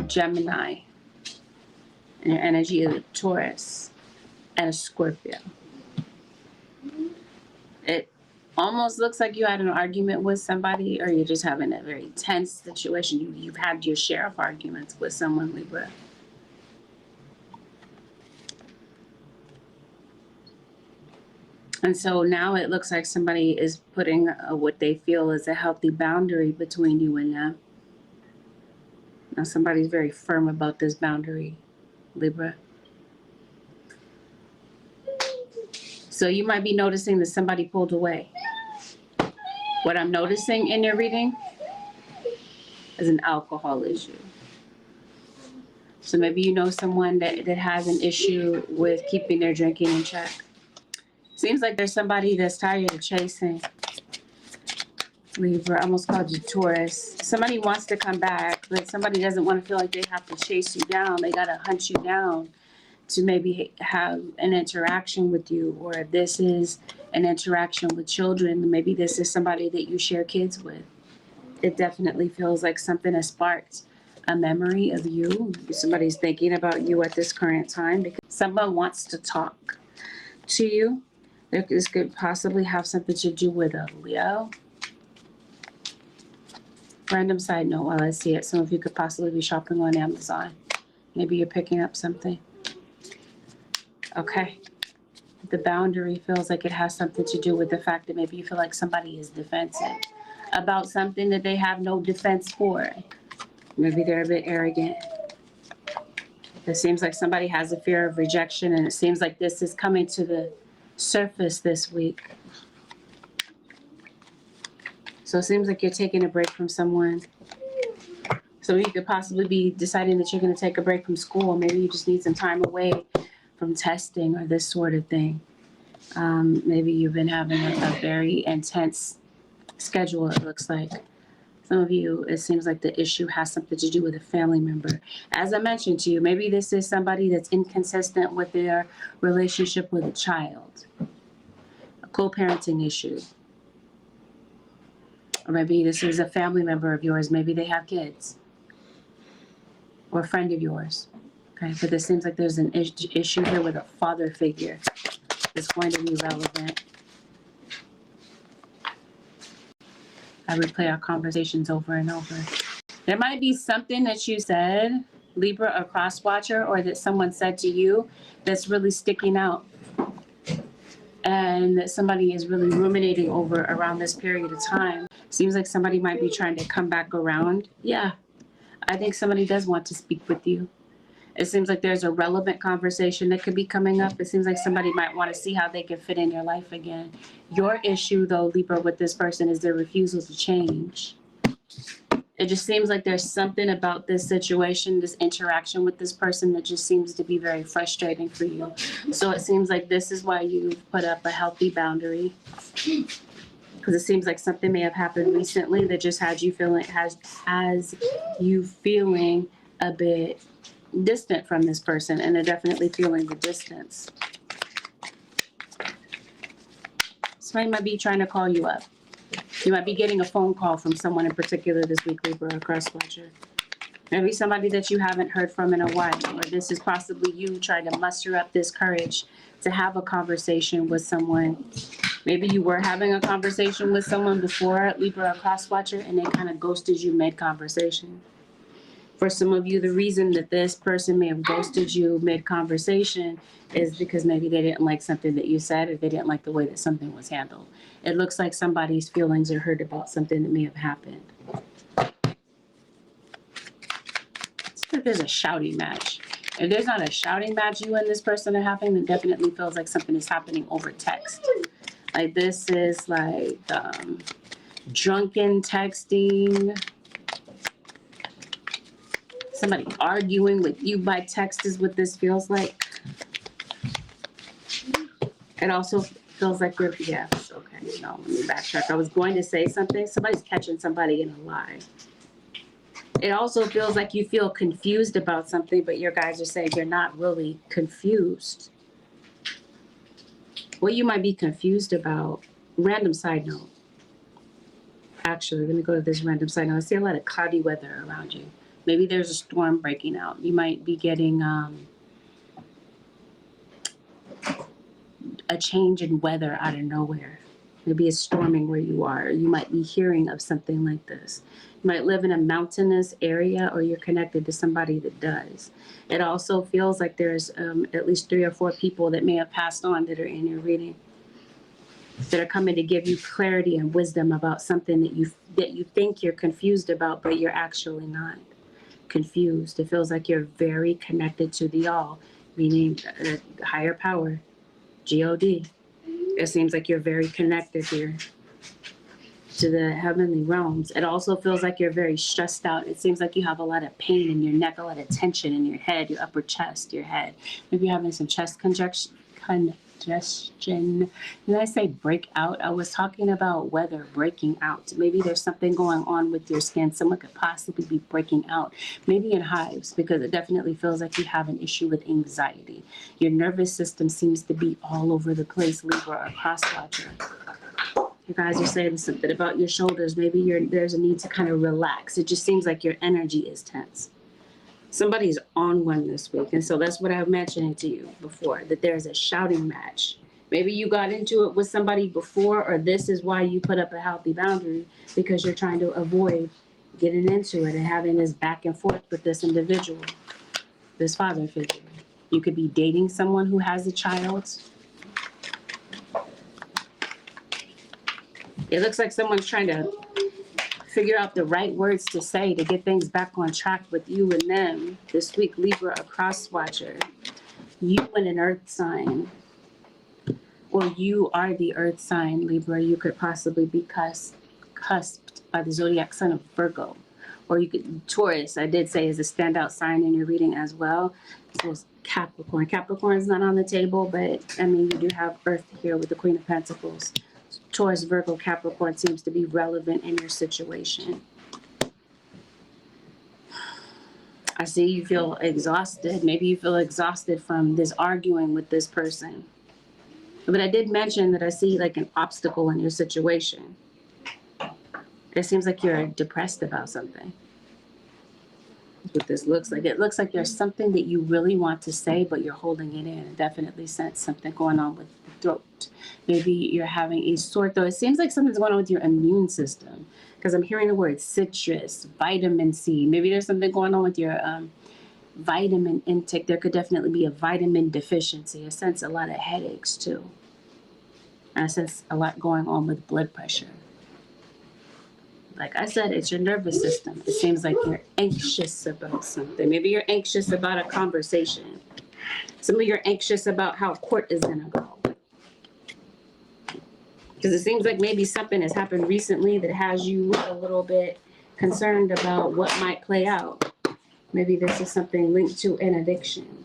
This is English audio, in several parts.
Gemini, and your energy is a Taurus and a Scorpio. It almost looks like you had an argument with somebody, or you're just having a very tense situation. You've had your share of arguments with someone, Libra. And so now it looks like somebody is putting what they feel is a healthy boundary between you and them. Now somebody's very firm about this boundary, Libra. So you might be noticing that somebody pulled away. What I'm noticing in your reading is an alcohol issue. So maybe you know someone that has an issue with keeping their drinking in check. Seems like there's somebody that's tired of chasing. Libra, I almost called you Taurus. Somebody wants to come back, but somebody doesn't want to feel like they have to chase you down. They got to hunt you down to maybe have an interaction with you. Or this is an interaction with children. Maybe this is somebody that you share kids with. It definitely feels like something has sparked a memory of you. Somebody's thinking about you at this current time because someone wants to talk to you. This could possibly have something to do with a Leo. Random side note while I see it. Some of you could possibly be shopping on Amazon. Maybe you're picking up something. Okay. The boundary feels like it has something to do with the fact that maybe you feel like somebody is defensive about something that they have no defense for. Maybe they're a bit arrogant. It seems like somebody has a fear of rejection, and it seems like this is coming to the surface this week. So it seems like you're taking a break from someone. So you could possibly be deciding that you're going to take a break from school. Maybe you just need some time away from testing or this sort of thing. Maybe you've been having a very intense schedule, it looks like. Some of you, it seems like the issue has something to do with a family member. As I mentioned to you, maybe this is somebody that's inconsistent with their relationship with a child. A co-parenting issue. Or maybe this is a family member of yours. Maybe they have kids. Or a friend of yours. Okay, but this seems like there's an issue here with a father figure that's going to be relevant. I replay our conversations over and over. There might be something that you said, Libra or cross watcher, or that someone said to you that's really sticking out. And that somebody is really ruminating over around this period of time. Seems like somebody might be trying to come back around. Yeah, I think somebody does want to speak with you. It seems like there's a relevant conversation that could be coming up. It seems like somebody might want to see how they can fit in your life again. Your issue, though, Libra, with this person is their refusal to change. It just seems like there's something about this situation, this interaction with this person that just seems to be very frustrating for you. So it seems like this is why you've put up a healthy boundary. Because it seems like something may have happened recently that just had you feeling, has you feeling a bit distant from this person, and they're definitely feeling the distance. Somebody might be trying to call you up. You might be getting a phone call from someone in particular this week, Libra or cross-watcher. Maybe somebody that you haven't heard from in a while, or this is possibly you trying to muster up this courage to have a conversation with someone. Maybe you were having a conversation with someone before, Libra or cross-watcher, and they kind of ghosted you mid-conversation. For some of you, the reason that this person may have ghosted you mid-conversation is because maybe they didn't like something that you said, or they didn't like the way that something was handled. It looks like somebody's feelings are hurt about something that may have happened. It's like there's a shouting match. If there's not a shouting match you and this person are having, then definitely feels like something is happening over text. Like this is like drunken texting. Somebody arguing with you by text is what this feels like. It also feels like you're, yes, okay, no, let me backtrack. I was going to say something. Somebody's catching somebody in a lie. It also feels like you feel confused about something, but your guys are saying you're not really confused. What you might be confused about, random side note. Actually, let me go to this random side note. I see a lot of cloudy weather around you. Maybe there's a storm breaking out. You might be getting a change in weather out of nowhere. Maybe it's storming where you are. You might be hearing of something like this. You might live in a mountainous area, or you're connected to somebody that does. It also feels like there's at least 3 or 4 people that may have passed on that are in your reading, that are coming to give you clarity and wisdom about something that you think you're confused about, but you're actually not confused. It feels like you're very connected to the all, meaning higher power, God. It seems like you're very connected here to the heavenly realms. It also feels like you're very stressed out. It seems like you have a lot of pain in your neck, a lot of tension in your head, your upper chest, your head. Maybe you're having some chest congestion. Did I say break out? I was talking about weather breaking out. Maybe there's something going on with your skin. Someone could possibly be breaking out, maybe in hives, because it definitely feels like you have an issue with anxiety. Your nervous system seems to be all over the place, Libra or cross-watcher. You guys are saying something about your shoulders. Maybe there's a need to kind of relax. It just seems like your energy is tense. Somebody's on one this week. And so that's what I mentioned to you before, that there's a shouting match. Maybe you got into it with somebody before, or this is why you put up a healthy boundary, because you're trying to avoid getting into it and having this back and forth with this individual, this father figure. You could be dating someone who has a child. It looks like someone's trying to figure out the right words to say to get things back on track with you and them this week, Libra, a cross-watcher. You and an earth sign, or you are the earth sign, Libra. You could possibly be cusped by the zodiac sign of Virgo, or you could, Taurus, I did say, is a standout sign in your reading as well. So it's Capricorn. Capricorn's not on the table, but I mean, you do have earth here with the Queen of Pentacles. Taurus, Virgo, Capricorn seems to be relevant in your situation. I see you feel exhausted. Maybe you feel exhausted from this arguing with this person. But I did mention that I see like an obstacle in your situation. It seems like you're depressed about something. That's what this looks like. It looks like there's something that you really want to say, but you're holding it in. I definitely sense something going on with the throat. Maybe you're having a sore throat. It seems like something's going on with your immune system, because I'm hearing the word citrus, vitamin C. Maybe there's something going on with your vitamin intake. There could definitely be a vitamin deficiency. I sense a lot of headaches too. I sense a lot going on with blood pressure. Like I said, it's your nervous system. It seems like you're anxious about something. Maybe you're anxious about a conversation. Some of you are anxious about how court is going to go. Because it seems like maybe something has happened recently that has you a little bit concerned about what might play out. Maybe this is something linked to an addiction.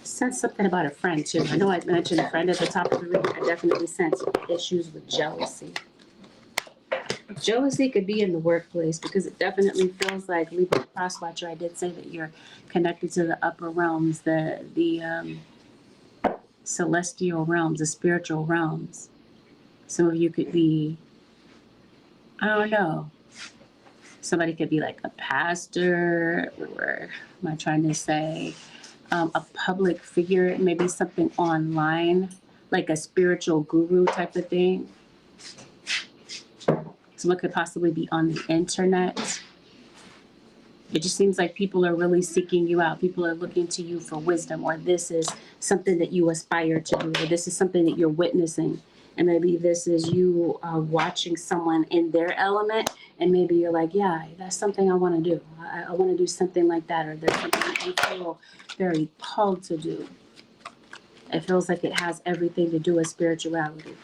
Sense something about a friend too. I know I mentioned a friend at the top of the reading. I definitely sense issues with jealousy. Jealousy could be in the workplace, because it definitely feels like, Libra crosswatcher, I did say that you're connected to the upper realms, the celestial realms, the spiritual realms. Some of you could be, I don't know, somebody could be like a pastor, or am I trying to say a public figure, maybe something online, like a spiritual guru type of thing. Someone could possibly be on the internet. It just seems like people are really seeking you out. People are looking to you for wisdom, or this is something that you aspire to do, or this is something that you're witnessing. And maybe this is you watching someone in their element, and maybe you're like, yeah, that's something I want to do. I want to do something like that, or there's something that you feel very called to do. It feels like it has everything to do with spirituality.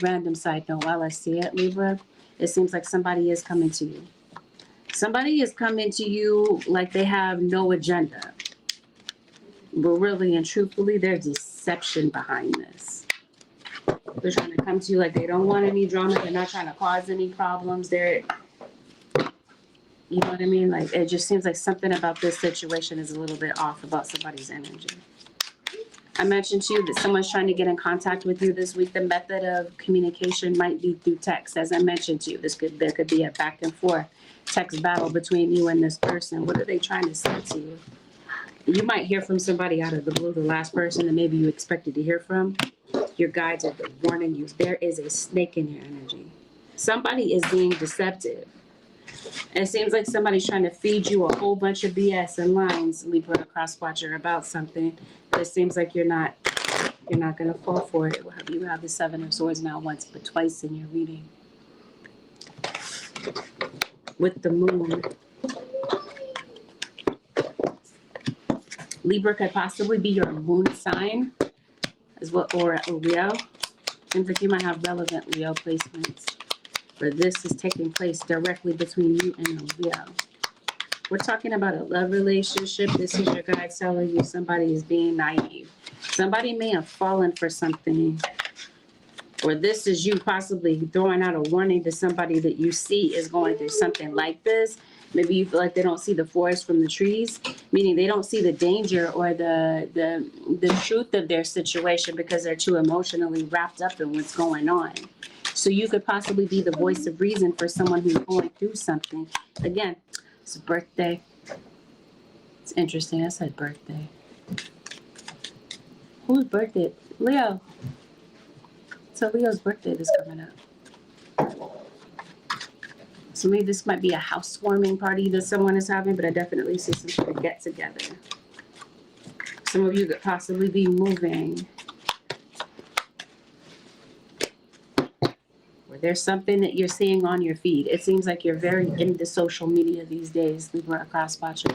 Random side note, while I see it, Libra, it seems like somebody is coming to you. Somebody is coming to you like they have no agenda. But really and truthfully, there's deception behind this. They're trying to come to you like they don't want any drama. They're not trying to cause any problems. They're, you know what I mean? Like, it just seems like something about this situation is a little bit off about somebody's energy. I mentioned to you that someone's trying to get in contact with you this week. The method of communication might be through text. As I mentioned to you, there could be a back and forth text battle between you and this person. What are they trying to say to you? You might hear from somebody out of the blue, the last person that maybe you expected to hear from. Your guides are warning you. There is a snake in your energy. Somebody is being deceptive. It seems like somebody's trying to feed you a whole bunch of BS and lines, Libra, a cross watcher, about something. But it seems like you're not going to fall for it. You have the Seven of Swords now once, but twice in your reading. With the moon. Libra could possibly be your moon sign, as well, or a Leo. Seems like you might have relevant Leo placements, where this is taking place directly between you and a Leo. We're talking about a love relationship. This is your guide telling you somebody is being naive. Somebody may have fallen for something, or this is you possibly throwing out a warning to somebody that you see is going through something like this. Maybe you feel like they don't see the forest from the trees, meaning they don't see the danger or the truth of their situation because they're too emotionally wrapped up in what's going on. So you could possibly be the voice of reason for someone who's going through something. Again, it's a birthday. It's interesting. I said birthday. Whose birthday? Leo. So Leo's birthday is coming up. So maybe this might be a housewarming party that someone is having, but I definitely see some sort of get together. Some of you could possibly be moving. Or there's something that you're seeing on your feed. It seems like you're very into social media these days, Libra cross watcher.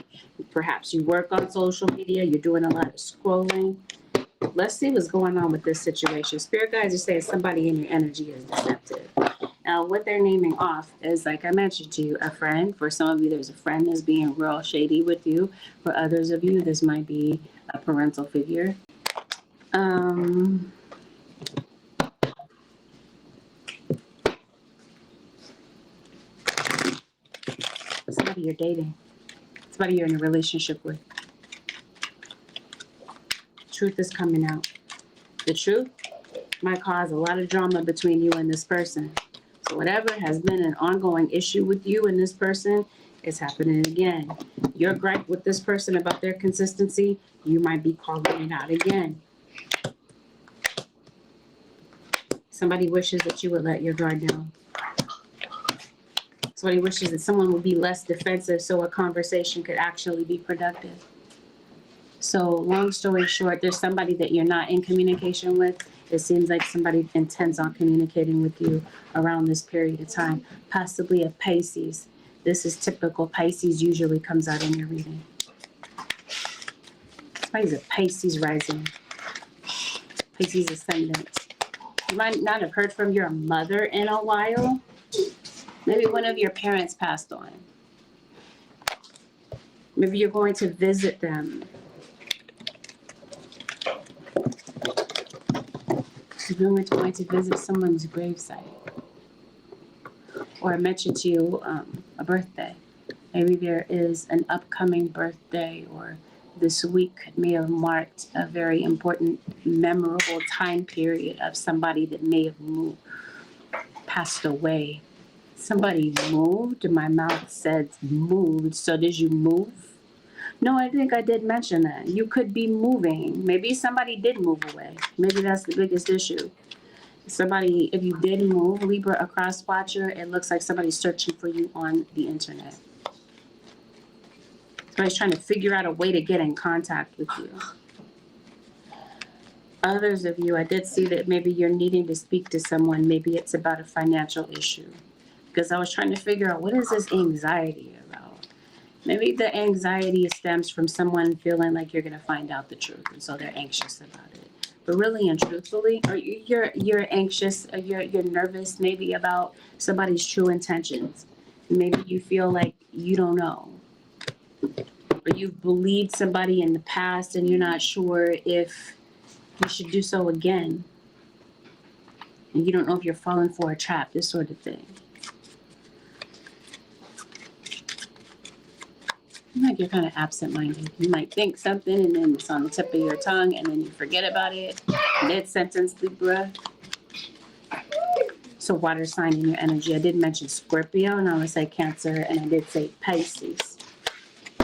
Perhaps you work on social media, you're doing a lot of scrolling. Let's see what's going on with this situation. Spirit guides are saying somebody in your energy is deceptive. Now, what they're naming off is, like I mentioned to you, a friend. For some of you, there's a friend that's being real shady with you. For others of you, this might be a parental figure. Somebody you're dating. Somebody you're in a relationship with. Truth is coming out. The truth might cause a lot of drama between you and this person. So whatever has been an ongoing issue with you and this person is happening again. Your gripe with this person about their consistency, you might be calling it out again. Somebody wishes that you would let your guard down. Somebody wishes that someone would be less defensive so a conversation could actually be productive. So long story short, there's somebody that you're not in communication with. It seems like somebody intends on communicating with you around this period of time, possibly a Pisces. This is typical. Pisces usually comes out in your reading. Somebody's a Pisces rising, Pisces ascendant. You might not have heard from your mother in a while. Maybe one of your parents passed on. Maybe you're going to visit them. You're going to visit someone's gravesite. Or I mentioned to you a birthday. Maybe there is an upcoming birthday, or this week may have marked a very important, memorable time period of somebody that may have passed away. Somebody moved. My mouth said moved. So did you move? No, I think I did mention that. You could be moving. Maybe somebody did move away. Maybe that's the biggest issue. Somebody, if you did move, Libra, a cross watcher, it looks like somebody's searching for you on the internet. Somebody's trying to figure out a way to get in contact with you. Others of you, I did see that maybe you're needing to speak to someone. Maybe it's about a financial issue. Because I was trying to figure out, what is this anxiety about? Maybe the anxiety stems from someone feeling like you're going to find out the truth, and so they're anxious about it. But really and truthfully, or you're anxious, or you're nervous maybe about somebody's true intentions. Maybe you feel like you don't know. Or you've believed somebody in the past and you're not sure if you should do so again. And you don't know if you're falling for a trap, this sort of thing. Like you're kind of absent-minded. You might think something and then it's on the tip of your tongue and then you forget about it. Mid-sentence, Libra. So water sign in your energy. I did mention Scorpio and I would say Cancer and I did say Pisces.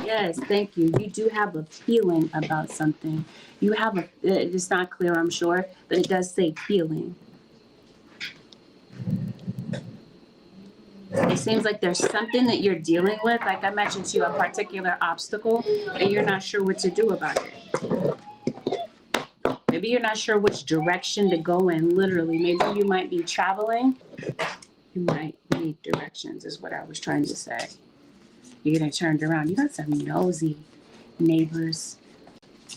Yes, thank you. You do have a feeling about something. You have a, it's not clear, I'm sure, but it does say feeling. It seems like there's something that you're dealing with. Like I mentioned to you, a particular obstacle, and you're not sure what to do about it. Maybe you're not sure which direction to go in, literally. Maybe you might be traveling. You might need directions, is what I was trying to say. You're getting turned around. You got some nosy neighbors,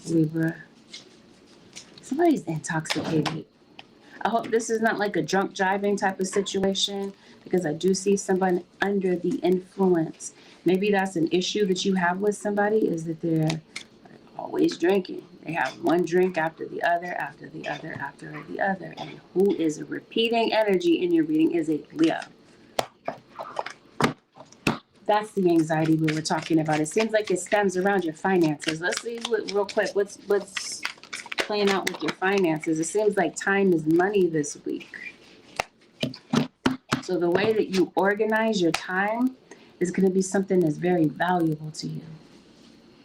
Libra. Somebody's intoxicated. I hope this is not like a drunk driving type of situation, because I do see someone under the influence. Maybe that's an issue that you have with somebody, is that they're always drinking. They have one drink after the other, after the other, after the other. And who is repeating energy in your reading is a Leo. That's the anxiety we were talking about. It seems like it stems around your finances. Let's see real quick. What's playing out with your finances? It seems like time is money this week. So the way that you organize your time is going to be something that's very valuable to you.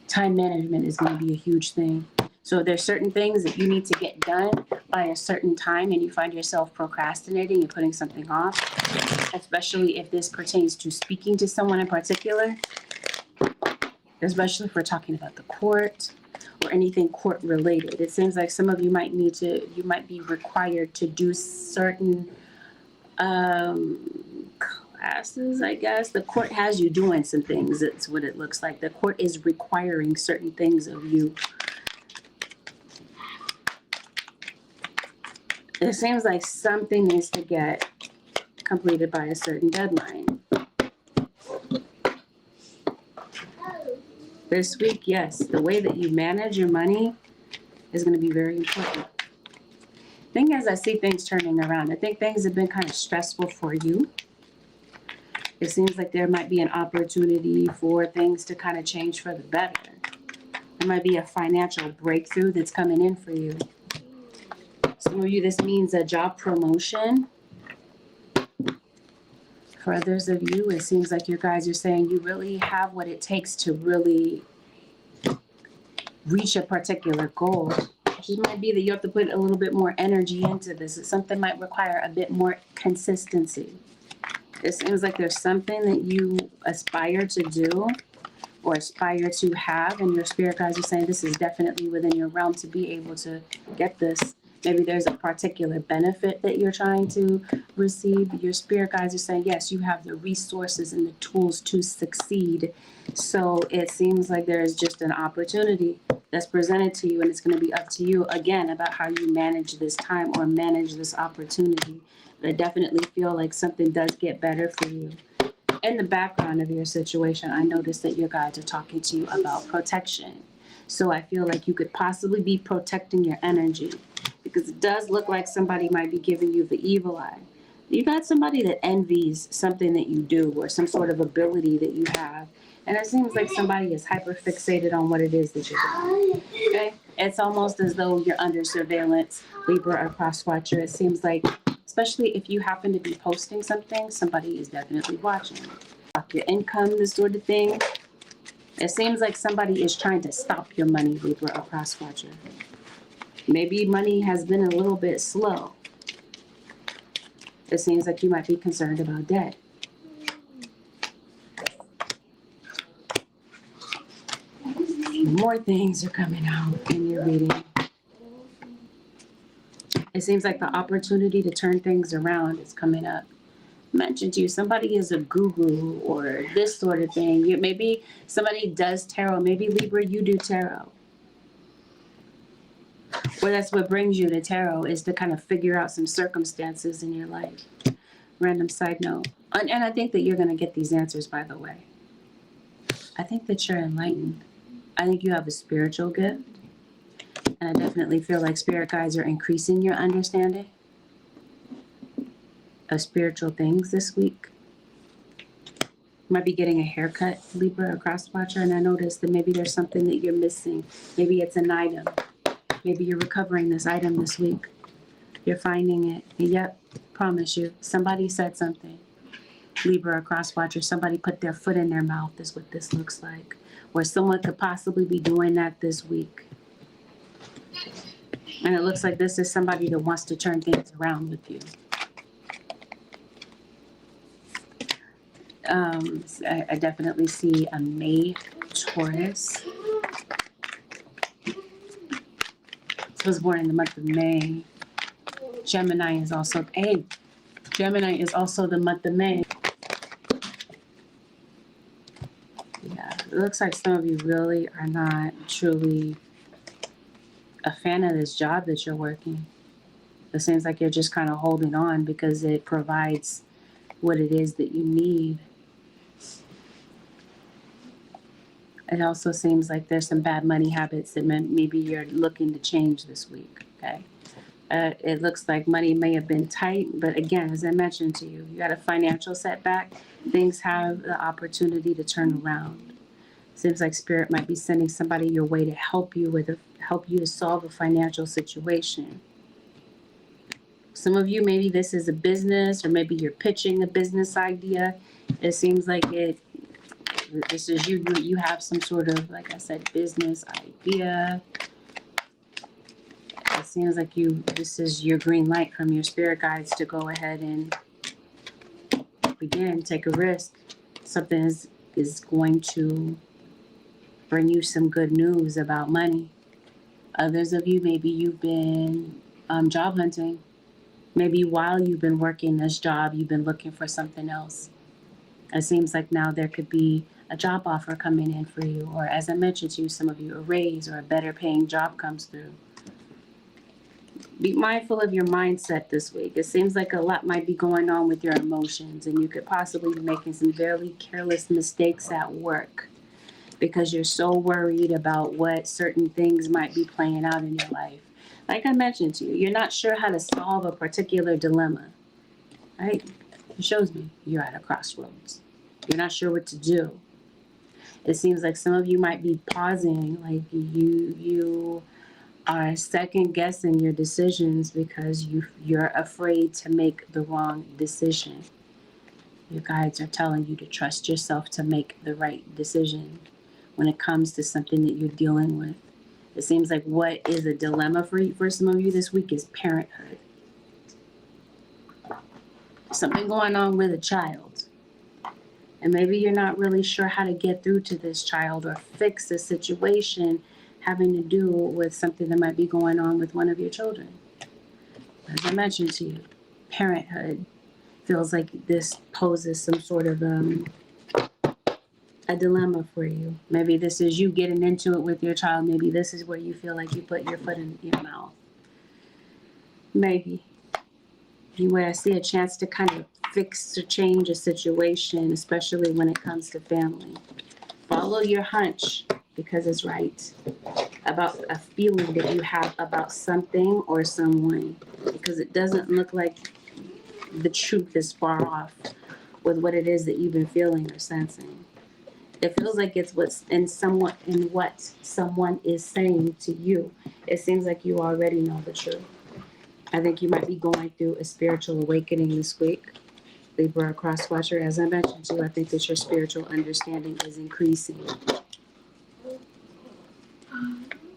Time management is going to be a huge thing. So there's certain things that you need to get done by a certain time and you find yourself procrastinating and putting something off, especially if this pertains to speaking to someone in particular, especially if we're talking about the court or anything court related. It seems like some of you might be required to do certain classes, I guess. The court has you doing some things. That's what it looks like. The court is requiring certain things of you. It seems like something needs to get completed by a certain deadline. This week, yes, the way that you manage your money is going to be very important. Thing is, I see things turning around. I think things have been kind of stressful for you. It seems like there might be an opportunity for things to kind of change for the better. There might be a financial breakthrough that's coming in for you. Some of you, this means a job promotion. For others of you, it seems like you guys are saying you really have what it takes to really reach a particular goal. It might be that you have to put a little bit more energy into this. Something might require a bit more consistency. It seems like there's something that you aspire to do or aspire to have, and your spirit guides are saying this is definitely within your realm to be able to get this. Maybe there's a particular benefit that you're trying to receive. Your spirit guides are saying, yes, you have the resources and the tools to succeed. So it seems like there is just an opportunity that's presented to you, and it's going to be up to you, again, about how you manage this time or manage this opportunity. But I definitely feel like something does get better for you. In the background of your situation, I noticed that your guides are talking to you about protection. So I feel like you could possibly be protecting your energy, because it does look like somebody might be giving you the evil eye. You got somebody that envies something that you do or some sort of ability that you have. And it seems like somebody is hyper fixated on what it is that you're doing. Okay? It's almost as though you're under surveillance, Libra or cross watcher. It seems like, especially if you happen to be posting something, somebody is definitely watching. Your income, this sort of thing. It seems like somebody is trying to stop your money, Libra or cross watcher. Maybe money has been a little bit slow. It seems like you might be concerned about debt. More things are coming out in your reading. It seems like the opportunity to turn things around is coming up. I mentioned to you, somebody is a guru or this sort of thing. Maybe somebody does tarot. Maybe Libra, you do tarot. Well, that's what brings you to tarot, is to kind of figure out some circumstances in your life. Random side note. And I think that you're going to get these answers, by the way. I think that you're enlightened. I think you have a spiritual gift. And I definitely feel like spirit guides are increasing your understanding of spiritual things this week. Might be getting a haircut, Libra, a cross watcher, and I noticed that maybe there's something that you're missing. Maybe it's an item. Maybe you're recovering this item this week. You're finding it. And yep, promise you, somebody said something. Libra, a cross watcher, somebody put their foot in their mouth is what this looks like. Or someone could possibly be doing that this week. And it looks like this is somebody that wants to turn things around with you. I definitely see a May Taurus. I was born in the month of May. Gemini is also the month of May. Yeah, it looks like some of you really are not truly a fan of this job that you're working. It seems like you're just kind of holding on because it provides what it is that you need. It also seems like there's some bad money habits that maybe you're looking to change this week, okay? It looks like money may have been tight, but again, as I mentioned to you, you got a financial setback. Things have the opportunity to turn around. Seems like Spirit might be sending somebody your way to help you to solve a financial situation. Some of you, maybe this is a business, or maybe you're pitching a business idea. It seems like this is you have some sort of, like I said, business idea. It seems like this is your green light from your spirit guides to go ahead and begin, take a risk. Something is going to bring you some good news about money. Others of you, maybe you've been job hunting. Maybe while you've been working this job, you've been looking for something else. It seems like now there could be a job offer coming in for you, or as I mentioned to you, some of you, a raise or a better paying job comes through. Be mindful of your mindset this week. It seems like a lot might be going on with your emotions, and you could possibly be making some very careless mistakes at work because you're so worried about what certain things might be playing out in your life. Like I mentioned to you, you're not sure how to solve a particular dilemma, right? It shows me you're at a crossroads. You're not sure what to do. It seems like some of you might be pausing, like you are second guessing your decisions because you're afraid to make the wrong decision. Your guides are telling you to trust yourself to make the right decision when it comes to something that you're dealing with. It seems like what is a dilemma for some of you this week is parenthood. Something going on with a child. And maybe you're not really sure how to get through to this child or fix a situation having to do with something that might be going on with one of your children. As I mentioned to you, parenthood feels like this poses some sort of a dilemma for you. Maybe this is you getting into it with your child. Maybe this is where you feel like you put your foot in your mouth. Maybe. Where I see a chance to kind of fix or change a situation, especially when it comes to family. Follow your hunch because it's right about a feeling that you have about something or someone, because it doesn't look like the truth is far off with what it is that you've been feeling or sensing. It feels like it's what someone is saying to you. It seems like you already know the truth. I think you might be going through a spiritual awakening this week. Libra, crosswatcher, as I mentioned to you, I think that your spiritual understanding is increasing.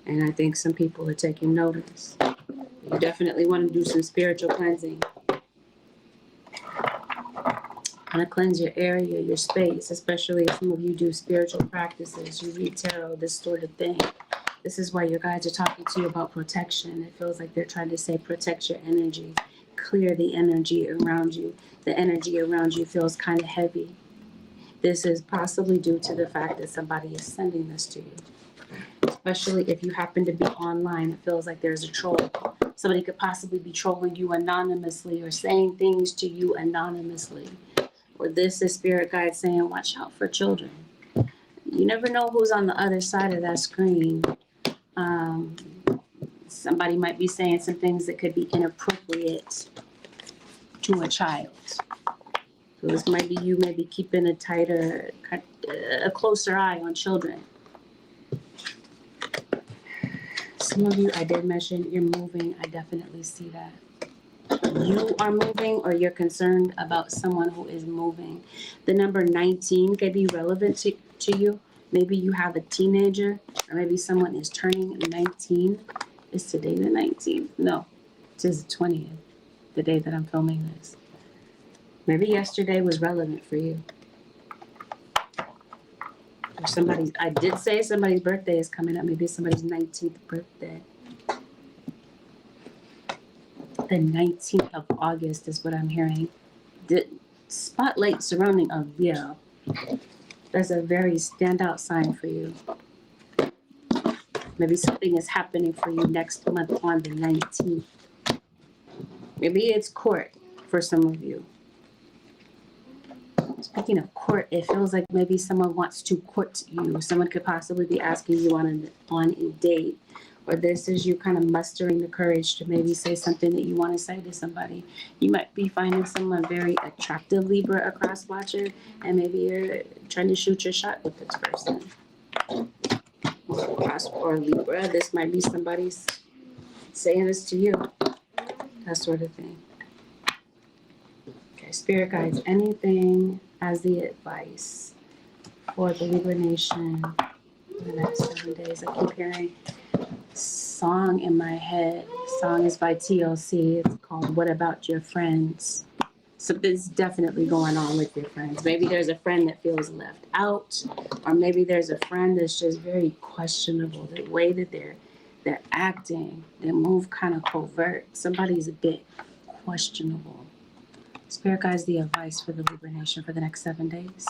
And I think some people are taking notice. You definitely want to do some spiritual cleansing. Want to cleanse your area, your space, especially if some of you do spiritual practices, you read tarot, this sort of thing. This is why your guides are talking to you about protection. It feels like they're trying to say protect your energy, clear the energy around you. The energy around you feels kind of heavy. This is possibly due to the fact that somebody is sending this to you. Especially if you happen to be online, it feels like there's a troll. Somebody could possibly be trolling you anonymously or saying things to you anonymously. Or this is spirit guide saying, watch out for children. You never know who's on the other side of that screen. Somebody might be saying some things that could be inappropriate to a child. So this might be you maybe keeping a closer eye on children. Some of you, I did mention you're moving. I definitely see that. You are moving, or you're concerned about someone who is moving. The number 19 could be relevant to you. Maybe you have a teenager, or maybe someone is turning 19. Is today the 19th? No, it is the 20th, the day that I'm filming this. Maybe yesterday was relevant for you. Or somebody's, I did say somebody's birthday is coming up. Maybe somebody's 19th birthday. The 19th of August is what I'm hearing. The spotlight surrounding a Leo. That's a very standout sign for you. Maybe something is happening for you next month on the 19th. Maybe it's court for some of you. Speaking of court, it feels like maybe someone wants to court you. Someone could possibly be asking you on a date. Or this is you kind of mustering the courage to maybe say something that you want to say to somebody. You might be finding someone very attractive, Libra, a cross watcher, and maybe you're trying to shoot your shot with this person. Or Libra, this might be somebody's saying this to you. That sort of thing. Okay, Spirit guides, anything as the advice for the Libra Nation for the next 7 days. I keep hearing song in my head. Song is by TLC. It's called What About Your Friends? Something's definitely going on with your friends. Maybe there's a friend that feels left out, or maybe there's a friend that's just very questionable. The way that they're acting, they move kind of covert. Somebody's a bit questionable. Spirit guides, the advice for the Libra Nation for the next 7 days.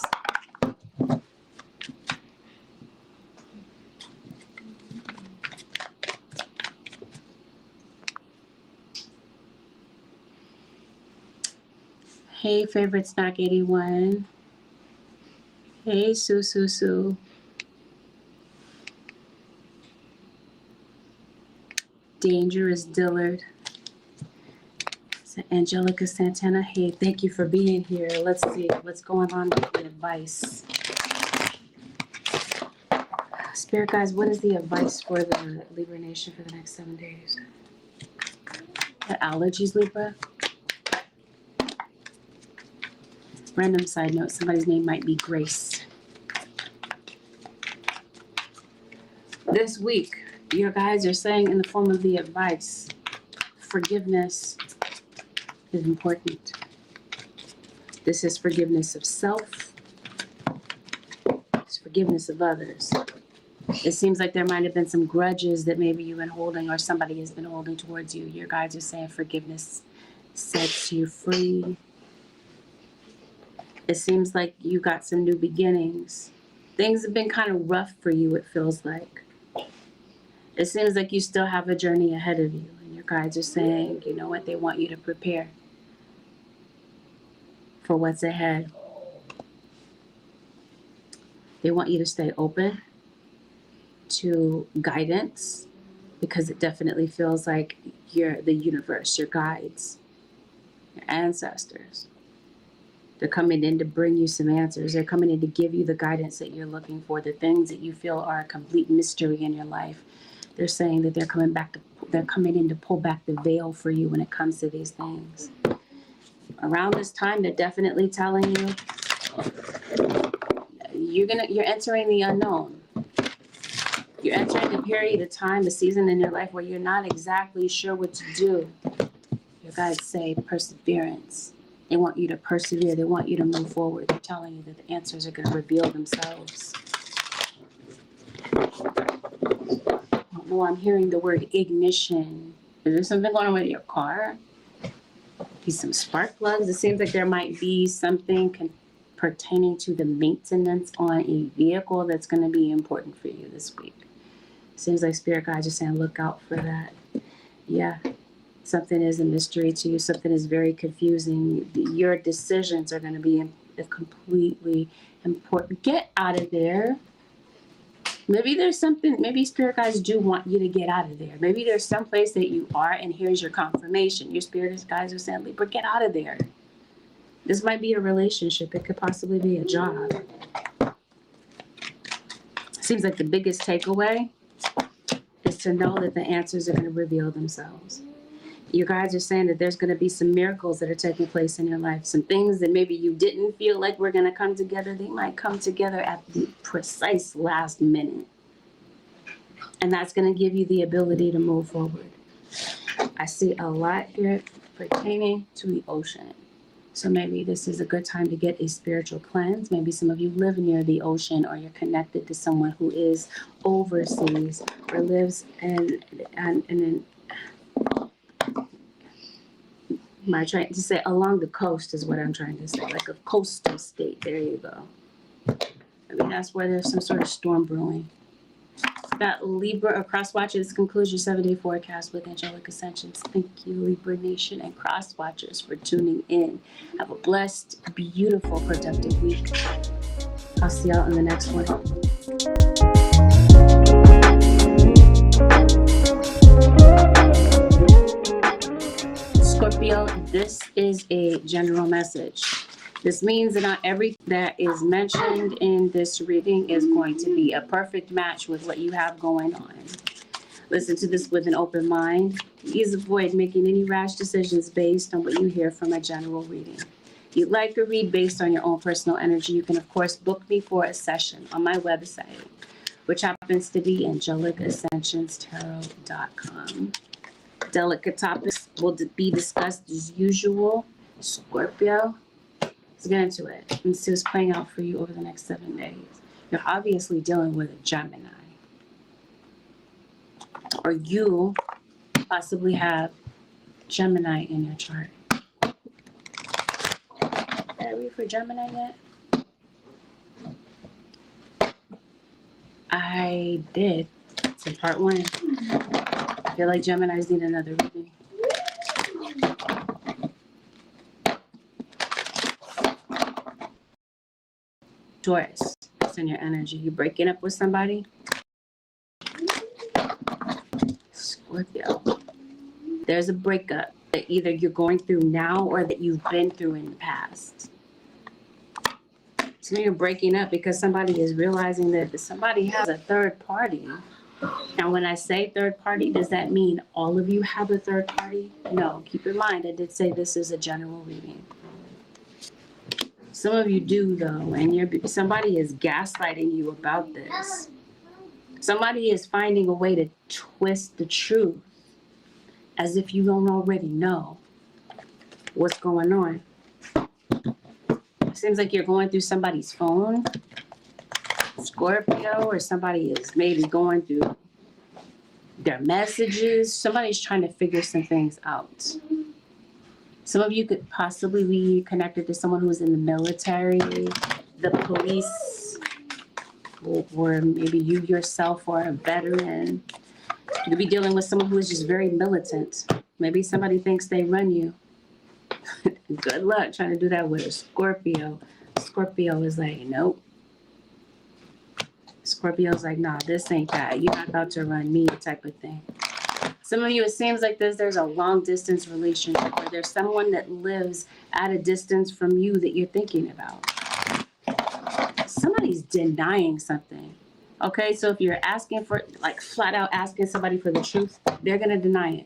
Hey, favorite snack 81. Hey, Sue. Dangerous Dillard. Angelica Santana. Hey, thank you for being here. Let's see what's going on with the advice. Spirit guys, what is the advice for the Libra Nation for the next 7 days? The allergies, Libra? Random side note, somebody's name might be Grace. This week, your guides are saying in the form of the advice, forgiveness is important. This is forgiveness of self. It's forgiveness of others. It seems like there might have been some grudges that maybe you've been holding or somebody has been holding towards you. Your guides are saying forgiveness sets you free. It seems like you got some new beginnings. Things have been kind of rough for you, it feels like. It seems like you still have a journey ahead of you. And your guides are saying, you know what, they want you to prepare for what's ahead. They want you to stay open to guidance, because it definitely feels like the universe, your guides, your ancestors. They're coming in to bring you some answers. They're coming in to give you the guidance that you're looking for, the things that you feel are a complete mystery in your life. They're saying that they're coming in to pull back the veil for you when it comes to these things. Around this time, they're definitely telling you you're entering the unknown. You're entering a period of time, a season in your life where you're not exactly sure what to do. Your guides say perseverance. They want you to persevere. They want you to move forward. They're telling you that the answers are going to reveal themselves. Well, I'm hearing the word ignition. Is there something going on with your car? Be some spark plugs. It seems like there might be something pertaining to the maintenance on a vehicle that's going to be important for you this week. Seems like spirit guides are saying look out for that. Yeah. Something is a mystery to you. Something is very confusing. Your decisions are going to be completely important. Get out of there. Maybe there's something, maybe spirit guides do want you to get out of there. Maybe there's some place that you are, and here's your confirmation. Your spirit guides are saying, Libra, get out of there. This might be a relationship. It could possibly be a job. Seems like the biggest takeaway is to know that the answers are going to reveal themselves. You guys are saying that there's going to be some miracles that are taking place in your life. Some things that maybe you didn't feel like were going to come together. They might come together at the precise last minute. And that's going to give you the ability to move forward. I see a lot here pertaining to the ocean. So maybe this is a good time to get a spiritual cleanse. Maybe some of you live near the ocean, or you're connected to someone who is overseas or lives in am I trying to say along the coast is what I'm trying to say, like a coastal state. There you go. Maybe that's where there's some sort of storm brewing. That Libra or cross watchers concludes your 7-day forecast with Angelic Ascensions. Thank you, Libra Nation and cross watchers, for tuning in. Have a blessed, beautiful, productive week. I'll see y'all in the next one. Scorpio, this is a general message. This means that not everything that is mentioned in this reading is going to be a perfect match with what you have going on. Listen to this with an open mind. Please avoid making any rash decisions based on what you hear from a general reading. If you'd like to read based on your own personal energy, you can, of course, book me for a session on my website, which happens to be AngelicAscensionsTarot.com. Delicate topics will be discussed as usual. Scorpio, let's get into it and see what's playing out for you over the next 7 days. You're obviously dealing with a Gemini, or you possibly have Gemini in your chart. Did I read for Gemini yet? I did. It's in part 1. I feel like Geminis need another reading. Taurus, that's in your energy. You breaking up with somebody? Scorpio, there's a breakup that either you're going through now or that you've been through in the past. So you're breaking up because somebody is realizing that somebody has a third party. Now, when I say third party, does that mean all of you have a third party? No, keep in mind, I did say this is a general reading. Some of you do, though, and somebody is gaslighting you about this. Somebody is finding a way to twist the truth as if you don't already know what's going on. It seems like you're going through somebody's phone, Scorpio, or somebody is maybe going through their messages. Somebody's trying to figure some things out. Some of you could possibly be connected to someone who's in the military, the police, or maybe you yourself are a veteran. You could be dealing with someone who is just very militant. Maybe somebody thinks they run you. Good luck trying to do that with a Scorpio. Scorpio is like, nope. Scorpio's like, nah, this ain't that. You're not about to run me, type of thing. Some of you, it seems like there's a long distance relationship, or there's someone that lives at a distance from you that you're thinking about. Somebody's denying something. Okay, so if you're asking for, like, flat out asking somebody for the truth, they're going to deny it.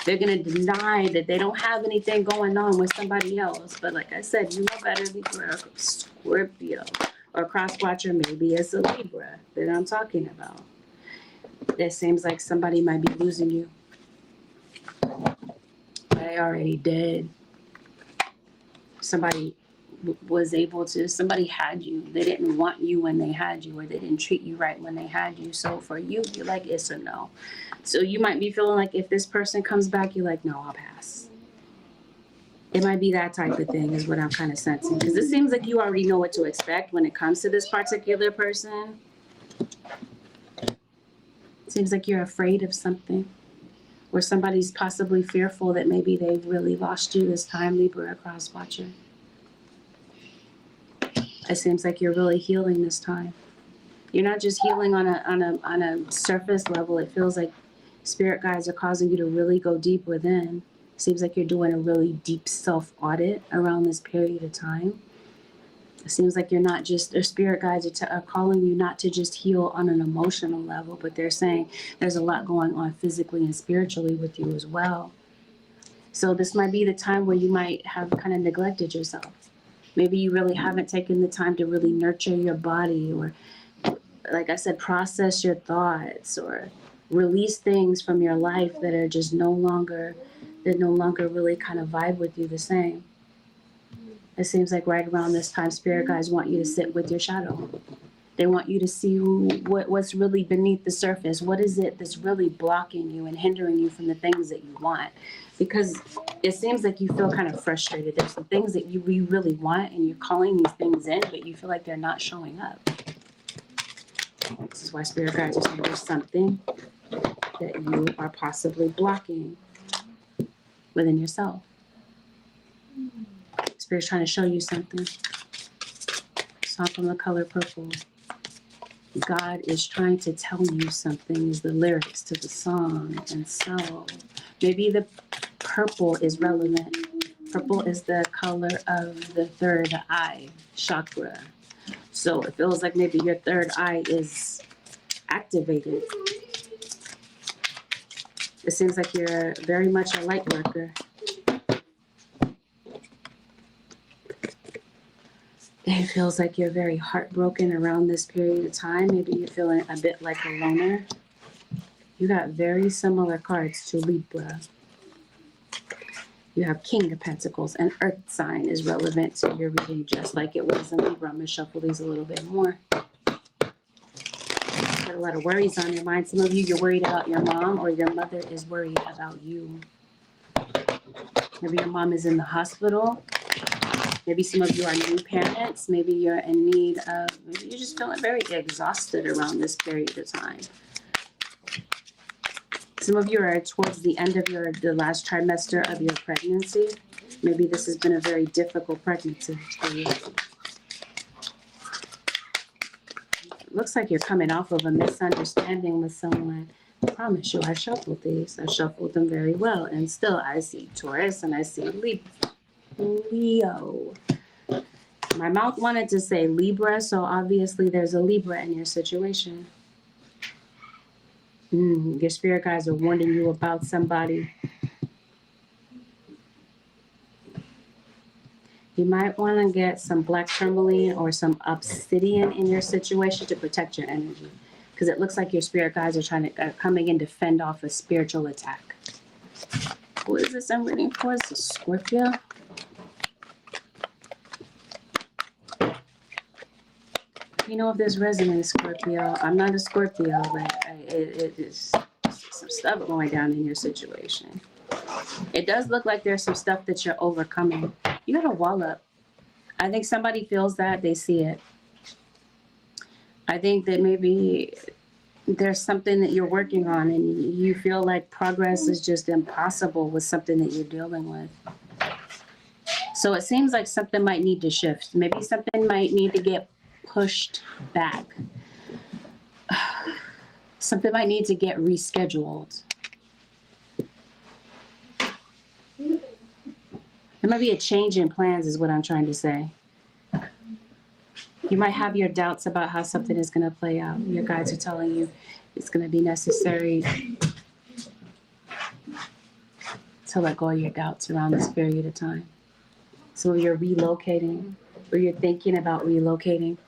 They're going to deny that they don't have anything going on with somebody else. But like I said, you know better than a Scorpio or cross-watcher. Maybe it's a Libra that I'm talking about. It seems like somebody might be losing you. They already did. Somebody somebody had you. They didn't want you when they had you, or they didn't treat you right when they had you. So for you, you're like, it's a no. So you might be feeling like if this person comes back, you're like, no, I'll pass. It might be that type of thing is what I'm kind of sensing. Because it seems like you already know what to expect when it comes to this particular person. It seems like you're afraid of something. Or somebody's possibly fearful that maybe they've really lost you this time, Libra or cross-watcher. It seems like you're really healing this time. You're not just healing on a surface level. It feels like spirit guides are causing you to really go deep within. Seems like you're doing a really deep self-audit around this period of time. It seems like you're not just, their spirit guides are calling you not to just heal on an emotional level, but they're saying there's a lot going on physically and spiritually with you as well. So this might be the time where you might have kind of neglected yourself. Maybe you really haven't taken the time to really nurture your body, or, like I said, process your thoughts, or release things from your life that are just no longer really kind of vibe with you the same. It seems like right around this time, spirit guides want you to sit with your shadow. They want you to see what's really beneath the surface. What is it that's really blocking you and hindering you from the things that you want? Because it seems like you feel kind of frustrated. There's some things that you really want, and you're calling these things in, but you feel like they're not showing up. This is why spirit guides are saying there's something that you are possibly blocking within yourself. Spirit's trying to show you something. Song from the color purple. God is trying to tell you something is the lyrics to the song. And so maybe the purple is relevant. Purple is the color of the third eye chakra. So it feels like maybe your third eye is activated. It seems like you're very much a light worker. It feels like you're very heartbroken around this period of time. Maybe you're feeling a bit like a loner. You got very similar cards to Libra. You have King of Pentacles, and Earth sign is relevant to your reading, just like it was in Libra. I'm going to shuffle these a little bit more. Got a lot of worries on your mind. Some of you, you're worried about your mom, or your mother is worried about you. Maybe your mom is in the hospital. Maybe some of you are new parents. Maybe you're in need of, maybe you're just feeling very exhausted around this period of time. Some of you are towards the end of the last trimester of your pregnancy. Maybe this has been a very difficult pregnancy for you. It looks like you're coming off of a misunderstanding with someone. I promise you, I shuffled these. I shuffled them very well. And still, I see Taurus and I see Leo. My mouth wanted to say Libra, so obviously there's a Libra in your situation. Your spirit guides are warning you about somebody. You might want to get some black tourmaline or some obsidian in your situation to protect your energy, because it looks like your spirit guides are coming in to fend off a spiritual attack. Who is this I'm reading for? Is this Scorpio? You know, if this resonates, Scorpio, I'm not a Scorpio, but it is some stuff going down in your situation. It does look like there's some stuff that you're overcoming. You got a wall up. I think somebody feels that, they see it. I think that maybe there's something that you're working on and you feel like progress is just impossible with something that you're dealing with. So it seems like something might need to shift. Maybe something might need to get pushed back. Something might need to get rescheduled. There might be a change in plans is what I'm trying to say. You might have your doubts about how something is going to play out. Your guides are telling you it's going to be necessary to let go of your doubts around this period of time. So you're relocating, or you're thinking about relocating.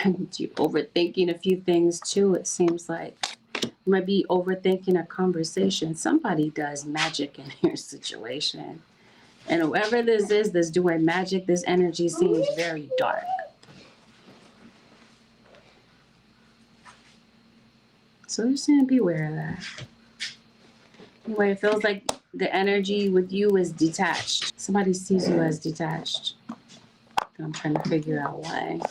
And you're overthinking a few things too, it seems like. You might be overthinking a conversation. Somebody does magic in your situation. And whoever this is that's doing magic, this energy seems very dark. So just saying, beware of that. Anyway, it feels like the energy with you is detached. Somebody sees you as detached. And I'm trying to figure out why.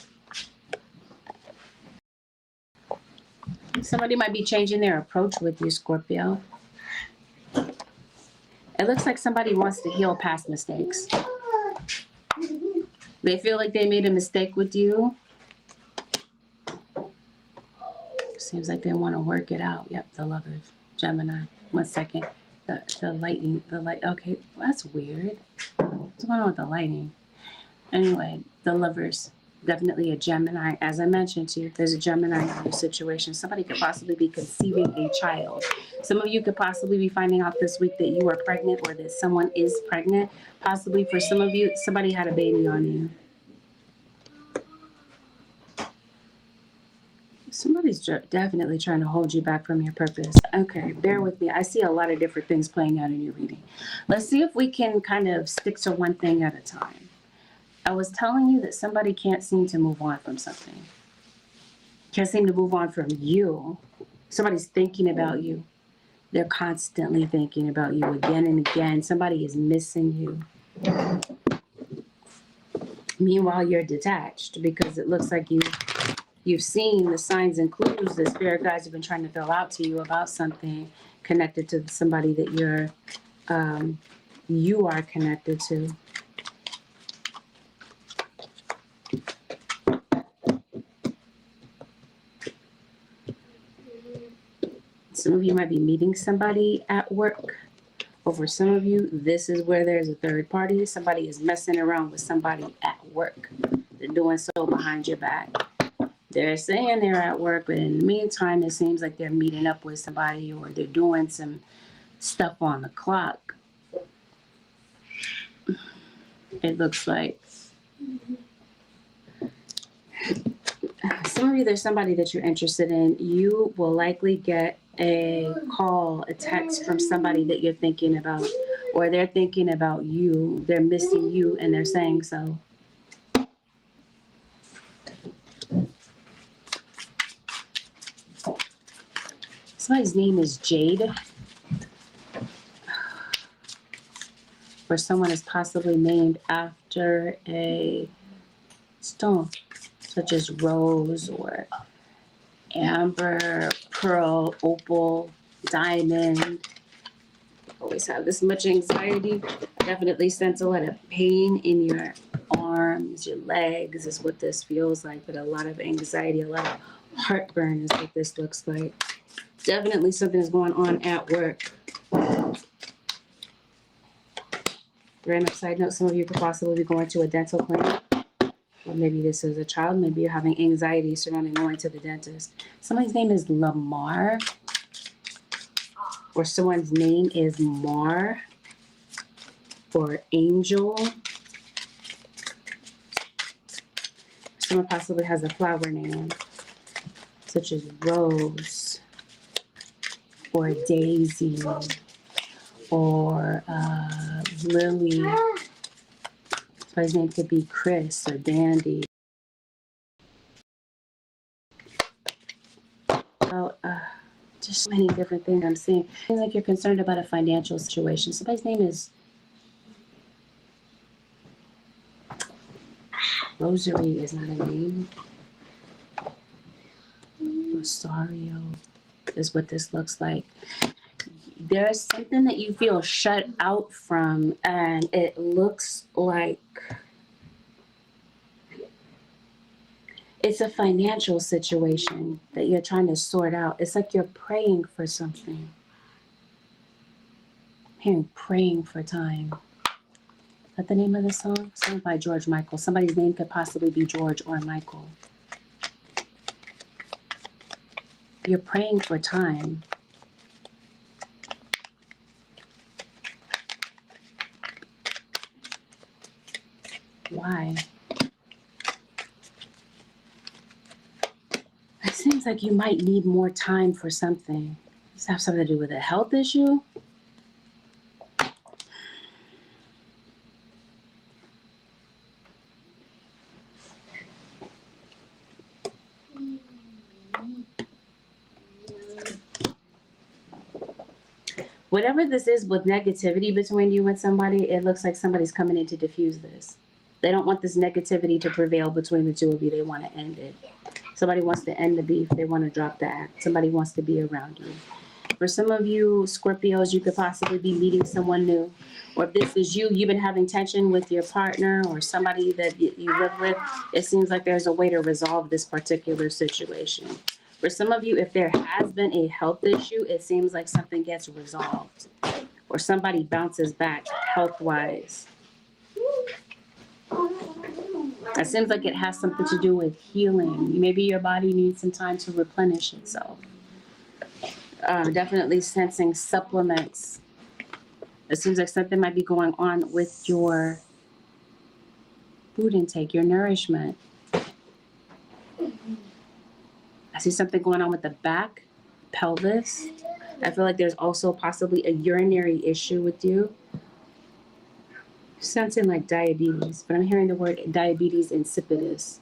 Somebody might be changing their approach with you, Scorpio. It looks like somebody wants to heal past mistakes. They feel like they made a mistake with you. Seems like they want to work it out. Yep, the Lovers, Gemini. 1 second. The lighting, okay, well, that's weird. What's going on with the lighting? Anyway, the Lovers, definitely a Gemini. As I mentioned to you, there's a Gemini in your situation. Somebody could possibly be conceiving a child. Some of you could possibly be finding out this week that you are pregnant or that someone is pregnant. Possibly for some of you, somebody had a baby on you. Somebody's definitely trying to hold you back from your purpose. Okay, bear with me. I see a lot of different things playing out in your reading. Let's see if we can kind of stick to one thing at a time. I was telling you that somebody can't seem to move on from something. Can't seem to move on from you. Somebody's thinking about you. They're constantly thinking about you again and again. Somebody is missing you. Meanwhile, you're detached because it looks like you've seen the signs and clues that spirit guides have been trying to throw out to you about something connected to somebody that you are connected to. Some of you might be meeting somebody at work. Or for some of you, this is where there's a third party. Somebody is messing around with somebody at work. They're doing so behind your back. They're saying they're at work, but in the meantime, it seems like they're meeting up with somebody or they're doing some stuff on the clock. It looks like. Some of you, there's somebody that you're interested in. You will likely get a call, a text from somebody that you're thinking about, or they're thinking about you. They're missing you and they're saying so. Somebody's name is Jade. Or someone is possibly named after a stone, such as rose or amber, pearl, opal, diamond. Always have this much anxiety. Definitely sense a lot of pain in your arms, your legs is what this feels like, but a lot of anxiety, a lot of heartburn is what this looks like. Definitely something is going on at work. Random side note, some of you could possibly be going to a dental clinic. Or maybe this is a child. Maybe you're having anxiety surrounding going to the dentist. Somebody's name is Lamar. Or someone's name is Mar. Or Angel. Someone possibly has a flower name. Such as Rose. Or Daisy. Or Lily. Somebody's name could be Chris or Dandy. Just many different things I'm seeing. It seems like you're concerned about a financial situation. Somebody's name is Rosary is not a name. Rosario is what this looks like. There's something that you feel shut out from, and it looks like it's a financial situation that you're trying to sort out. It's like you're praying for something. I'm hearing praying for time. Is that the name of the song? Sung by George Michael. Somebody's name could possibly be George or Michael. You're praying for time. Why? It seems like you might need more time for something. Does it have something to do with a health issue? Whatever this is with negativity between you and somebody, it looks like somebody's coming in to diffuse this. They don't want this negativity to prevail between the two of you. They want to end it. Somebody wants to end the beef. They want to drop the act. Somebody wants to be around you. For some of you Scorpios, you could possibly be meeting someone new. Or if this is you, you've been having tension with your partner or somebody that you live with. It seems like there's a way to resolve this particular situation. For some of you, if there has been a health issue, it seems like something gets resolved. or somebody bounces back health-wise. It seems like it has something to do with healing. Maybe your body needs some time to replenish itself. Definitely sensing supplements. It seems like something might be going on with your food intake, your nourishment. I see something going on with the back, pelvis. I feel like there's also possibly a urinary issue with you. Sensing like diabetes, but I'm hearing the word diabetes insipidus.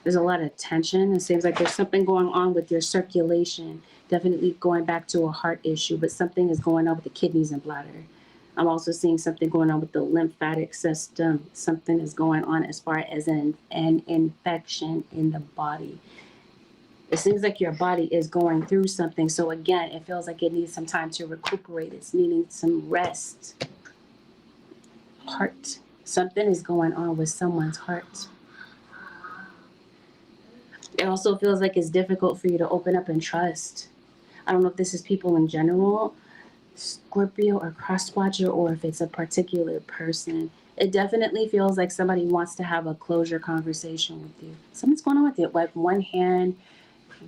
There's a lot of tension. It seems like there's something going on with your circulation. Definitely going back to a heart issue, but something is going on with the kidneys and bladder. I'm also seeing something going on with the lymphatic system. Something is going on as far as an infection in the body. It seems like your body is going through something. So again, it feels like it needs some time to recuperate. It's needing some rest. Heart. Something is going on with someone's heart. It also feels like it's difficult for you to open up and trust. I don't know if this is people in general, Scorpio or cross-watcher, or if it's a particular person. It definitely feels like somebody wants to have a closure conversation with you. Something's going on with it. Like one hand,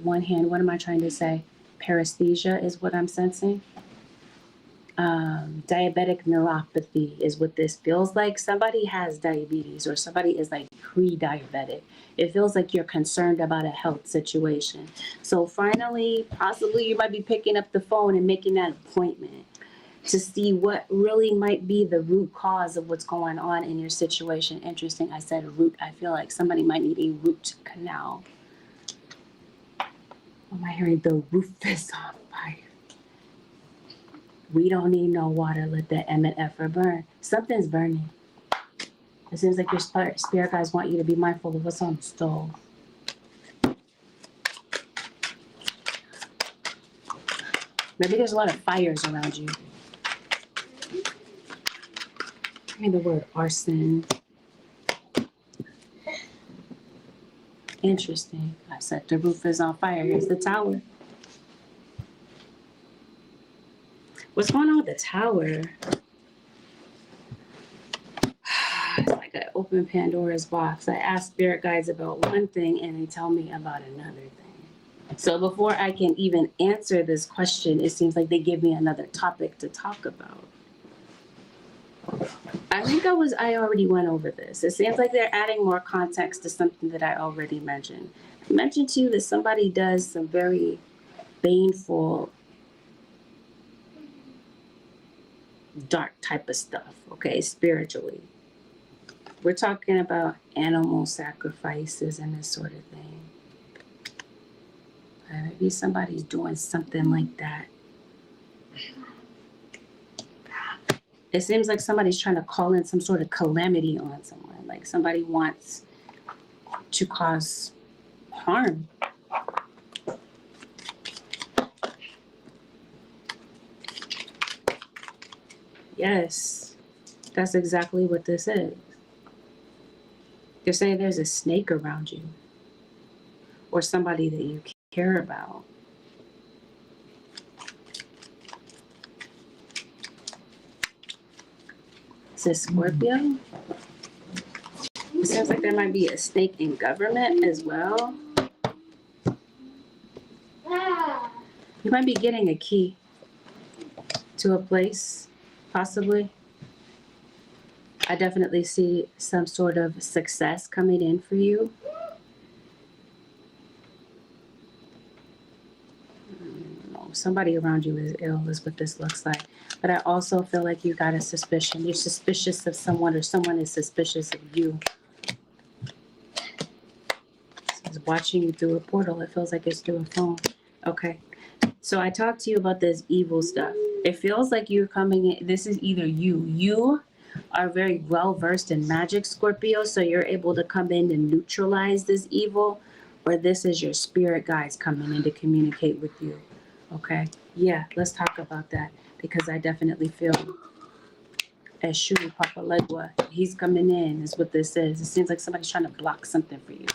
what am I trying to say? Paresthesia is what I'm sensing. Diabetic neuropathy is what this feels like. Somebody has diabetes, or somebody is like pre-diabetic. It feels like you're concerned about a health situation. So finally, possibly you might be picking up the phone and making that appointment to see what really might be the root cause of what's going on in your situation. Interesting, I said root. I feel like somebody might need a root canal. Am I hearing the roof is on fire? We don't need no water. Let that MFer burn. Something's burning. It seems like your spirit guides want you to be mindful of what's on the stove. Maybe there's a lot of fires around you. I mean the word arson. Interesting. I said the roof is on fire. Here's the tower. What's going on with the tower? It's like I opened Pandora's box. I asked spirit guides about one thing and they tell me about another thing. So before I can even answer this question, it seems like they give me another topic to talk about. I think I already went over this. It seems like they're adding more context to something that I already mentioned. I mentioned to you that somebody does some very baneful, dark type of stuff, okay, spiritually. We're talking about animal sacrifices and this sort of thing. Maybe somebody's doing something like that. It seems like somebody's trying to call in some sort of calamity on someone. Like somebody wants to cause harm. Yes, that's exactly what this is. You're saying there's a snake around you, or somebody that you care about. Is this Scorpio? It sounds like there might be a snake in government as well. You might be getting a key to a place, possibly. I definitely see some sort of success coming in for you. Somebody around you is ill is what this looks like. But I also feel like you got a suspicion. You're suspicious of someone, or someone is suspicious of you. It's watching you through a portal. It feels like it's through a phone. Okay. So I talked to you about this evil stuff. It feels like you're coming in. This is either you. You are very well versed in magic, Scorpio, so you're able to come in and neutralize this evil, or this is your spirit guides coming in to communicate with you. Okay, yeah, let's talk about that, because I definitely feel Eshu Papalegua, he's coming in is what this is. It seems like somebody's trying to block something for you.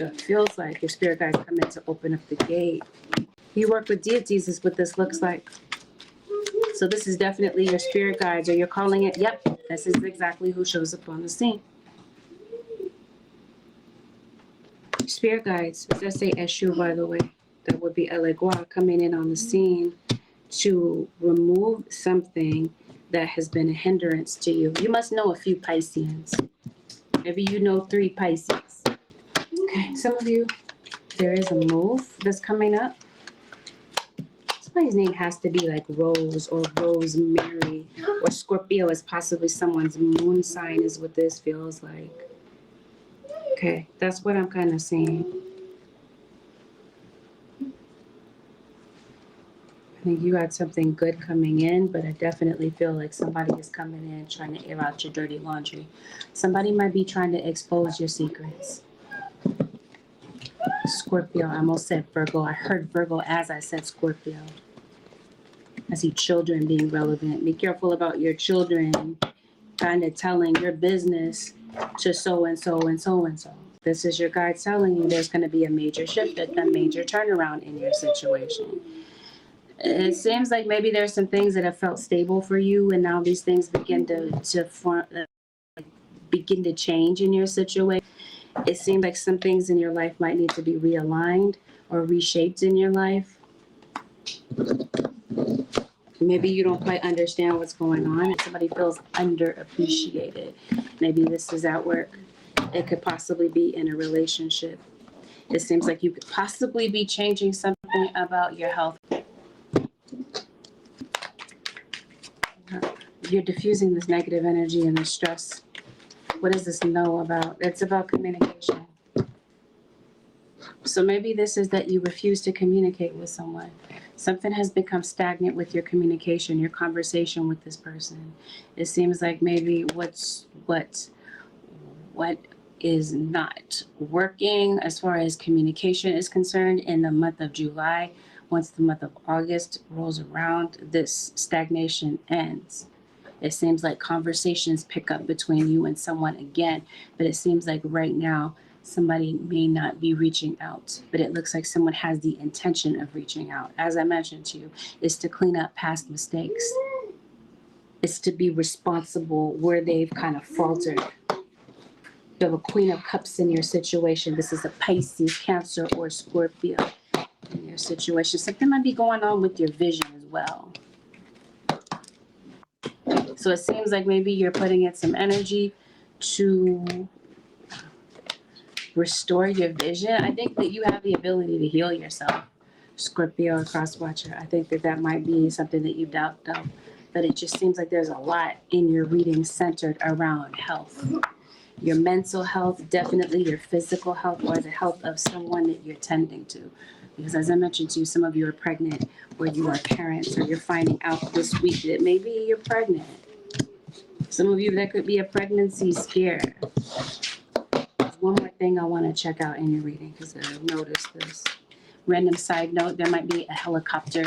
So it feels like your spirit guides come in to open up the gate. You work with deities is what this looks like. So this is definitely your spirit guides, or you're calling it. Yep, this is exactly who shows up on the scene. Spirit guides, let's say Eshu, by the way. That would be Elegua coming in on the scene to remove something that has been a hindrance to you. You must know a few Pisceans. Maybe you know 3 Pisces. Okay, some of you, there is a move that's coming up. Somebody's name has to be like Rose or Rosemary, or Scorpio is possibly someone's moon sign is what this feels like. Okay, that's what I'm kind of seeing. I think you got something good coming in, but I definitely feel like somebody is coming in trying to air out your dirty laundry. Somebody might be trying to expose your secrets. Scorpio, I almost said Virgo. I heard Virgo as I said Scorpio. I see children being relevant. Be careful about your children kind of telling your business to so and so and so and so. This is your guide telling you there's going to be a major shift, a major turnaround in your situation. It seems like maybe there's some things that have felt stable for you, and now these things begin to change in your situation. It seems like some things in your life might need to be realigned or reshaped in your life. Maybe you don't quite understand what's going on, and somebody feels underappreciated. Maybe this is at work. It could possibly be in a relationship. It seems like you could possibly be changing something about your health. You're diffusing this negative energy and this stress. What does this know about? It's about communication. So maybe this is that you refuse to communicate with someone. Something has become stagnant with your communication, your conversation with this person. It seems like maybe what is not working as far as communication is concerned in the month of July. Once the month of August rolls around, this stagnation ends. It seems like conversations pick up between you and someone again, but it seems like right now somebody may not be reaching out, but it looks like someone has the intention of reaching out. As I mentioned to you, it's to clean up past mistakes. It's to be responsible where they've kind of faltered. You have a Queen of Cups in your situation. This is a Pisces, Cancer, or Scorpio in your situation. Something might be going on with your vision as well. So it seems like maybe you're putting in some energy to restore your vision. I think that you have the ability to heal yourself, Scorpio or Crosswatcher. I think that might be something that you doubt though. But it just seems like there's a lot in your reading centered around health. Your mental health, definitely your physical health, or the health of someone that you're tending to. Because as I mentioned to you, some of you are pregnant, or you are parents, or you're finding out this week that maybe you're pregnant. Some of you, that could be a pregnancy scare. There's one more thing I want to check out in your reading because I noticed this. Random side note, there might be a helicopter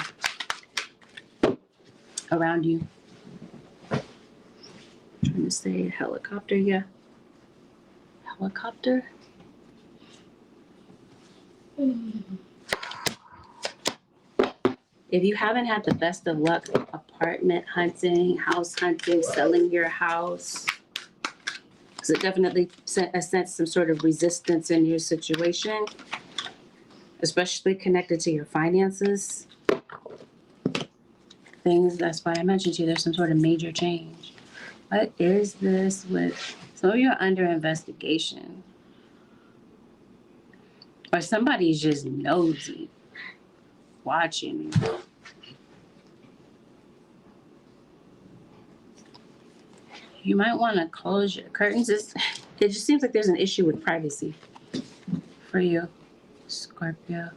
around you. I'm trying to say helicopter, yeah. Helicopter? If you haven't had the best of luck apartment hunting, house hunting, selling your house, because it definitely sensed some sort of resistance in your situation, especially connected to your finances. Things, that's why I mentioned to you, there's some sort of major change. What is this with, some of you are under investigation. Or somebody's just nosy, watching you. You might want to close your curtains. It just seems like there's an issue with privacy for you, Scorpio.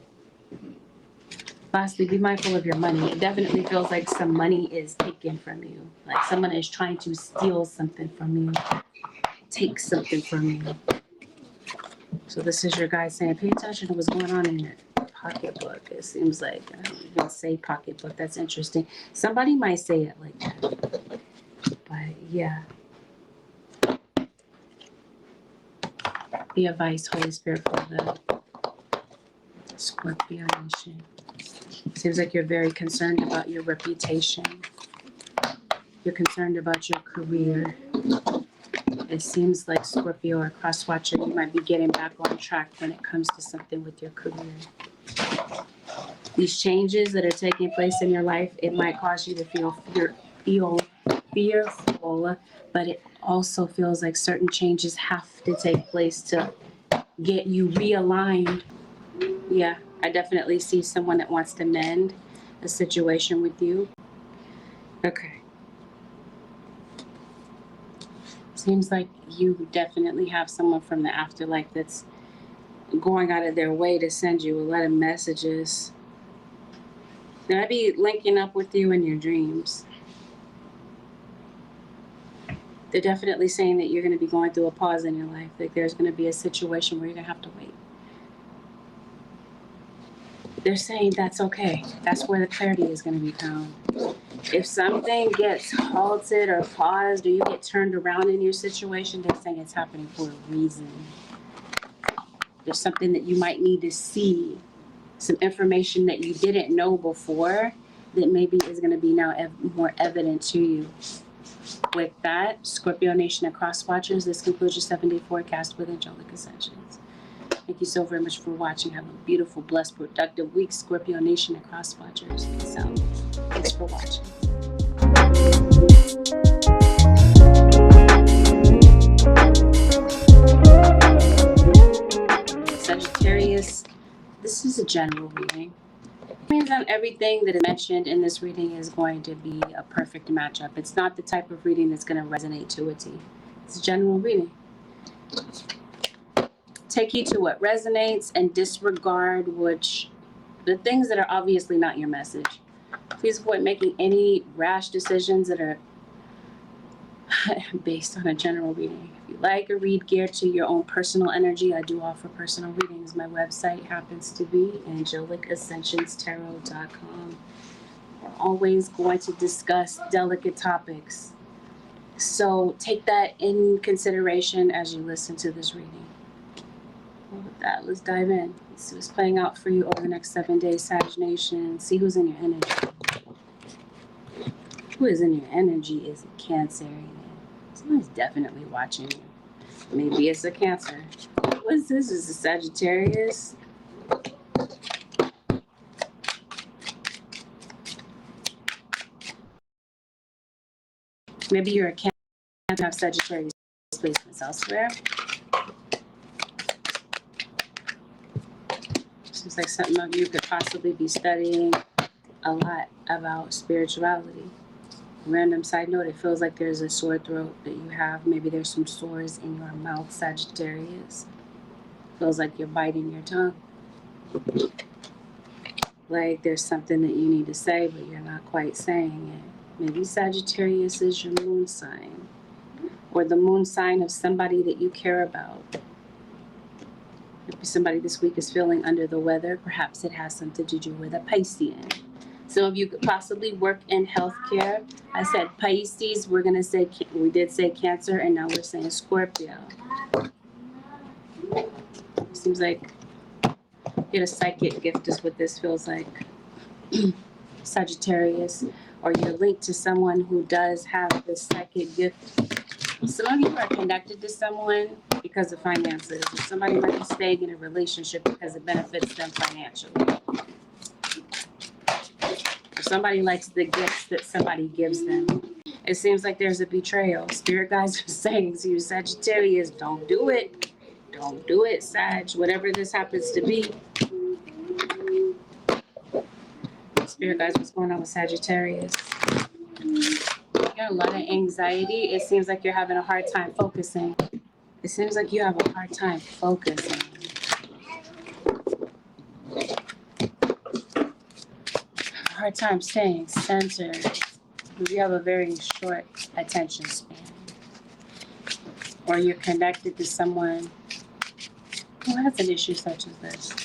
Lastly, be mindful of your money. It definitely feels like some money is taken from you. Like someone is trying to steal something from you, take something from you. So this is your guy saying, pay attention to what's going on in your pocketbook. It seems like, I don't even say pocketbook. That's interesting. Somebody might say it like that. But yeah. The advice, Holy Spirit, for the Scorpio nation. Seems like you're very concerned about your reputation. You're concerned about your career. It seems like Scorpio or cross-watcher, you might be getting back on track when it comes to something with your career. These changes that are taking place in your life, it might cause you to feel fearful, but it also feels like certain changes have to take place to get you realigned. Yeah, I definitely see someone that wants to mend a situation with you. Okay. Seems like you definitely have someone from the afterlife that's going out of their way to send you a lot of messages. They might be linking up with you in your dreams. They're definitely saying that you're going to be going through a pause in your life. Like there's going to be a situation where you're going to have to wait. They're saying that's okay. That's where the clarity is going to be found. If something gets halted or paused or you get turned around in your situation, they're saying it's happening for a reason. There's something that you might need to see, some information that you didn't know before that maybe is going to be now more evident to you. With that, Scorpio Nation and Cross Watchers, this concludes your 7-day forecast with Angelic Ascensions. Thank you so very much for watching. Have a beautiful, blessed, productive week, Scorpio Nation and Cross Watchers. Peace out. Thanks for watching. Sagittarius, this is a general reading. It means not everything that is mentioned in this reading is going to be a perfect matchup. It's not the type of reading that's going to resonate to a T. It's a general reading. Take heed to what resonates and disregard the things that are obviously not your message. Please avoid making any rash decisions that are based on a general reading. If you like a read geared to your own personal energy, I do offer personal readings. My website happens to be AngelicAscentionsTarot.com. We're always going to discuss delicate topics. So take that in consideration as you listen to this reading. Well, with that, let's dive in. Let's see what's playing out for you over the next 7 days, Sag Nation. See who's in your energy. Who is in your energy is a Cancerian. Someone's definitely watching you. Maybe it's a Cancer. What is this? Is it Sagittarius? Maybe you're a Cancer and have Sagittarius placements elsewhere. Seems like something of you could possibly be studying a lot about spirituality. Random side note, it feels like there's a sore throat that you have. Maybe there's some sores in your mouth, Sagittarius. Feels like you're biting your tongue. Like there's something that you need to say, but you're not quite saying it. Maybe Sagittarius is your moon sign, or the moon sign of somebody that you care about. Maybe somebody this week is feeling under the weather. Perhaps it has something to do with a Piscean. Some of you could possibly work in healthcare. I said Pisces. We did say Cancer, and now we're saying Scorpio. Seems like you get a psychic gift is what this feels like. Sagittarius, or you're linked to someone who does have this psychic gift. Some of you are connected to someone because of finances. Or somebody might be staying in a relationship because it benefits them financially. Somebody likes the gifts that somebody gives them. It seems like there's a betrayal. Spirit guides are saying to you, Sagittarius, don't do it. Don't do it, Sag. Whatever this happens to be. Spirit guides, what's going on with Sagittarius? You got a lot of anxiety. It seems like you're having a hard time focusing. It seems like you have a hard time focusing. Hard time staying centered. You have a very short attention span. Or you're connected to someone who has an issue such as this.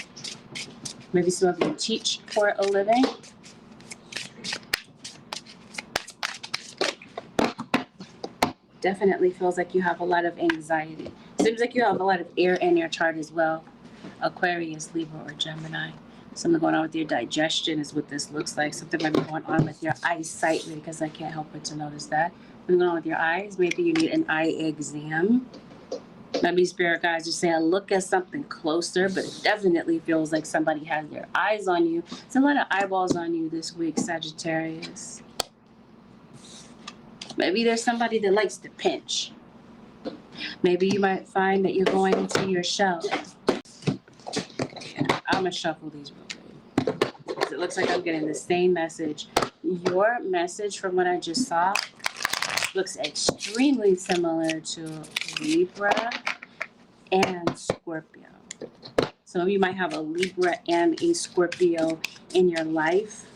Maybe some of you teach for a living. Definitely feels like you have a lot of anxiety. Seems like you have a lot of air in your chart as well. Aquarius, Libra, or Gemini. Something going on with your digestion is what this looks like. Something might be going on with your eyesight, because I can't help but to notice that. What's going on with your eyes? Maybe you need an eye exam. Maybe spirit guides are saying look at something closer, but it definitely feels like somebody has their eyes on you. There's a lot of eyeballs on you this week, Sagittarius. Maybe there's somebody that likes to pinch. Maybe you might find that you're going into your shell. I'm going to shuffle these real quick. It looks like I'm getting the same message. Your message from what I just saw looks extremely similar to Libra and Scorpio. Some of you might have a Libra and a Scorpio in your life.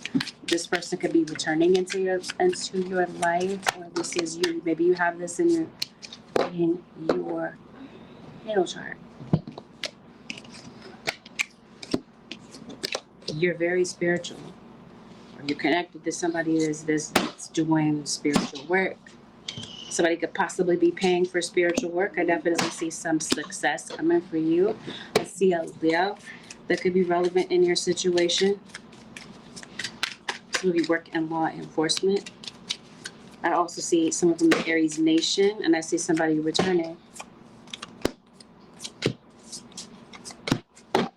This person could be returning into your life, or this is you. Maybe you have this in your natal chart. You're very spiritual, or you're connected to somebody that's doing spiritual work. Somebody could possibly be paying for spiritual work. I definitely see some success coming for you. I see a Leo that could be relevant in your situation. Some of you work in law enforcement. I also see some of them in Aries Nation, and I see somebody returning.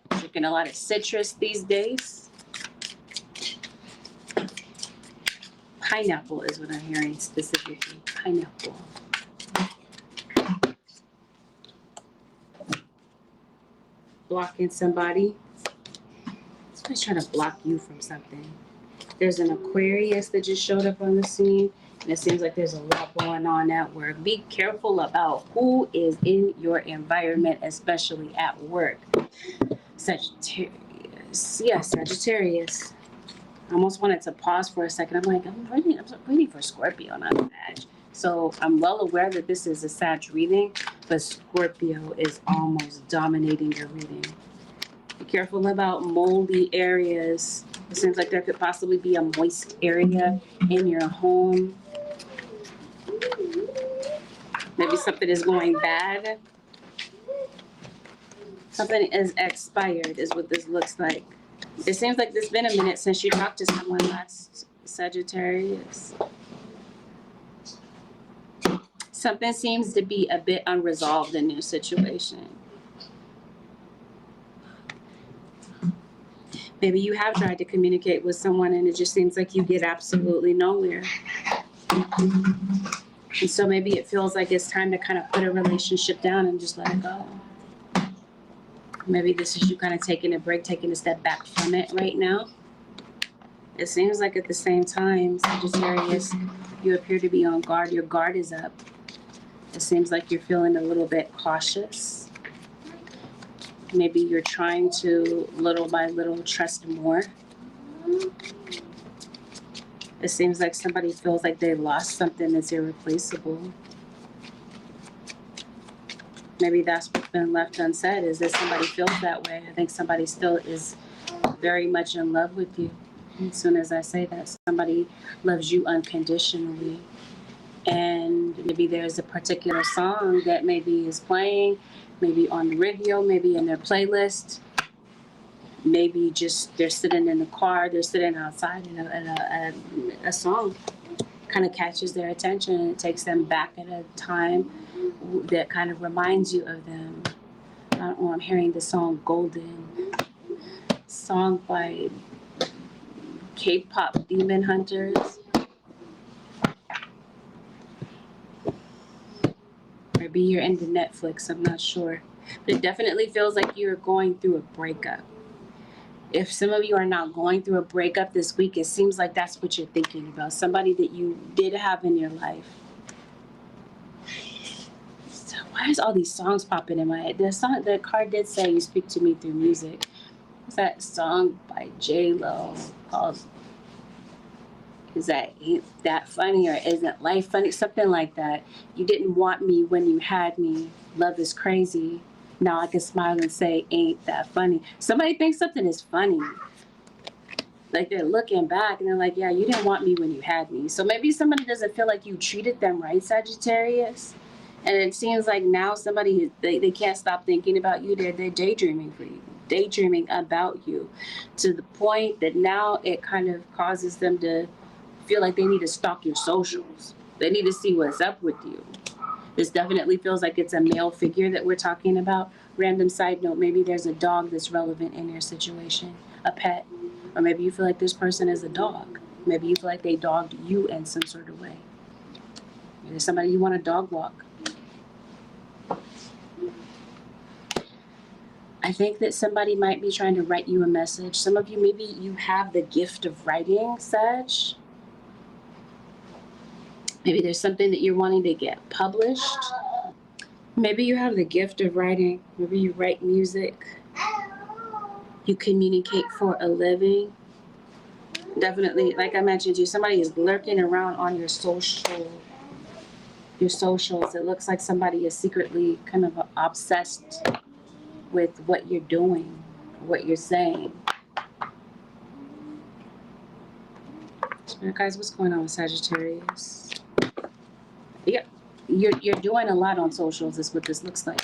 Drinking a lot of citrus these days. Pineapple is what I'm hearing specifically. Pineapple. Blocking somebody. Somebody's trying to block you from something. There's an Aquarius that just showed up on the scene, and it seems like there's a lot going on at work. Be careful about who is in your environment, especially at work. Sagittarius. Yes, Sagittarius. I almost wanted to pause for a second. I'm like, I'm reading for Scorpio, not Sag. So I'm well aware that this is a Sag reading, but Scorpio is almost dominating your reading. Be careful about moldy areas. It seems like there could possibly be a moist area in your home. Maybe something is going bad. Something is expired is what this looks like. It seems like it's been a minute since you talked to someone last, Sagittarius. Something seems to be a bit unresolved in your situation. Maybe you have tried to communicate with someone and it just seems like you get absolutely nowhere. And so maybe it feels like it's time to kind of put a relationship down and just let it go. Maybe this is you kind of taking a break, taking a step back from it right now. It seems like at the same time, Sagittarius, you appear to be on guard. Your guard is up. It seems like you're feeling a little bit cautious. Maybe you're trying to, little by little, trust more. It seems like somebody feels like they lost something that's irreplaceable. Maybe that's what's been left unsaid, is that somebody feels that way. I think somebody still is very much in love with you. As soon as I say that, somebody loves you unconditionally. And maybe there's a particular song that maybe is playing, maybe on the radio, maybe in their playlist. Maybe just they're sitting in the car, they're sitting outside, and a song kind of catches their attention and it takes them back at a time that kind of reminds you of them. I don't know, I'm hearing the song Golden, song by K-pop Demon Hunters. Maybe you're into Netflix, I'm not sure. But it definitely feels like you're going through a breakup. If some of you are not going through a breakup this week, it seems like that's what you're thinking about. Somebody that you did have in your life. So why is all these songs popping in my head? The card did say you speak to me through music. What's that song by J-Lo called? Is that Ain't That Funny or Isn't Life Funny? Something like that. You didn't want me when you had me. Love is crazy. Now I can smile and say, ain't that funny? Somebody thinks something is funny. Like they're looking back and they're like, yeah, you didn't want me when you had me. So maybe somebody doesn't feel like you treated them right, Sagittarius. And it seems like now somebody, they can't stop thinking about you. They're daydreaming for you, daydreaming about you, to the point that now it kind of causes them to feel like they need to stalk your socials. They need to see what's up with you. This definitely feels like it's a male figure that we're talking about. Random side note, maybe there's a dog that's relevant in your situation, a pet. Or maybe you feel like this person is a dog. Maybe you feel like they dogged you in some sort of way. Maybe there's somebody you want to dog walk. I think that somebody might be trying to write you a message. Some of you, maybe you have the gift of writing, Sag. Maybe there's something that you're wanting to get published. Maybe you have the gift of writing. Maybe you write music. You communicate for a living. Definitely, like I mentioned to you, somebody is lurking around on your socials. It looks like somebody is secretly kind of obsessed with what you're doing, what you're saying. Spirit guys, what's going on with Sagittarius? Yeah, you're doing a lot on socials is what this looks like.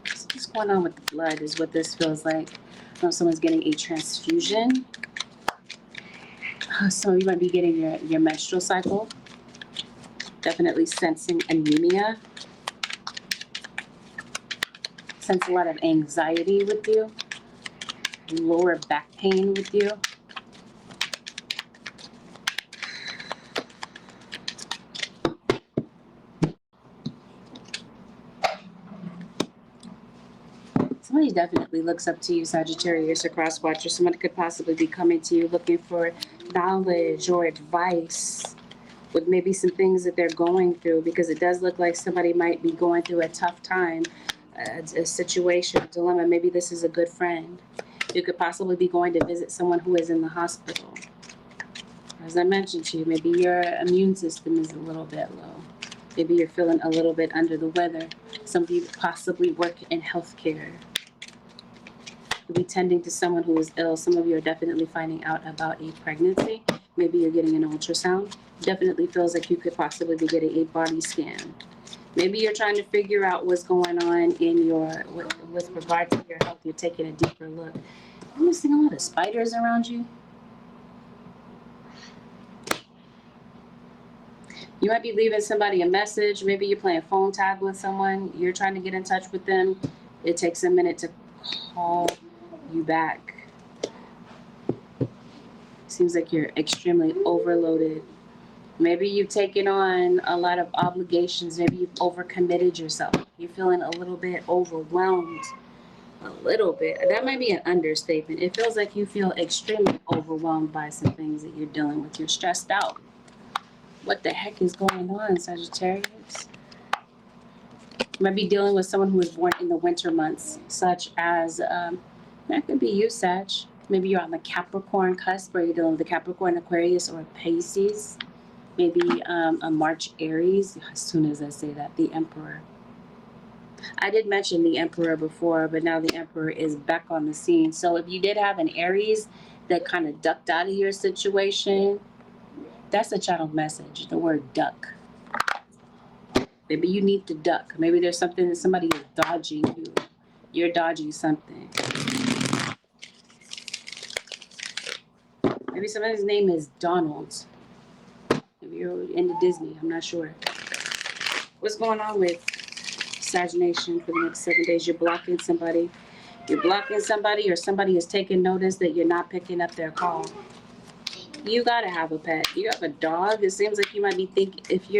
What's going on with the blood is what this feels like. I know someone's getting a transfusion. Some of you might be getting your menstrual cycle. Definitely sensing anemia. Sense a lot of anxiety with you. Lower back pain with you. Somebody definitely looks up to you, Sagittarius or cross watcher. Somebody could possibly be coming to you looking for knowledge or advice with maybe some things that they're going through, because it does look like somebody might be going through a tough time, a situation, a dilemma. Maybe this is a good friend. You could possibly be going to visit someone who is in the hospital. As I mentioned to you, maybe your immune system is a little bit low. Maybe you're feeling a little bit under the weather. Some of you possibly work in healthcare. You'll be tending to someone who is ill. Some of you are definitely finding out about a pregnancy. Maybe you're getting an ultrasound. Definitely feels like you could possibly be getting a body scan. Maybe you're trying to figure out what's going on in your, with regard to your health. You're taking a deeper look. I'm seeing a lot of spiders around you. You might be leaving somebody a message. Maybe you're playing phone tag with someone. You're trying to get in touch with them. It takes a minute to call you back. Seems like you're extremely overloaded. Maybe you've taken on a lot of obligations. Maybe you've overcommitted yourself. You're feeling a little bit overwhelmed. A little bit. That might be an understatement. It feels like you feel extremely overwhelmed by some things that you're dealing with. You're stressed out. What the heck is going on, Sagittarius? You might be dealing with someone who was born in the winter months, such as, that could be you, Sag. Maybe you're on the Capricorn cusp, or you're dealing with the Capricorn, Aquarius, or Pisces. Maybe a March Aries. As soon as I say that, the Emperor. I did mention the Emperor before, but now the Emperor is back on the scene. So if you did have an Aries that kind of ducked out of your situation, that's a channel message, the word duck. Maybe you need to duck. Maybe there's something that somebody is dodging you. You're dodging something. Maybe somebody's name is Donald. Maybe you're into Disney. I'm not sure. What's going on with Sag Nation for the next 7 days? You're blocking somebody. You're blocking somebody, or somebody is taking notice that you're not picking up their call. You gotta have a pet. You have a dog. It seems like you might be thinking, if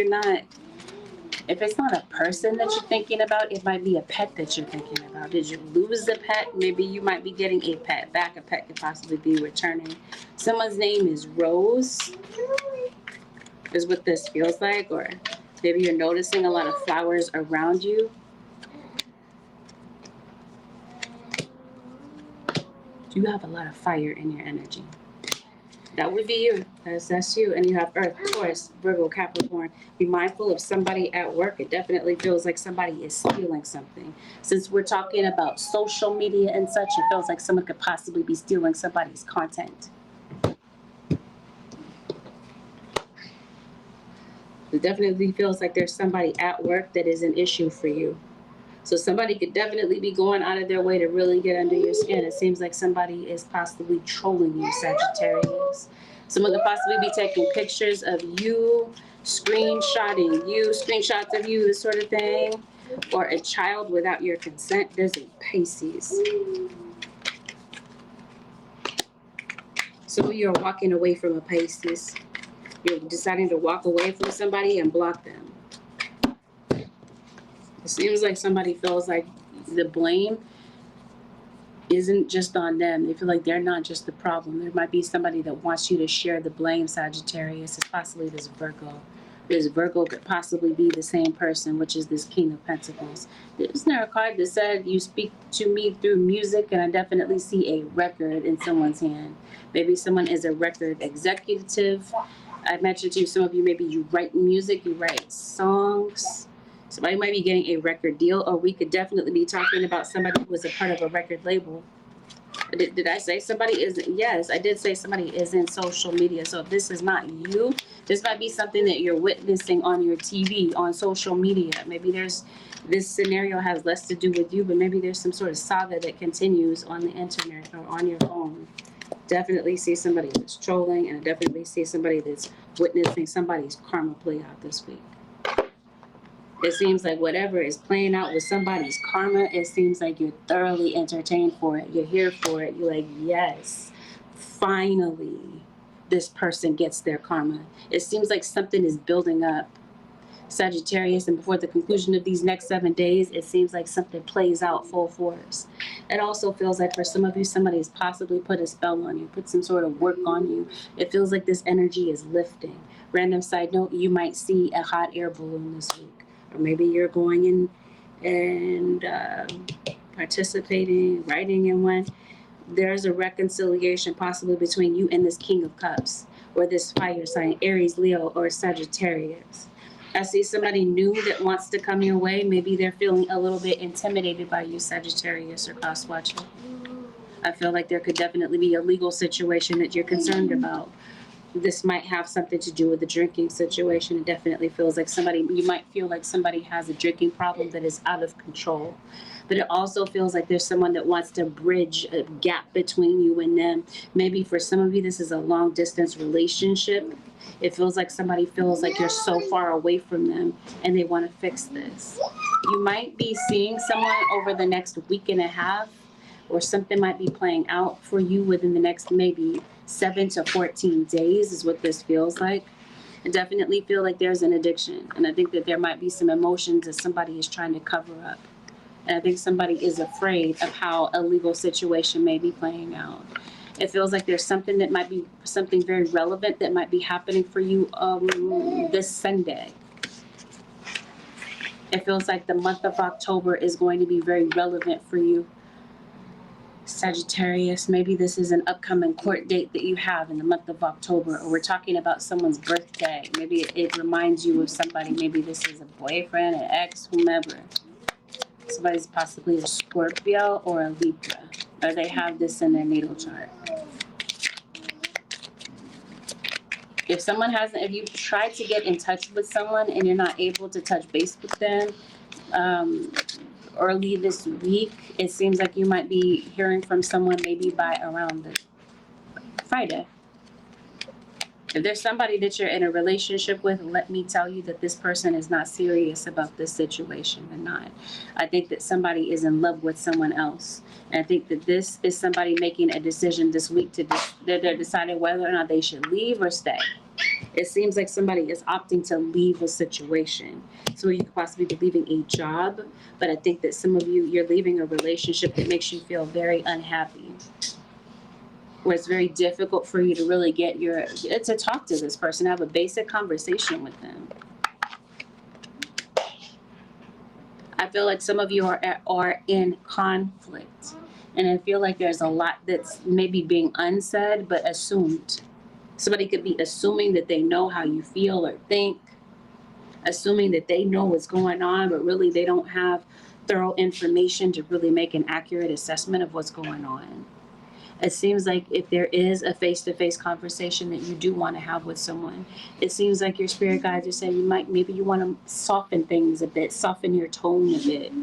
it's not a person that you're thinking about, it might be a pet that you're thinking about. Did you lose a pet? Maybe you might be getting a pet back. A pet could possibly be returning. Someone's name is Rose, is what this feels like. Or maybe you're noticing a lot of flowers around you. You have a lot of fire in your energy. That would be you. That's you. And you have Earth, Taurus, Virgo, Capricorn. Be mindful of somebody at work. It definitely feels like somebody is stealing something. Since we're talking about social media and such, it feels like someone could possibly be stealing somebody's content. It definitely feels like there's somebody at work that is an issue for you. So somebody could definitely be going out of their way to really get under your skin. It seems like somebody is possibly trolling you, Sagittarius. Someone could possibly be taking pictures of you, screenshotting you, screenshots of you, this sort of thing. Or a child without your consent. There's a Pisces. So you're walking away from a Pisces. You're deciding to walk away from somebody and block them. It seems like somebody feels like the blame isn't just on them. They feel like they're not just the problem. There might be somebody that wants you to share the blame, Sagittarius. It's possibly this Virgo. This Virgo could possibly be the same person, which is this King of Pentacles. Isn't there a card that said, you speak to me through music, and I definitely see a record in someone's hand. Maybe someone is a record executive. I mentioned to you, some of you, maybe you write music, you write songs. Somebody might be getting a record deal, or we could definitely be talking about somebody who was a part of a record label. Did I say somebody is? Yes, I did say somebody is in social media. So if this is not you, this might be something that you're witnessing on your TV, on social media. Maybe this scenario has less to do with you, but maybe there's some sort of saga that continues on the internet or on your phone. Definitely see somebody that's trolling, and I definitely see somebody that's witnessing somebody's karma play out this week. It seems like whatever is playing out with somebody's karma, it seems like you're thoroughly entertained for it. You're here for it. You're like, yes, finally, this person gets their karma. It seems like something is building up, Sagittarius, and before the conclusion of these next 7 days, it seems like something plays out full force. It also feels like for some of you, somebody has possibly put a spell on you, put some sort of work on you. It feels like this energy is lifting. Random side note, you might see a hot air balloon this week. Or maybe you're going in and participating, writing in one. There's a reconciliation possibly between you and this King of Cups, or this fire sign, Aries, Leo, or Sagittarius. I see somebody new that wants to come your way. Maybe they're feeling a little bit intimidated by you, Sagittarius or Cross Watcher. I feel like there could definitely be a legal situation that you're concerned about. This might have something to do with the drinking situation. It definitely feels like you might feel like somebody has a drinking problem that is out of control. But it also feels like there's someone that wants to bridge a gap between you and them. Maybe for some of you, this is a long distance relationship. It feels like somebody feels like you're so far away from them and they want to fix this. You might be seeing someone over the next week and a half, or something might be playing out for you within the next maybe 7 to 14 days is what this feels like. I definitely feel like there's an addiction, and I think that there might be some emotions that somebody is trying to cover up. And I think somebody is afraid of how a legal situation may be playing out. It feels like there's something that might be something very relevant that might be happening for you this Sunday. It feels like the month of October is going to be very relevant for you, Sagittarius. Maybe this is an upcoming court date that you have in the month of October, or we're talking about someone's birthday. Maybe it reminds you of somebody. Maybe this is a boyfriend, an ex, whomever. Somebody's possibly a Scorpio or a Libra, or they have this in their natal chart. If you've tried to get in touch with someone and you're not able to touch base with them, early this week, it seems like you might be hearing from someone maybe by around the Friday. If there's somebody that you're in a relationship with, let me tell you that this person is not serious about this situation. They're not. I think that somebody is in love with someone else. And I think that this is somebody making a decision this week that they're deciding whether or not they should leave or stay. It seems like somebody is opting to leave a situation. So you could possibly be leaving a job, but I think that some of you're leaving a relationship that makes you feel very unhappy, where it's very difficult for you to really to talk to this person, have a basic conversation with them. I feel like some of you are in conflict, and I feel like there's a lot that's maybe being unsaid but assumed. Somebody could be assuming that they know how you feel or think, assuming that they know what's going on, but really they don't have thorough information to really make an accurate assessment of what's going on. It seems like if there is a face-to-face conversation that you do want to have with someone, it seems like your spirit guides are saying maybe you want to soften things a bit, soften your tone a bit.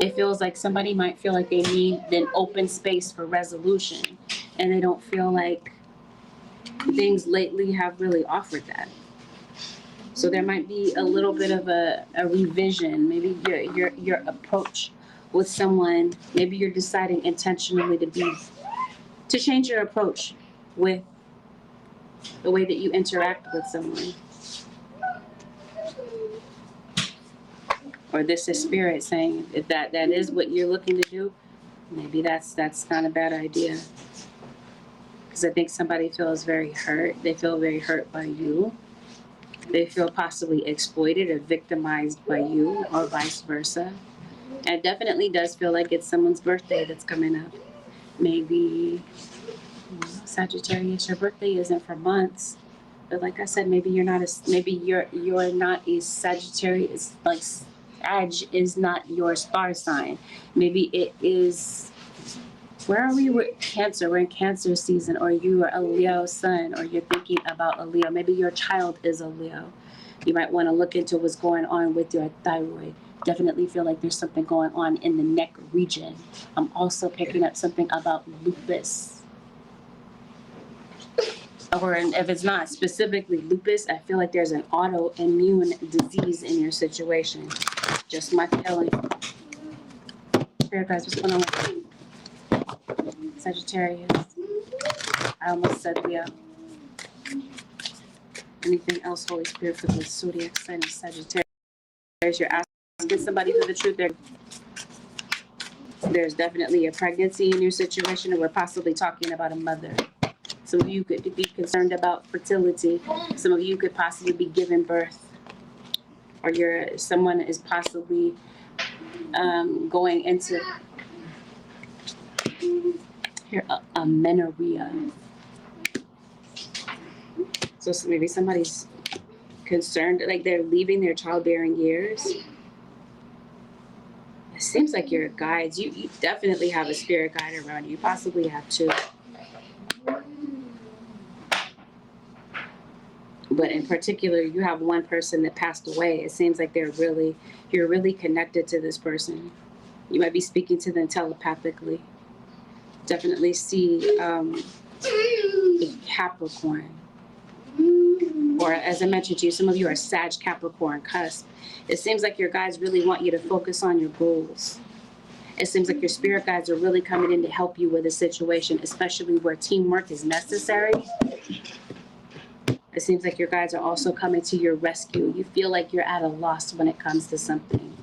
It feels like somebody might feel like they need an open space for resolution, and they don't feel like things lately have really offered that. So there might be a little bit of a revision, maybe your approach with someone. Maybe you're deciding intentionally to change your approach with the way that you interact with someone. Or this is spirit saying if that is what you're looking to do, maybe that's not a bad idea. Because I think somebody feels very hurt. They feel very hurt by you. They feel possibly exploited or victimized by you, or vice versa. And it definitely does feel like it's someone's birthday that's coming up. Maybe Sagittarius, your birthday isn't for months. But like I said, maybe you're not a Sagittarius. Like Sag is not your star sign. Maybe it is. Where are we with Cancer? We're in Cancer season, or you are a Leo sun, or you're thinking about a Leo. Maybe your child is a Leo. You might want to look into what's going on with your thyroid. Definitely feel like there's something going on in the neck region. I'm also picking up something about lupus. Or if it's not specifically lupus, I feel like there's an autoimmune disease in your situation. Just my feeling. Spirit guys, what's going on with you? Sagittarius. I almost said Leo. Anything else, Holy Spirit, for the zodiac sign of Sagittarius? You're asking somebody for the truth. There's definitely a pregnancy in your situation, or we're possibly talking about a mother. Some of you could be concerned about fertility. Some of you could possibly be giving birth, or someone is possibly going into amenorrhea. So maybe somebody's concerned, like they're leaving their childbearing years. It seems like your guides, you definitely have a spirit guide around you. You possibly have two. But in particular, you have one person that passed away. It seems like you're really connected to this person. You might be speaking to them telepathically. Definitely see a Capricorn. Or as I mentioned to you, some of you are Sag Capricorn cusp. It seems like your guides really want you to focus on your goals. It seems like your spirit guides are really coming in to help you with a situation, especially where teamwork is necessary. It seems like your guides are also coming to your rescue. You feel like you're at a loss when it comes to something.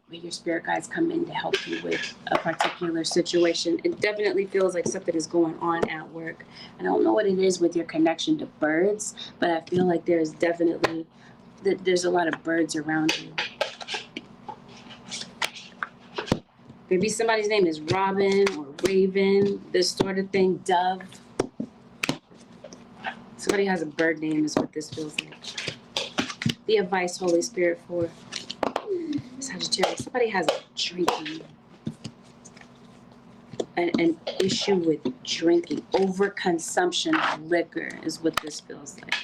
But your spirit guides come in to help you with a particular situation. It definitely feels like something is going on at work. I don't know what it is with your connection to birds, but I feel like there's a lot of birds around you. Maybe somebody's name is Robin or Raven, this sort of thing, Dove. Somebody has a bird name is what this feels like. The advice, Holy Spirit, for Sagittarius. Somebody has a drinking, an issue with drinking. Overconsumption of liquor is what this feels like.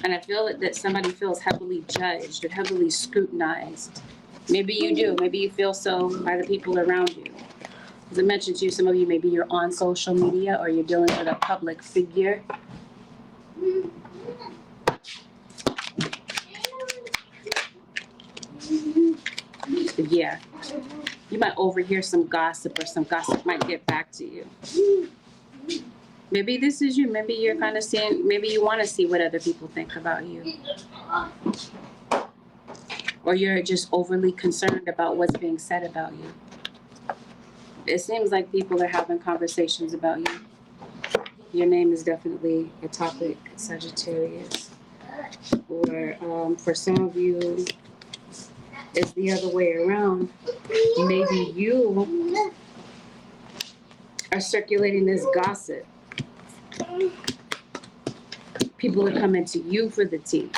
And I feel that somebody feels heavily judged or heavily scrutinized. Maybe you do. Maybe you feel so by the people around you. As I mentioned to you, some of you, maybe you're on social media or you're dealing with a public figure. Yeah. You might overhear some gossip, or some gossip might get back to you. Maybe this is you. Maybe you're kind of seeing, maybe you want to see what other people think about you. Or you're just overly concerned about what's being said about you. It seems like people are having conversations about you. Your name is definitely a topic, Sagittarius. Or for some of you, it's the other way around. Maybe you are circulating this gossip. People are coming to you for the tea.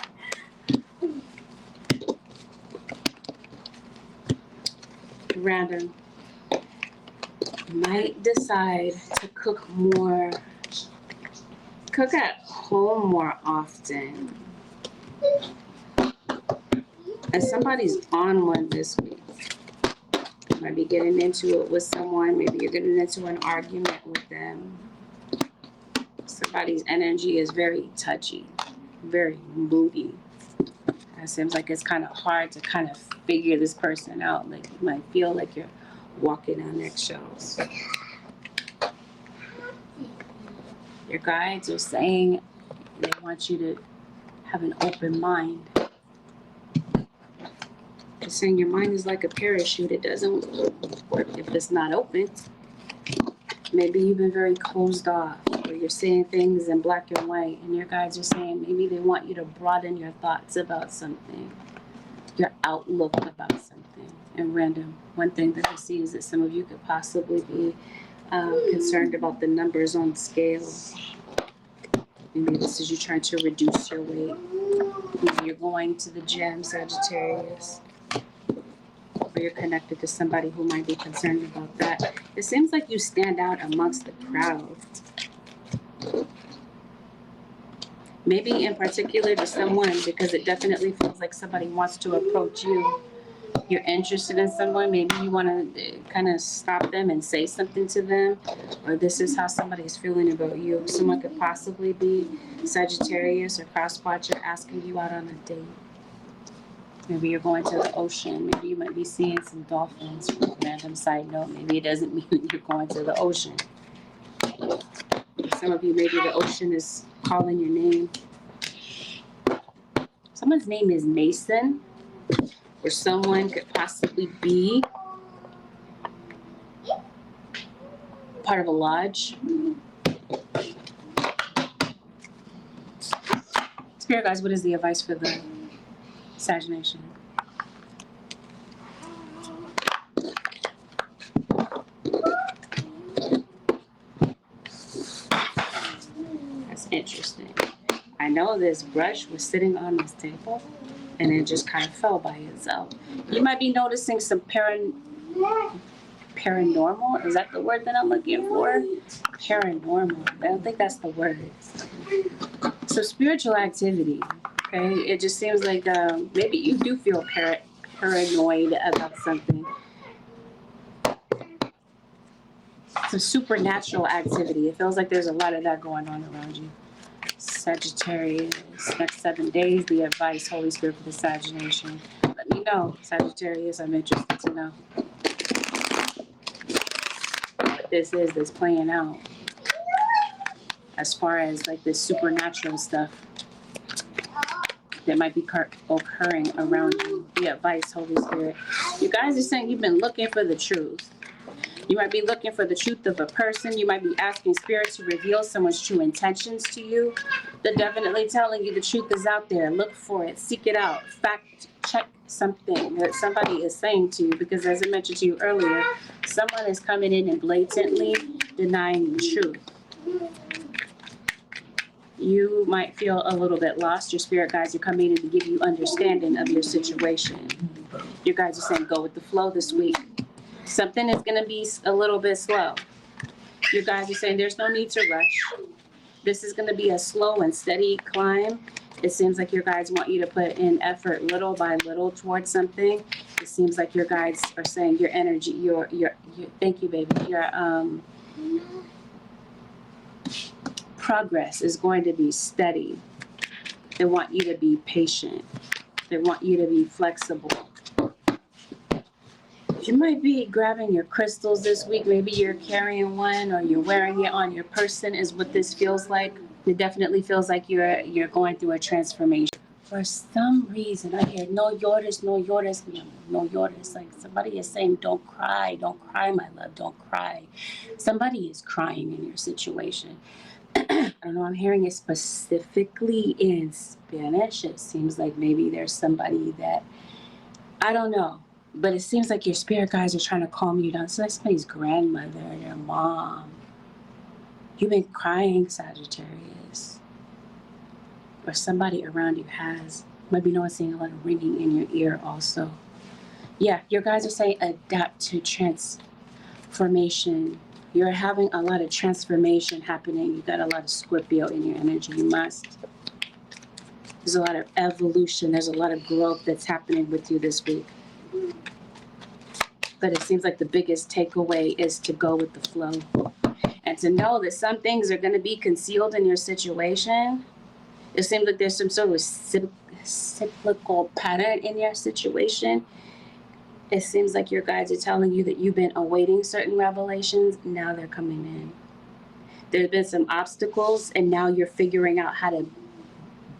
Random. might decide to cook at home more often. And somebody's on one this week. You might be getting into it with someone. Maybe you're getting into an argument with them. Somebody's energy is very touchy, very moody. It seems like it's kind of hard to kind of figure this person out. Like you might feel like you're walking on eggshells. Your guides are saying they want you to have an open mind. They're saying your mind is like a parachute. It doesn't work if it's not open. Maybe you've been very closed off, or you're seeing things in black and white, and your guides are saying maybe they want you to broaden your thoughts about something, your outlook about something. And random, one thing that I see is that some of you could possibly be concerned about the numbers on scale. Maybe this is you trying to reduce your weight. Maybe you're going to the gym, Sagittarius. Or you're connected to somebody who might be concerned about that. It seems like you stand out amongst the crowd. Maybe in particular to someone, because it definitely feels like somebody wants to approach you. You're interested in someone. Maybe you want to kind of stop them and say something to them. Or this is how somebody is feeling about you. Someone could possibly be Sagittarius or cross-watcher asking you out on a date. Maybe you're going to the ocean. Maybe you might be seeing some dolphins. Random side note, maybe it doesn't mean you're going to the ocean. Some of you, maybe the ocean is calling your name. Someone's name is Mason, or someone could possibly be part of a lodge. Spirit guys, what is the advice for the Sag Nation? That's interesting. I know this brush was sitting on this table and it just kind of fell by itself. You might be noticing some paranormal. Is that the word that I'm looking for? Paranormal. I don't think that's the word. So spiritual activity. Okay, it just seems like maybe you do feel paranoid about something. Some supernatural activity. It feels like there's a lot of that going on around you. Sagittarius, next 7 days, the advice, Holy Spirit for the Sag Nation. Let me know, Sagittarius. I'm interested to know what this is that's playing out as far as like this supernatural stuff that might be occurring around you. The advice, Holy Spirit. You guys are saying you've been looking for the truth. You might be looking for the truth of a person. You might be asking Spirit to reveal someone's true intentions to you. They're definitely telling you the truth is out there. Look for it. Seek it out. Fact check something that somebody is saying to you. Because as I mentioned to you earlier, someone is coming in and blatantly denying the truth. You might feel a little bit lost. Your spirit guides are coming in to give you understanding of your situation. Your guides are saying go with the flow this week. Something is going to be a little bit slow. Your guides are saying there's no need to rush. This is going to be a slow and steady climb. It seems like your guides want you to put in effort little by little towards something. It seems like your guides are saying your energy, your thank you, baby. Your progress is going to be steady. They want you to be patient. They want you to be flexible. You might be grabbing your crystals this week. Maybe you're carrying one or you're wearing it on your person is what this feels like. It definitely feels like you're going through a transformation. For some reason, I hear, no llores, no llores, no llores. Like somebody is saying, don't cry, my love, don't cry. Somebody is crying in your situation. I don't know, I'm hearing it specifically in Spanish. It seems like maybe there's somebody that, I don't know. But it seems like your spirit guides are trying to calm you down. It's like somebody's grandmother, your mom. You've been crying, Sagittarius. Or somebody around you has. Might be noticing a lot of ringing in your ear also. Yeah, your guides are saying adapt to transformation. formation. You're having a lot of transformation happening. You got a lot of Scorpio in your energy. There's a lot of evolution. There's a lot of growth that's happening with you this week. But it seems like the biggest takeaway is to go with the flow and to know that some things are going to be concealed in your situation. It seems like there's some sort of cyclical pattern in your situation. It seems like your guides are telling you that you've been awaiting certain revelations. Now they're coming in. There's been some obstacles, and now you're figuring out how to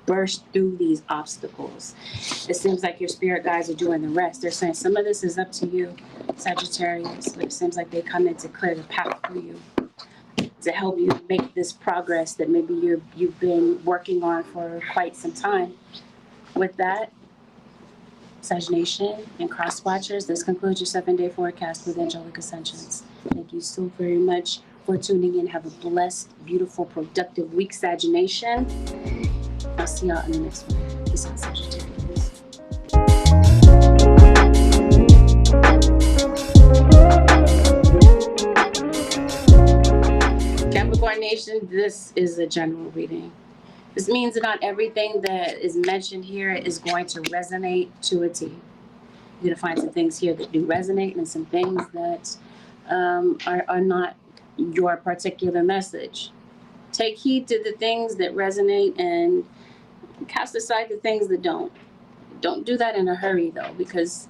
burst through these obstacles. It seems like your spirit guides are doing the rest. They're saying some of this is up to you, Sagittarius, but it seems like they come in to clear the path for you, to help you make this progress that maybe you've been working on for quite some time. With that, Sag Nation and Cross Watchers, this concludes your 7-day forecast with Angelic Ascensions. Thank you so very much for tuning in. Have a blessed, beautiful, productive week, Sag Nation. I'll see y'all in the next one. Peace out, Sagittarius. Capricorn Nation, this is a general reading. This means that not everything that is mentioned here is going to resonate to a T. You're going to find some things here that do resonate and some things that are not your particular message. Take heed to the things that resonate and cast aside the things that don't. Don't do that in a hurry, though, because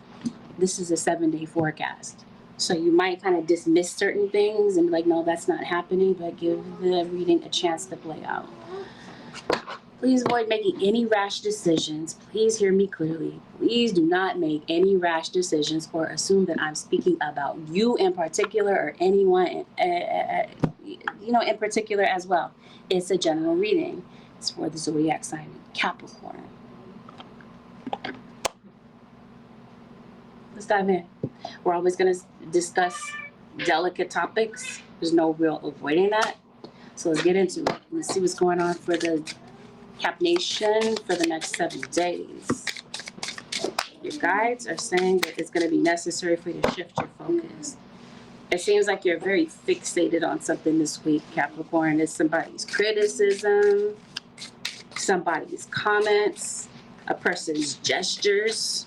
this is a 7-day forecast. So you might kind of dismiss certain things and be like, no, that's not happening, but give the reading a chance to play out. Please avoid making any rash decisions. Please hear me clearly. Please do not make any rash decisions or assume that I'm speaking about you in particular or anyone, in particular as well. It's a general reading. It's for the zodiac sign Capricorn. Let's dive in. We're always going to discuss delicate topics. There's no real avoiding that. So let's get into it. Let's see what's going on for the Cap Nation for the next 7 days. Your guides are saying that it's going to be necessary for you to shift your focus. It seems like you're very fixated on something this week, Capricorn. It's somebody's criticism, somebody's comments, a person's gestures.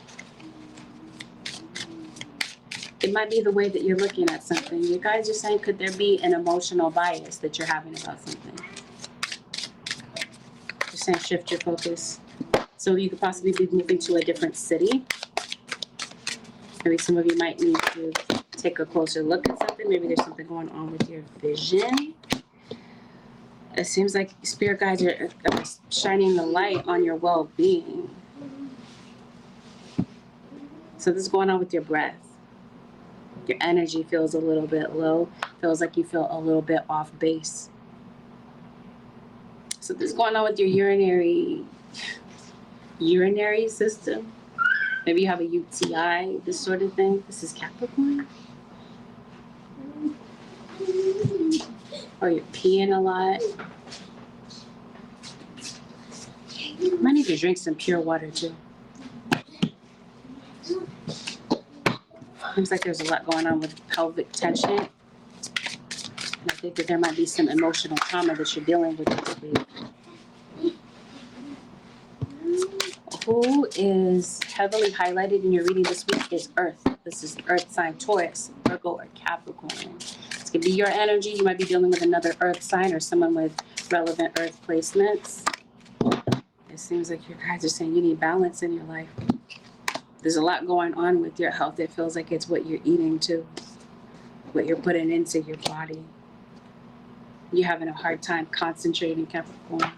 It might be the way that you're looking at something. Your guides are saying, could there be an emotional bias that you're having about something? You're saying shift your focus. So you could possibly be moving to a different city. Maybe some of you might need to take a closer look at something. Maybe there's something going on with your vision. It seems like spirit guides are shining the light on your well-being. So this is going on with your breath. Your energy feels a little bit low. Feels like you feel a little bit off base. So this is going on with your urinary system. Maybe you have a UTI, this sort of thing. This is Capricorn. Or you're peeing a lot. You might need to drink some pure water too. Seems like there's a lot going on with pelvic tension. And I think that there might be some emotional trauma that you're dealing with this week. Who is heavily highlighted in your reading this week is Earth. This is Earth sign Taurus, Virgo, or Capricorn. This could be your energy. You might be dealing with another Earth sign or someone with relevant Earth placements. It seems like your guides are saying you need balance in your life. There's a lot going on with your health. It feels like it's what you're eating too, what you're putting into your body. You're having a hard time concentrating, Capricorn.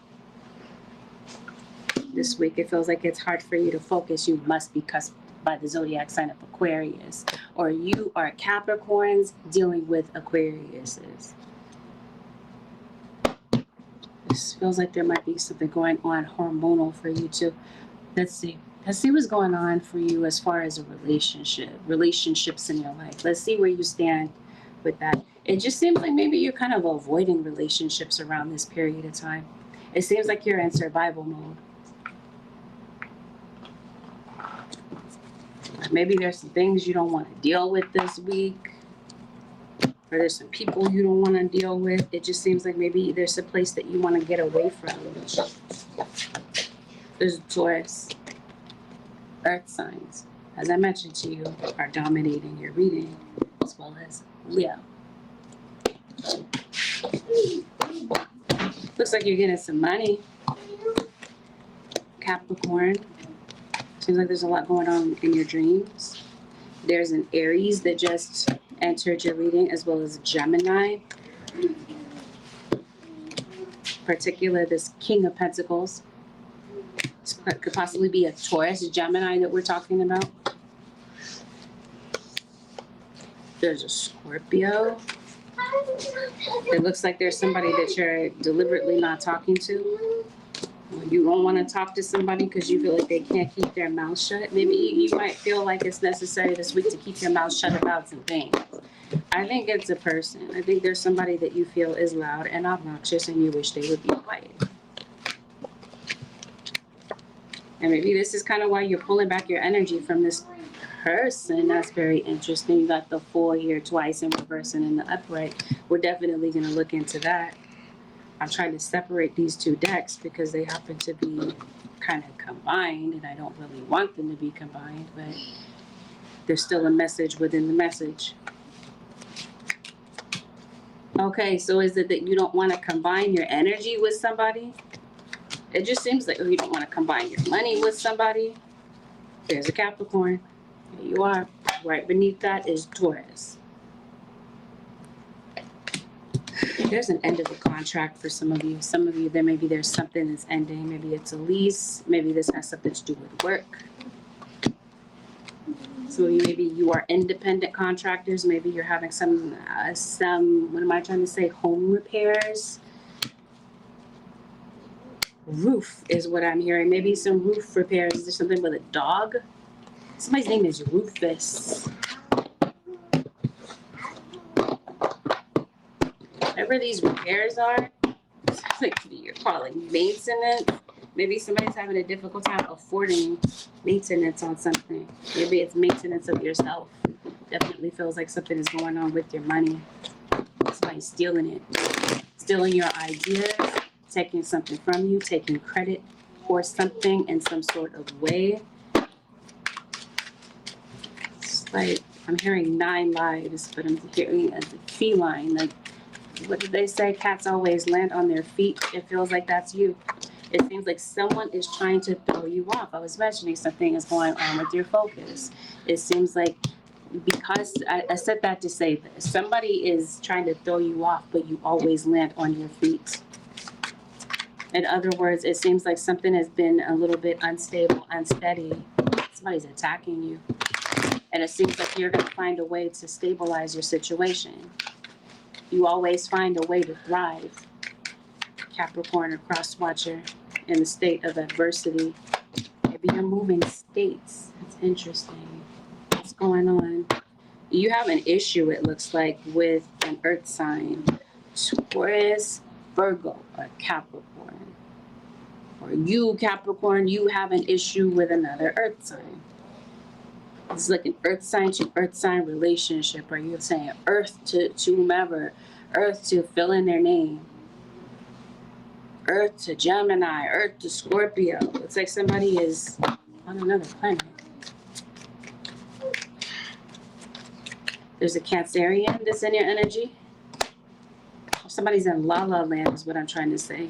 This week, it feels like it's hard for you to focus. You must be cussed by the zodiac sign of Aquarius, or you are Capricorns dealing with Aquariuses. This feels like there might be something going on hormonal for you too. Let's see what's going on for you as far as a relationships in your life. Let's see where you stand with that. It just seems like maybe you're kind of avoiding relationships around this period of time. It seems like you're in survival mode. Maybe there's some things you don't want to deal with this week. or there's some people you don't want to deal with. It just seems like maybe there's a place that you want to get away from. There's Taurus. Earth signs, as I mentioned to you, are dominating your reading, as well as Leo. Looks like you're getting some money. Capricorn. Seems like there's a lot going on in your dreams. There's an Aries that just entered your reading, as well as Gemini. Particular, this King of Pentacles. This could possibly be a Taurus, Gemini that we're talking about. There's a Scorpio. It looks like there's somebody that you're deliberately not talking to. You don't want to talk to somebody because you feel like they can't keep their mouth shut. Maybe you might feel like it's necessary this week to keep your mouth shut about some things. I think it's a person. I think there's somebody that you feel is loud and obnoxious and you wish they would be quiet. And maybe this is kind of why you're pulling back your energy from this person. That's very interesting. You got the Fool here twice in reverse and in the upright. We're definitely going to look into that. I'm trying to separate these two decks because they happen to be kind of combined, and I don't really want them to be combined, but there's still a message within the message. Okay, so is it that you don't want to combine your energy with somebody? It just seems like, you don't want to combine your money with somebody. There's a Capricorn. Here you are. Right beneath that is Taurus. There's an end of a contract for some of you. Some of you, there's something that's ending. Maybe it's a lease. Maybe this has something to do with work. Some of you, maybe you are independent contractors. Maybe you're having some, what am I trying to say? Home repairs. Roof is what I'm hearing. Maybe some roof repairs. Is there something with a dog? Somebody's name is Rufus. Whatever these repairs are, it's like you're calling maintenance. Maybe somebody's having a difficult time affording maintenance on something. Maybe it's maintenance of yourself. Definitely feels like something is going on with your money. Somebody's stealing it. Stealing your ideas, taking something from you, taking credit for something in some sort of way. It's like I'm hearing 9 lives, but I'm hearing a feline. Like, what did they say? Cats always land on their feet. It feels like that's you. It seems like someone is trying to throw you off. I was mentioning something is going on with your focus. It seems like, because I said that to say this, somebody is trying to throw you off, but you always land on your feet. In other words, it seems like something has been a little bit unstable, unsteady. Somebody's attacking you. And it seems like you're going to find a way to stabilize your situation. You always find a way to thrive. Capricorn or cross watcher in the state of adversity. Maybe you're moving states. That's interesting. What's going on? You have an issue, it looks like, with an earth sign. Taurus, Virgo, or Capricorn. Or you, Capricorn, you have an issue with another earth sign. It's like an earth sign to earth sign relationship. Or you're saying earth to whomever. Earth to fill in their name. Earth to Gemini. Earth to Scorpio. It's like somebody is on another planet. There's a Cancerian that's in your energy. Somebody's in La La Land is what I'm trying to say.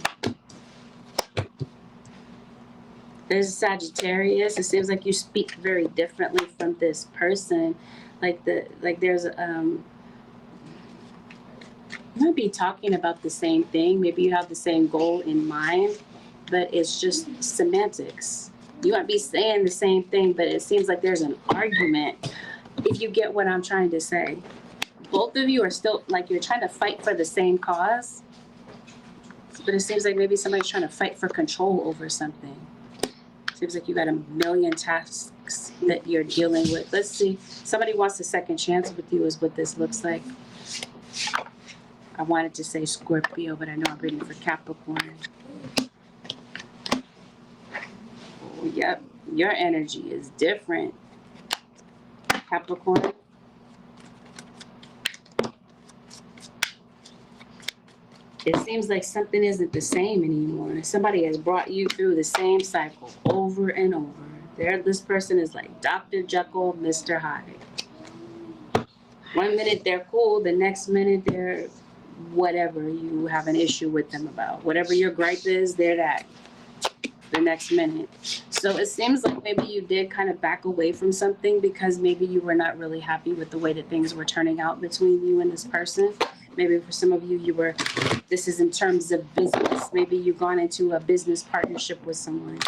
There's a Sagittarius. It seems like you speak very differently from this person. Like there's you might be talking about the same thing. Maybe you have the same goal in mind, but it's just semantics. You might be saying the same thing, but it seems like there's an argument, if you get what I'm trying to say. Both of you are still, like, you're trying to fight for the same cause, but it seems like maybe somebody's trying to fight for control over something. Seems like you got a million tasks that you're dealing with. Let's see. Somebody wants a second chance with you is what this looks like. I wanted to say Scorpio, but I know I'm reading for Capricorn. Oh, yep. Your energy is different. Capricorn. It seems like something isn't the same anymore. Somebody has brought you through the same cycle over and over. This person is like Dr. Jekyll, Mr. Hyde. One minute they're cool, the next minute they're whatever you have an issue with them about. Whatever your gripe is, they're that the next minute. So it seems like maybe you did kind of back away from something because maybe you were not really happy with the way that things were turning out between you and this person. Maybe for some of you, this is in terms of business. Maybe you've gone into a business partnership with someone.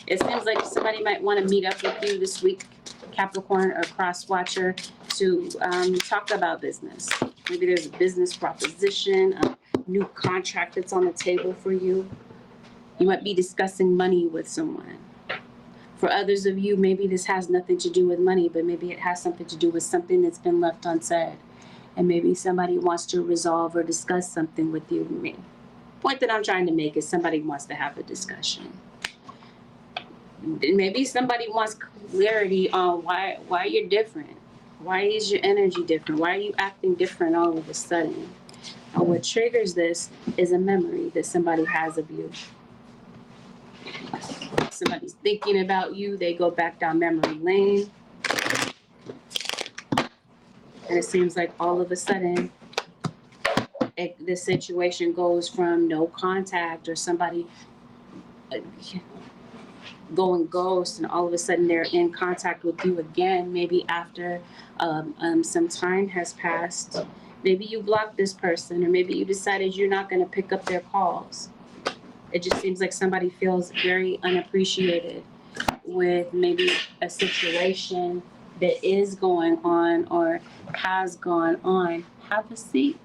It seems like somebody might want to meet up with you this week, Capricorn or Cross Watcher, to talk about business. Maybe there's a business proposition, a new contract that's on the table for you. You might be discussing money with someone. For others of you, maybe this has nothing to do with money, but maybe it has something to do with something that's been left unsaid. And maybe somebody wants to resolve or discuss something with you and me. The point that I'm trying to make is somebody wants to have a discussion. Maybe somebody wants clarity on why you're different. Why is your energy different? Why are you acting different all of a sudden? And what triggers this is a memory that somebody has of you. Somebody's thinking about you, they go back down memory lane. And it seems like all of a sudden, the situation goes from no contact or somebody going ghost, and all of a sudden they're in contact with you again, maybe after some time has passed. Maybe you blocked this person, or maybe you decided you're not going to pick up their calls. It just seems like somebody feels very unappreciated with maybe a situation that is going on or has gone on. Have a seat.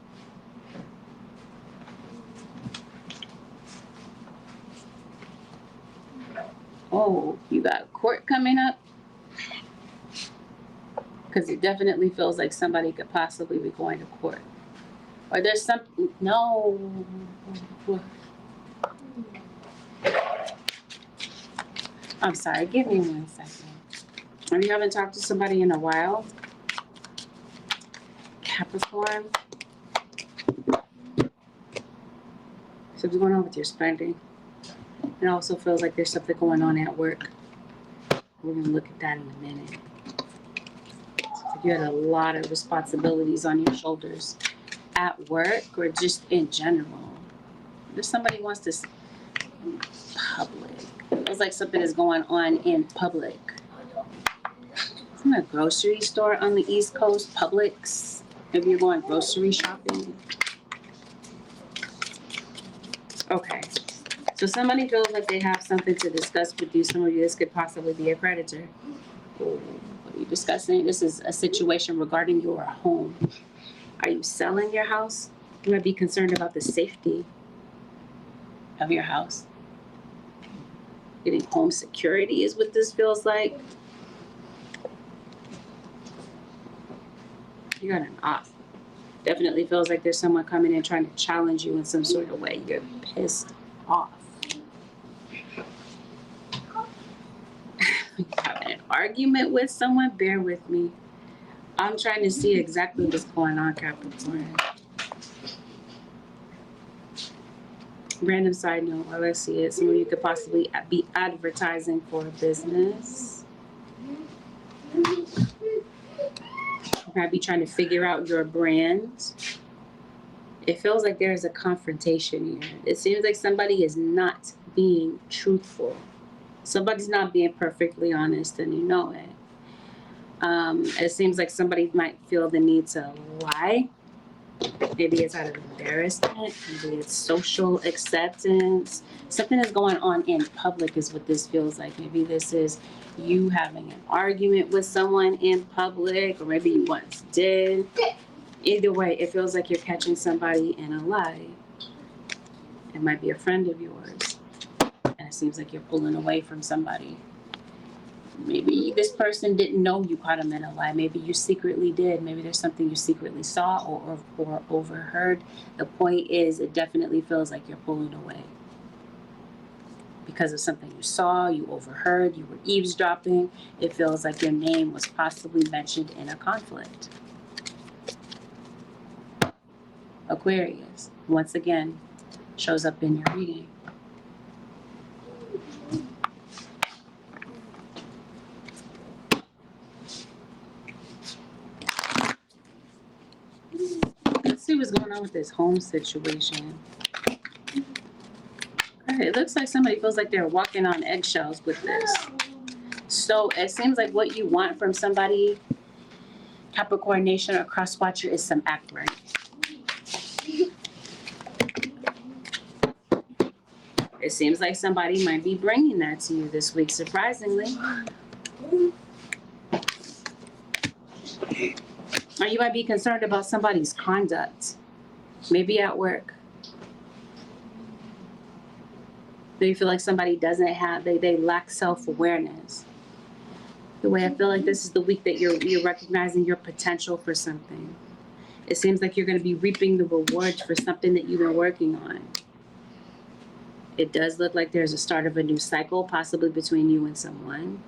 Oh, you got court coming up? Because it definitely feels like somebody could possibly be going to court. Or there's something, no. I'm sorry, give me 1 second. If you haven't talked to somebody in a while, Capricorn, something's going on with your spending. It also feels like there's something going on at work. We're going to look at that in a minute. So you had a lot of responsibilities on your shoulders at work or just in general. If somebody wants to public. It feels like something is going on in public. Isn't a grocery store on the East Coast, Publix? Maybe you're going grocery shopping. Okay. So somebody feels like they have something to discuss with you. Some of you, this could possibly be a creditor. What are you discussing? This is a situation regarding your home. Are you selling your house? You might be concerned about the safety of your house. Getting home security is what this feels like. You got an off. Definitely feels like there's someone coming in trying to challenge you in some sort of way. You're pissed off. You're having an argument with someone. Bear with me. I'm trying to see exactly what's going on, Capricorn. Random side note, while I see it, some of you could possibly be advertising for a business. You might be trying to figure out your brand. It feels like there's a confrontation here. It seems like somebody is not being truthful. Somebody's not being perfectly honest, and you know it. It seems like somebody might feel the need to lie. Maybe it's out of embarrassment. Maybe it's social acceptance. Something is going on in public is what this feels like. Maybe this is you having an argument with someone in public, or maybe you once did. Either way, it feels like you're catching somebody in a lie. It might be a friend of yours. And it seems like you're pulling away from somebody. Maybe this person didn't know you caught them in a lie. Maybe you secretly did. Maybe there's something you secretly saw or overheard. The point is, it definitely feels like you're pulling away. Because of something you saw, you overheard, you were eavesdropping. It feels like your name was possibly mentioned in a conflict. Aquarius, once again, shows up in your reading. Let's see what's going on with this home situation. All right, it looks like somebody feels like they're walking on eggshells with this. So it seems like what you want from somebody, Capricorn Nation or Cross Watcher, is some act right. It seems like somebody might be bringing that to you this week, surprisingly. Or you might be concerned about somebody's conduct, maybe at work. Do you feel like somebody doesn't have, they lack self-awareness? The way I feel like this is the week that you're recognizing your potential for something. It seems like you're going to be reaping the rewards for something that you've been working on. It does look like there's a start of a new cycle, possibly between you and someone.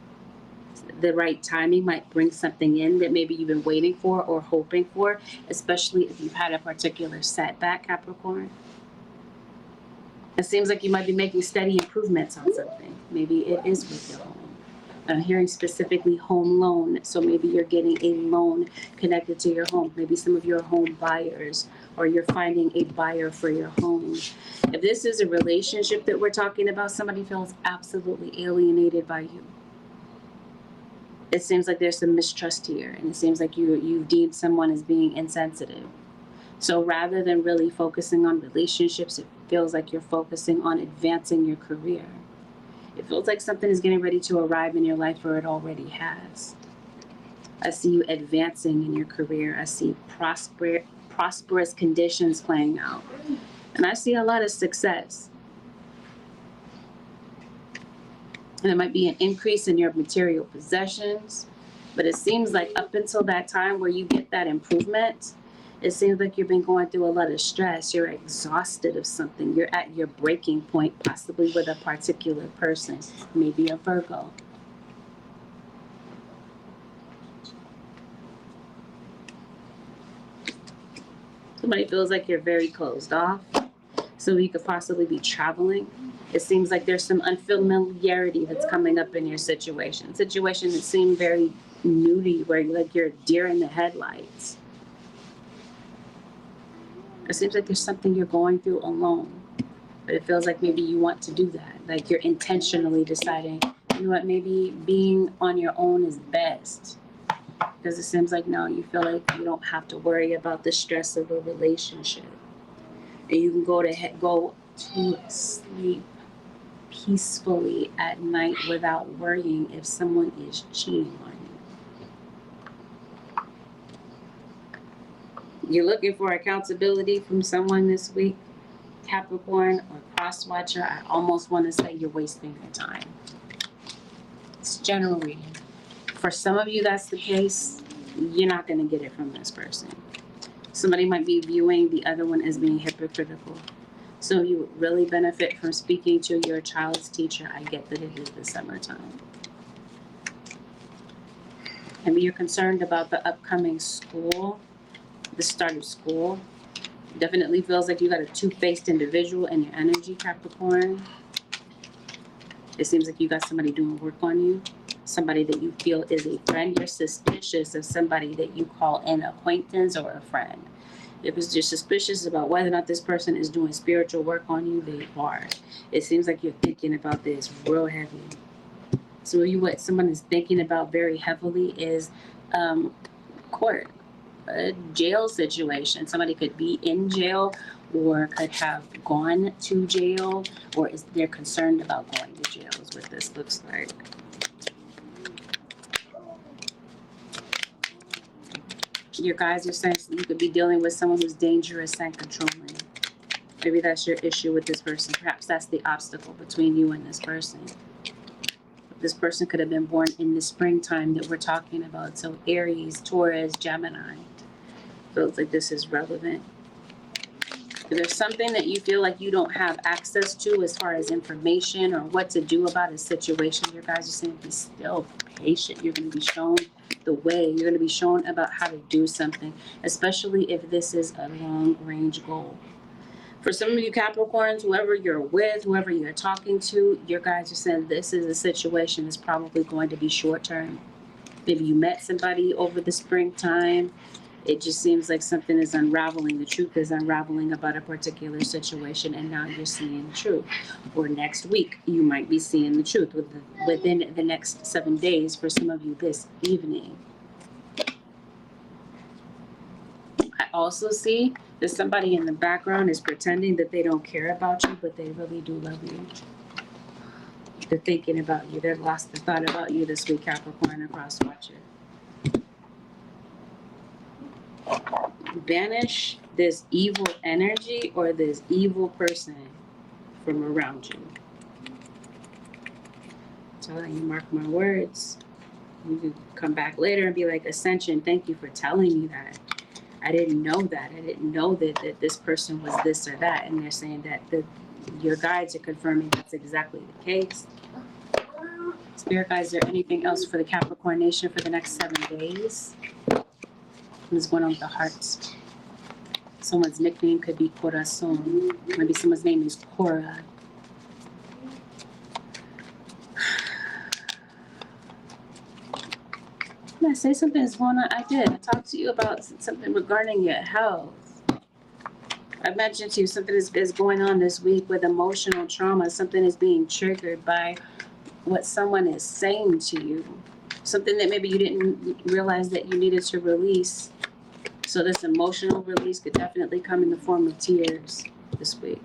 The right timing might bring something in that maybe you've been waiting for or hoping for, especially if you've had a particular setback, Capricorn. It seems like you might be making steady improvements on something. Maybe it is with your home. I'm hearing specifically home loan, so maybe you're getting a loan connected to your home. Maybe some of your home buyers, or you're finding a buyer for your home. If this is a relationship that we're talking about, somebody feels absolutely alienated by you. It seems like there's some mistrust here, and it seems like you deem someone as being insensitive. So rather than really focusing on relationships, it feels like you're focusing on advancing your career. It feels like something is getting ready to arrive in your life, or it already has. I see you advancing in your career. I see prosperous conditions playing out. And I see a lot of success. And it might be an increase in your material possessions. But it seems like up until that time where you get that improvement, it seems like you've been going through a lot of stress. You're exhausted of something. You're at your breaking point, possibly with a particular person, maybe a Virgo. Somebody feels like you're very closed off, so you could possibly be traveling. It seems like there's some unfamiliarity that's coming up in your situation. Situation that seemed very new to you, where you're deer in the headlights. It seems like there's something you're going through alone, but it feels like maybe you want to do that. Like you're intentionally deciding, you know what, maybe being on your own is best. Because it seems like, no, you feel like you don't have to worry about the stress of a relationship. And you can go to sleep peacefully at night without worrying if someone is cheating on you. You're looking for accountability from someone this week, Capricorn or Cross Watcher. I almost want to say you're wasting your time. It's general reading. For some of you, that's the case. You're not going to get it from this person. Somebody might be viewing the other one as being hypocritical. So you would really benefit from speaking to your child's teacher. I get that it is the summertime. Maybe you're concerned about the upcoming school, the start of school. Definitely feels like you got a two-faced individual in your energy, Capricorn. It seems like you got somebody doing work on you. Somebody that you feel is a friend. You're suspicious of somebody that you call an acquaintance or a friend. If you're suspicious about whether or not this person is doing spiritual work on you, they are. It seems like you're thinking about this real heavy. So what someone is thinking about very heavily is court, a jail situation. Somebody could be in jail or could have gone to jail, or they're concerned about going to jail is what this looks like. Your guys are saying you could be dealing with someone who's dangerous and controlling. Maybe that's your issue with this person. Perhaps that's the obstacle between you and this person. This person could have been born in the springtime that we're talking about. So Aries, Taurus, Gemini. Feels like this is relevant. If there's something that you feel like you don't have access to as far as information or what to do about a situation, your guys are saying be still patient. You're going to be shown the way. You're going to be shown about how to do something, especially if this is a long-range goal. For some of you Capricorns, whoever you're with, whoever you're talking to, your guys are saying this is a situation that's probably going to be short-term. Maybe you met somebody over the springtime. It just seems like something is unraveling. The truth is unraveling about a particular situation, and now you're seeing the truth. Or next week, you might be seeing the truth within the next 7 days. For some of you, this evening. I also see that somebody in the background is pretending that they don't care about you, but they really do love you. They're thinking about you. They've lost the thought about you this week, Capricorn and Cross Watcher. Banish this evil energy or this evil person from around you. So you mark my words. You can come back later and be like, Ascension, thank you for telling me that. I didn't know that. I didn't know that this person was this or that. And they're saying that your guides are confirming that's exactly the case. Spirit guides, is there anything else for the Capricorn Nation for the next 7 days? What's going on with the hearts? Someone's nickname could be Corazon. Maybe someone's name is Cora. Did I say something is going on? I did. I talked to you about something regarding your health. I mentioned to you something is going on this week with emotional trauma. Something is being triggered by what someone is saying to you. Something that maybe you didn't realize that you needed to release. So this emotional release could definitely come in the form of tears this week.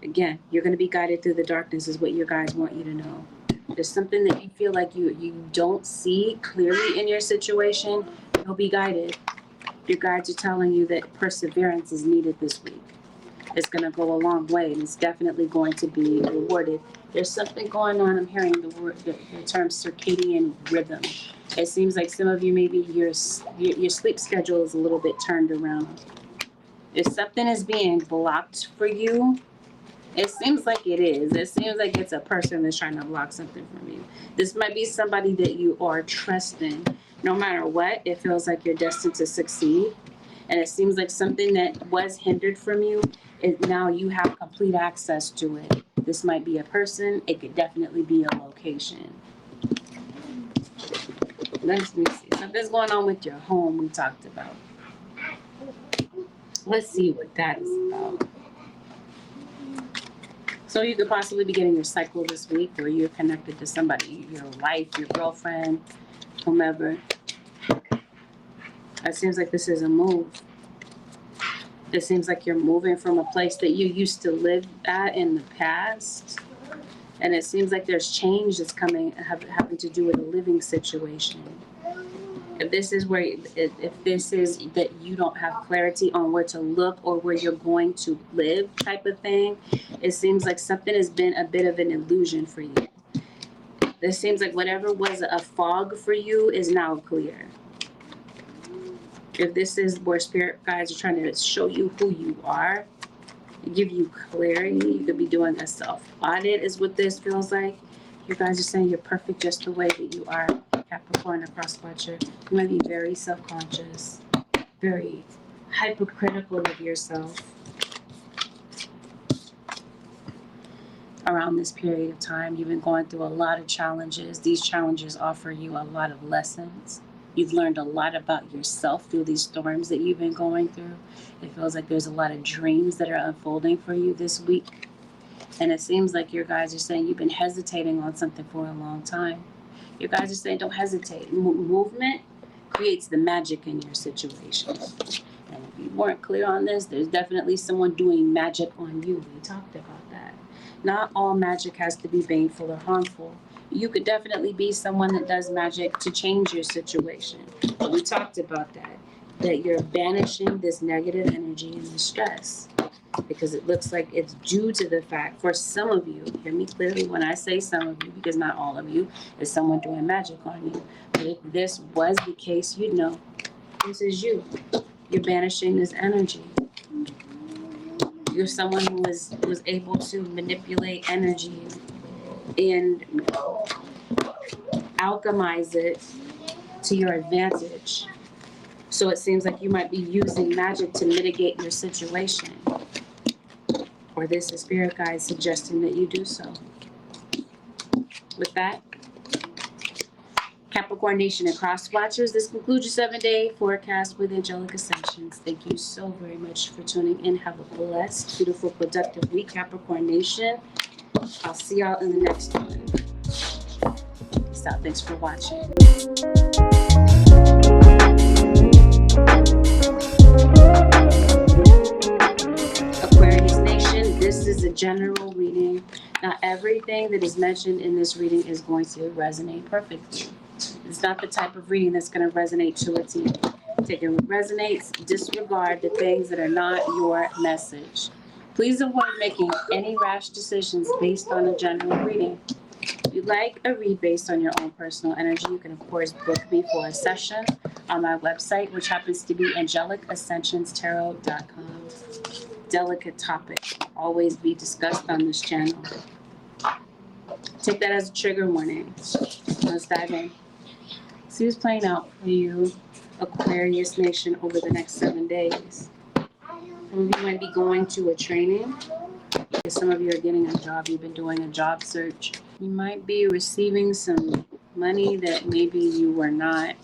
Again, you're going to be guided through the darkness is what your guides want you to know. There's something that you feel like you don't see clearly in your situation. You'll be guided. Your guides are telling you that perseverance is needed this week. It's going to go a long way, and it's definitely going to be rewarded. There's something going on. I'm hearing the term circadian rhythm. It seems like some of you, maybe your sleep schedule is a little bit turned around. If something is being blocked for you, it seems like it is. It seems like it's a person that's trying to block something from you. This might be somebody that you are trusting. No matter what, it feels like you're destined to succeed. And it seems like something that was hindered from you, now you have complete access to it. This might be a person. It could definitely be a location. Let me see. Something's going on with your home we talked about. Let's see what that is about. So you could possibly be getting your cycle this week, or you're connected to somebody, your wife, your girlfriend, whomever. It seems like this is a move. It seems like you're moving from a place that you used to live at in the past. And it seems like there's change that's coming, having to do with a living situation. If this is that you don't have clarity on where to look or where you're going to live type of thing, it seems like something has been a bit of an illusion for you. This seems like whatever was a fog for you is now clear. If this is where spirit guides are trying to show you who you are, give you clarity, you could be doing a self-audit is what this feels like. You guys are saying you're perfect just the way that you are, Capricorn or Cross Watcher. You might be very self-conscious, very hypercritical of yourself around this period of time. You've been going through a lot of challenges. These challenges offer you a lot of lessons. You've learned a lot about yourself through these storms that you've been going through. It feels like there's a lot of dreams that are unfolding for you this week. And it seems like your guys are saying you've been hesitating on something for a long time. Your guys are saying don't hesitate. Movement creates the magic in your situation. And if you weren't clear on this, there's definitely someone doing magic on you. We talked about that. Not all magic has to be baneful or harmful. You could definitely be someone that does magic to change your situation. But we talked about that you're banishing this negative energy and the stress. Because it looks like it's due to the fact, for some of you, hear me clearly when I say some of you, because not all of you, is someone doing magic on you. But if this was the case, you'd know. This is you. You're banishing this energy. You're someone who was able to manipulate energy and alchemize it to your advantage. So it seems like you might be using magic to mitigate your situation. Or this is spirit guide suggesting that you do so. With that, Capricorn Nation and Cross Watchers, this concludes your 7-day forecast with Angelic Ascensions. Thank you so very much for tuning in. Have a blessed, beautiful, productive week, Capricorn Nation. I'll see y'all in the next one. Peace out. Thanks for watching. Aquarius Nation, this is a general reading. Not everything that is mentioned in this reading is going to resonate perfectly. It's not the type of reading that's going to resonate to a T. Take it what resonates, disregard the things that are not your message. Please avoid making any rash decisions based on a general reading. If you'd like a read based on your own personal energy, you can, of course, book me for a session on my website, which happens to be AngelicAscentionsTarot.com. Delicate topic, always be discussed on this channel. Take that as a trigger warning. Let's dive in. See what's playing out for you, Aquarius Nation, over the next 7 days. Some of you might be going to a training. Some of you are getting a job. You've been doing a job search. You might be receiving some money that maybe you were not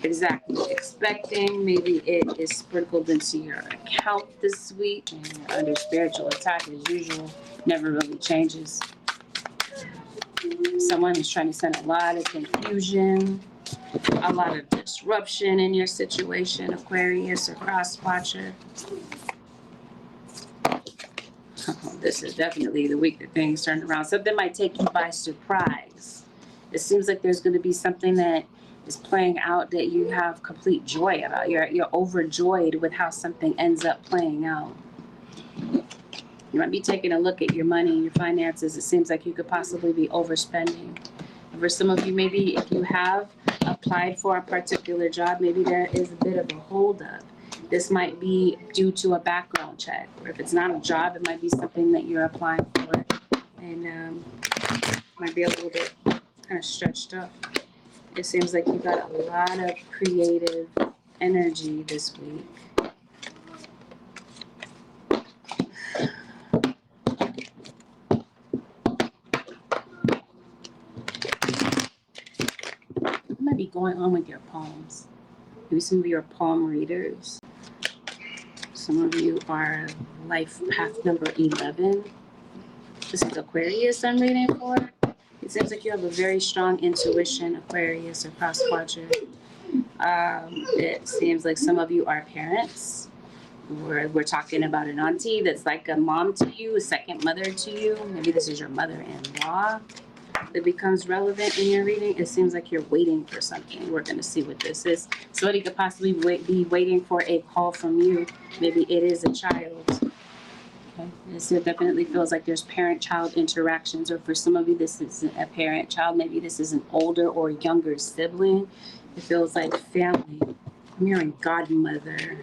exactly expecting. Maybe it is sprinkled into your account this week, and you're under spiritual attack as usual. Never really changes. Someone is trying to send a lot of confusion, a lot of disruption in your situation, Aquarius or cross watcher. This is definitely the week that things turn around. Something might take you by surprise. It seems like there's going to be something that is playing out that you have complete joy about. You're overjoyed with how something ends up playing out. You might be taking a look at your money, your finances. It seems like you could possibly be overspending. For some of you, maybe if you have applied for a particular job, maybe there is a bit of a holdup. This might be due to a background check, or if it's not a job, it might be something that you're applying for, and might be a little bit kind of stretched up. It seems like you got a lot of creative energy this week. What might be going on with your palms? Maybe some of you are palm readers. Some of you are life path number 11. This is Aquarius I'm reading for. It seems like you have a very strong intuition, Aquarius or cross watcher. It seems like some of you are parents. We're talking about an auntie that's like a mom to you, a second mother to you. Maybe this is your mother-in-law that becomes relevant in your reading. It seems like you're waiting for something. We're going to see what this is. Somebody could possibly be waiting for a call from you. Maybe it is a child. Okay. It definitely feels like there's parent-child interactions, or for some of you, this isn't a parent-child. Maybe this is an older or younger sibling. It feels like family. I'm hearing godmother.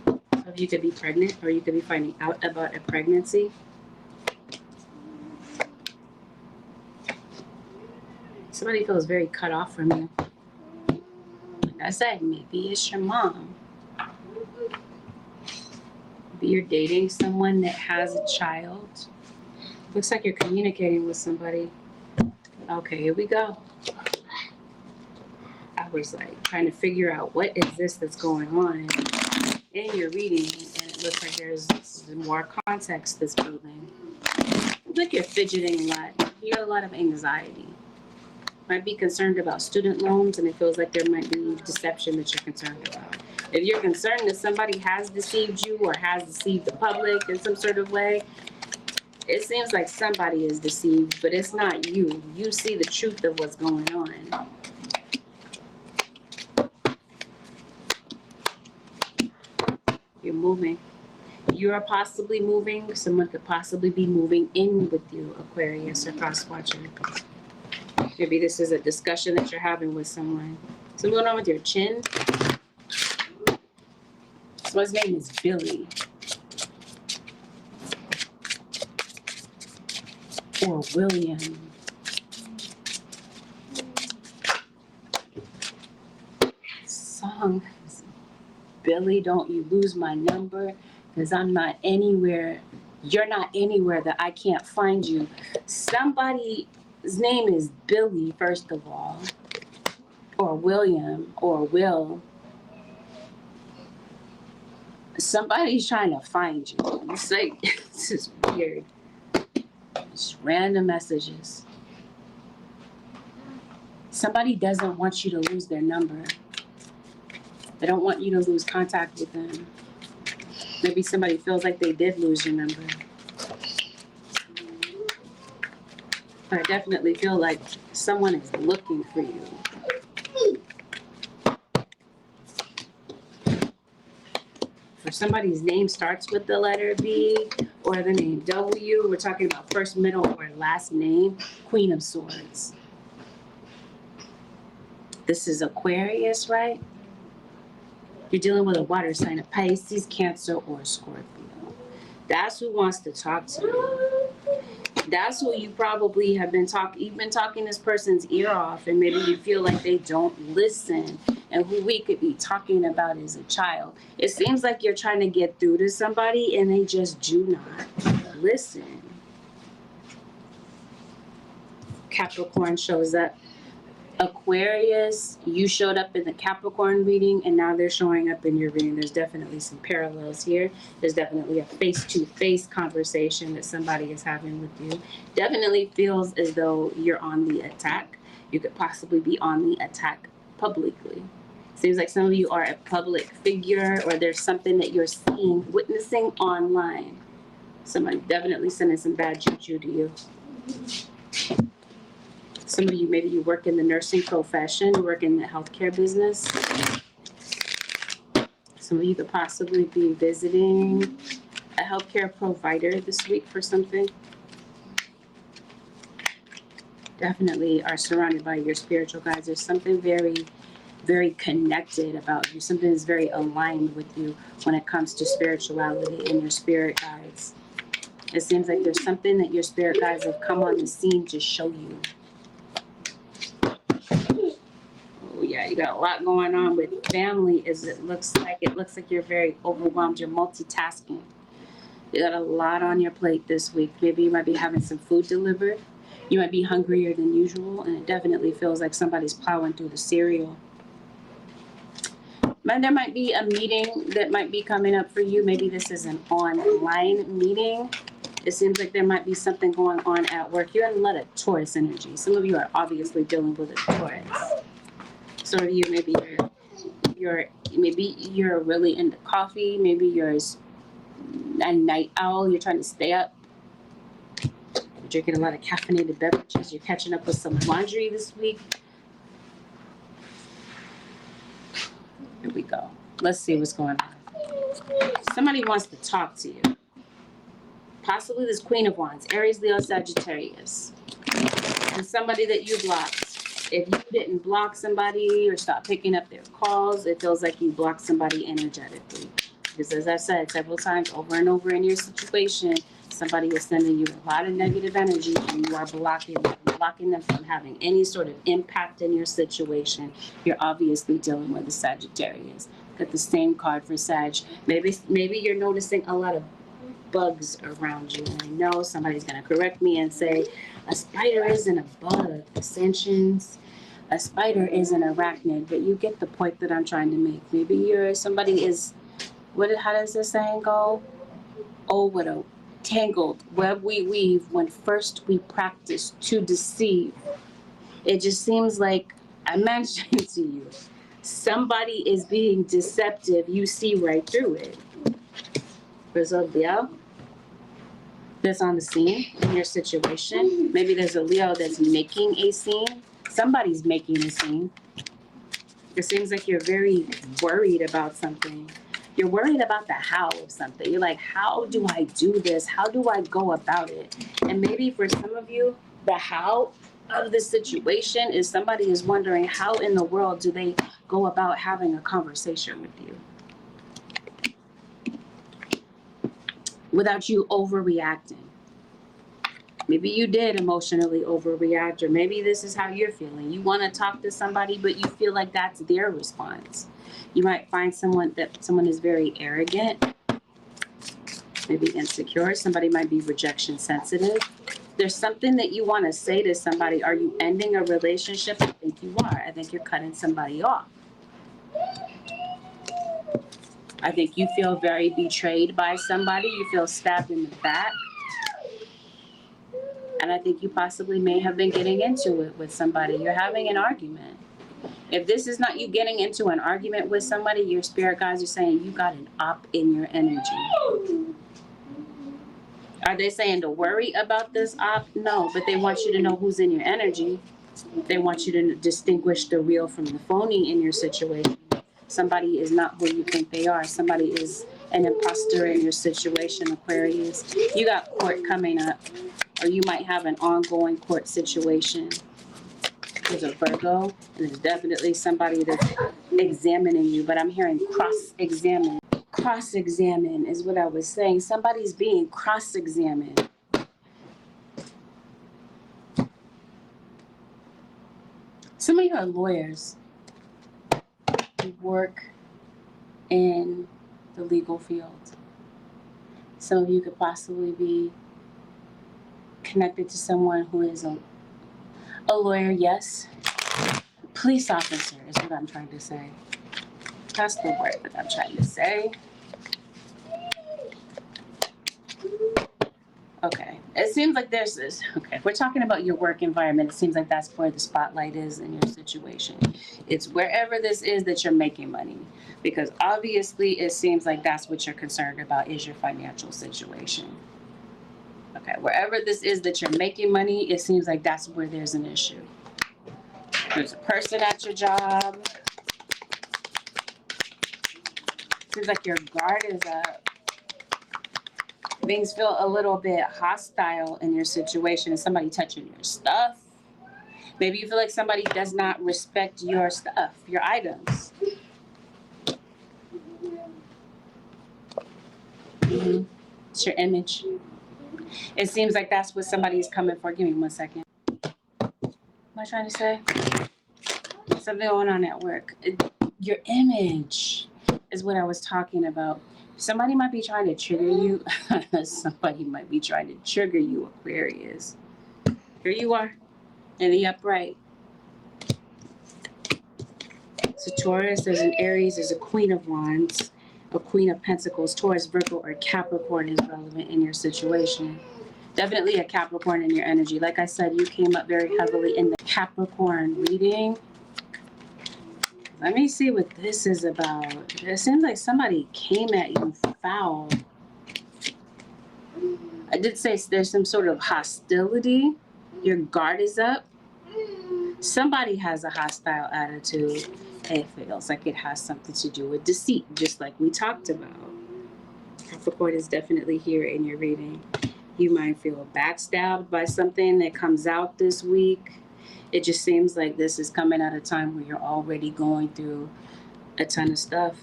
Some of you could be pregnant, or you could be finding out about a pregnancy. Somebody feels very cut off from you. Like I said, maybe it's your mom. Maybe you're dating someone that has a child. Looks like you're communicating with somebody. Okay, here we go. I was like trying to figure out what is this that's going on in your reading, and it looks like there's more context that's building. Looks like you're fidgeting a lot. You have a lot of anxiety. Might be concerned about student loans, and it feels like there might be deception that you're concerned about. If you're concerned that somebody has deceived you or has deceived the public in some sort of way, it seems like somebody is deceived, but it's not you. You see the truth of what's going on. You're moving. You are possibly moving. Someone could possibly be moving in with you, Aquarius or cross watcher. Maybe this is a discussion that you're having with someone. What's going on with your chin? Someone's name is Billy. Or William. song, Billy, don't you lose my number, because I'm not anywhere. You're not anywhere that I can't find you. Somebody's name is Billy, first of all, or William, or Will. Somebody's trying to find you. It's like, this is weird. Just random messages. Somebody doesn't want you to lose their number. They don't want you to lose contact with them. Maybe somebody feels like they did lose your number. I definitely feel like someone is looking for you. For somebody's name starts with the letter B or the name W, we're talking about first, middle, or last name, Queen of Swords. This is Aquarius, right? You're dealing with a water sign of Pisces, Cancer, or Scorpio. That's who wants to talk to you. That's who you probably have been talking. You've been talking this person's ear off, and maybe you feel like they don't listen. And who we could be talking about is a child. It seems like you're trying to get through to somebody, and they just do not listen. Capricorn shows up. Aquarius, you showed up in the Capricorn reading, and now they're showing up in your reading. There's definitely some parallels here. There's definitely a face-to-face conversation that somebody is having with you. Definitely feels as though you're on the attack. You could possibly be on the attack publicly. Seems like some of you are a public figure, or there's something that you're seeing, witnessing online. Somebody definitely sending some bad juju to you. Some of you, maybe you work in the nursing profession, you work in the healthcare business. Some of you could possibly be visiting a healthcare provider this week for something. Definitely are surrounded by your spiritual guides. There's something very, very connected about you. Something that's very aligned with you when it comes to spirituality and your spirit guides. It seems like there's something that your spirit guides have come on the scene to show you. Yeah, you got a lot going on with family. It looks like you're very overwhelmed. You're multitasking. You got a lot on your plate this week. Maybe you might be having some food delivered. You might be hungrier than usual, and it definitely feels like somebody's plowing through the cereal. But there might be a meeting that might be coming up for you. Maybe this is an online meeting. It seems like there might be something going on at work. You're in a lot of Taurus energy. Some of you are obviously dealing with a Taurus. Some of you, maybe you're really into coffee. Maybe you're a night owl. You're trying to stay up. You're drinking a lot of caffeinated beverages. You're catching up with some laundry this week. Here we go. Let's see what's going on. Somebody wants to talk to you. Possibly this Queen of Wands, Aries, Leo, Sagittarius. And somebody that you blocked. If you didn't block somebody or stop picking up their calls, it feels like you blocked somebody energetically. Because as I said several times over and over in your situation, somebody is sending you a lot of negative energy, and you are blocking them from having any sort of impact in your situation. You're obviously dealing with a Sagittarius. Got the same card for Sag. Maybe you're noticing a lot of bugs around you. And I know somebody's going to correct me and say, a spider isn't a bug. Ascensions, a spider is an arachnid. But you get the point that I'm trying to make. Maybe somebody is, how does this saying go? Oh, what a tangled web we weave when first we practice to deceive. It just seems like I mentioned to you, somebody is being deceptive. You see right through it. There's a Leo that's on the scene in your situation. Maybe there's a Leo that's making a scene. Somebody's making a scene. It seems like you're very worried about something. You're worried about the how of something. You're like, how do I do this? How do I go about it? And maybe for some of you, the how of the situation is somebody is wondering how in the world do they go about having a conversation with you without you overreacting. Maybe you did emotionally overreact, or maybe this is how you're feeling. You want to talk to somebody, but you feel like that's their response. You might find someone is very arrogant, maybe insecure. Somebody might be rejection sensitive. There's something that you want to say to somebody. Are you ending a relationship? I think you are. I think you're cutting somebody off. I think you feel very betrayed by somebody. You feel stabbed in the back. And I think you possibly may have been getting into it with somebody. You're having an argument. If this is not you getting into an argument with somebody, your spirit guides are saying you got an op in your energy. Are they saying to worry about this op? No, but they want you to know who's in your energy. They want you to distinguish the real from the phony in your situation. Somebody is not who you think they are. Somebody is an imposter in your situation, Aquarius. You got court coming up, or you might have an ongoing court situation. There's a Virgo, and there's definitely somebody that's examining you, but I'm hearing cross-examine. Cross-examine is what I was saying. Somebody's being cross-examined. Some of you are lawyers. You work in the legal field. Some of you could possibly be connected to someone who is a lawyer, yes. Police officer is what I'm trying to say. That's the word that I'm trying to say. Okay. It seems like there's this. Okay. If we're talking about your work environment, it seems like that's where the spotlight is in your situation. It's wherever this is that you're making money. Because obviously it seems like that's what you're concerned about is your financial situation. Okay. Wherever this is that you're making money, it seems like that's where there's an issue. There's a person at your job. Seems like your guard is up. Things feel a little bit hostile in your situation. Is somebody touching your stuff? Maybe you feel like somebody does not respect your stuff, your items. It's your image. It seems like that's what somebody is coming for. Give me 1 second. What am I trying to say? Something going on at work. Your image is what I was talking about. Somebody might be trying to trigger you. Somebody might be trying to trigger you, Aquarius. Here you are in the upright. So Taurus, there's an Aries, there's a Queen of Wands, a Queen of Pentacles. Taurus, Virgo, or Capricorn is relevant in your situation. Definitely a Capricorn in your energy. Like I said, you came up very heavily in the Capricorn reading. Let me see what this is about. It seems like somebody came at you foul. I did say there's some sort of hostility. Your guard is up. Somebody has a hostile attitude. It feels like it has something to do with deceit, just like we talked about. Capricorn is definitely here in your reading. You might feel backstabbed by something that comes out this week. It just seems like this is coming at a time where you're already going through a ton of stuff.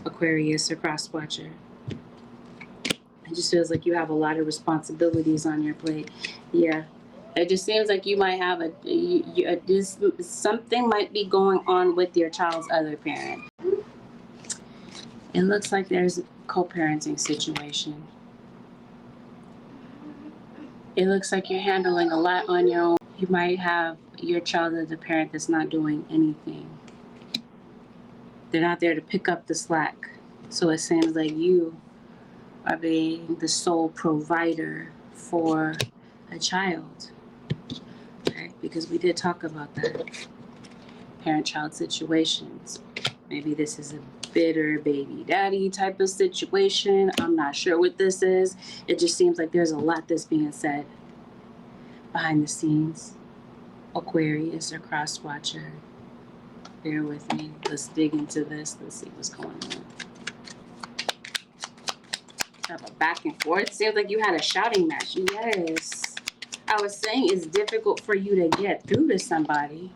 Aquarius or cross-watcher. It just feels like you have a lot of responsibilities on your plate. Yeah. It just seems like you might have something might be going on with your child's other parent. It looks like there's a co-parenting situation. It looks like you're handling a lot on your own. You might have your child as a parent that's not doing anything. They're not there to pick up the slack. So it seems like you are being the sole provider for a child. Okay? Because we did talk about that. Parent-child situations. Maybe this is a bitter baby daddy type of situation. I'm not sure what this is. It just seems like there's a lot that's being said behind the scenes. Aquarius or cross-watcher. Bear with me. Let's dig into this. Let's see what's going on. Have a back and forth. Seems like you had a shouting match. Yes. I was saying it's difficult for you to get through to somebody.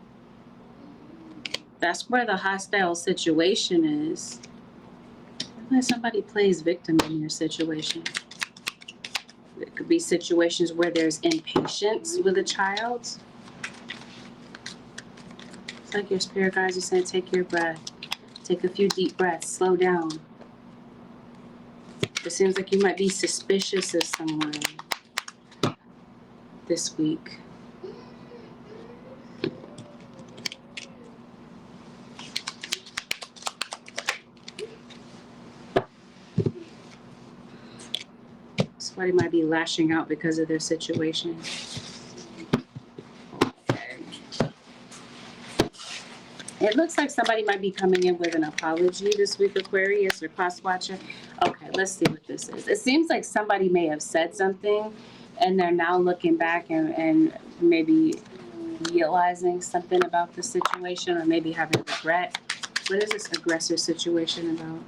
That's where the hostile situation is. When somebody plays victim in your situation. There could be situations where there's impatience with a child. It's like your spirit guides are saying, take your breath. Take a few deep breaths. Slow down. It seems like you might be suspicious of someone this week. Somebody might be lashing out because of their situation. It looks like somebody might be coming in with an apology this week, Aquarius or cross watcher. Okay, let's see what this is. It seems like somebody may have said something and they're now looking back and maybe realizing something about the situation, or maybe having regret. What is this aggressor situation about?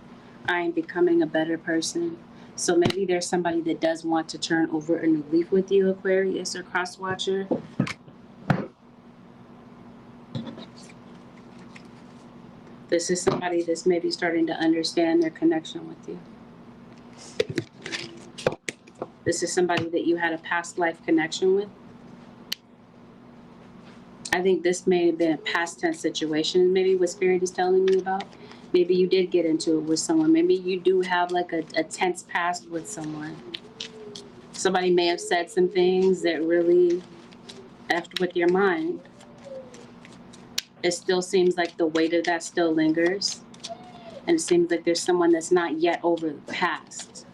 I am becoming a better person. So maybe there's somebody that does want to turn over a new leaf with you, Aquarius or cross watcher. This is somebody that's maybe starting to understand their connection with you. This is somebody that you had a past life connection with. I think this may have been a past tense situation, maybe what Spirit is telling me about. Maybe you did get into it with someone. Maybe you do have like a tense past with someone. Somebody may have said some things that really effed with your mind. It still seems like the weight of that still lingers. And it seems like there's someone that's not yet over the past.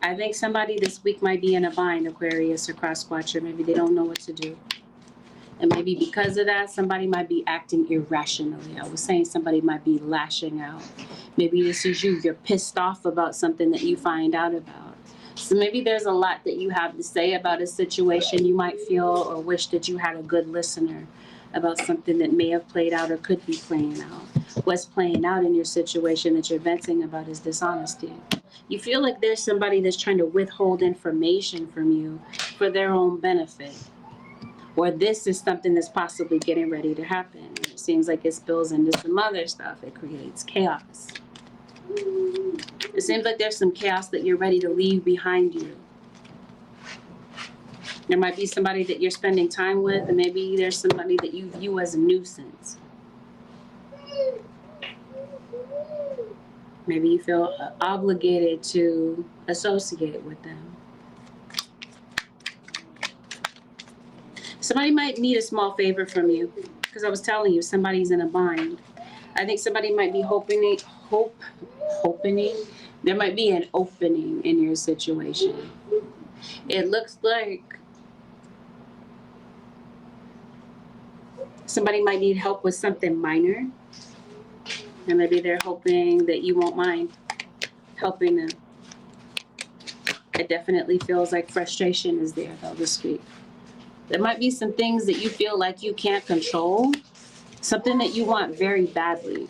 I think somebody this week might be in a bind, Aquarius or cross watcher. Maybe they don't know what to do. And maybe because of that, somebody might be acting irrationally. I was saying somebody might be lashing out. Maybe this is you. You're pissed off about something that you find out about. So maybe there's a lot that you have to say about a situation. You might feel or wish that you had a good listener about something that may have played out or could be playing out. What's playing out in your situation that you're venting about is dishonesty. You feel like there's somebody that's trying to withhold information from you for their own benefit. Or this is something that's possibly getting ready to happen. It seems like it spills into some other stuff. It creates chaos. It seems like there's some chaos that you're ready to leave behind you. There might be somebody that you're spending time with, and maybe there's somebody that you view as a nuisance. Maybe you feel obligated to associate with them. Somebody might need a small favor from you, because I was telling you, somebody's in a bind. I think somebody might be hoping. There might be an opening in your situation. It looks like somebody might need help with something minor. And maybe they're hoping that you won't mind helping them. It definitely feels like frustration is there, though, this week. There might be some things that you feel like you can't control, something that you want very badly.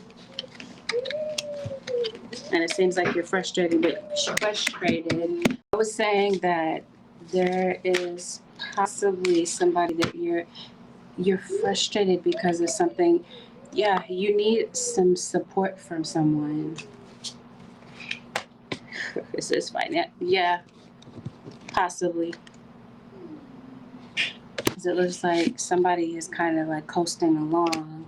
And it seems like you're frustrated. I was saying that there is possibly somebody that you're frustrated because of something. Yeah, you need some support from someone. Is this fine? Yeah, possibly. Because it looks like somebody is kind of like coasting along.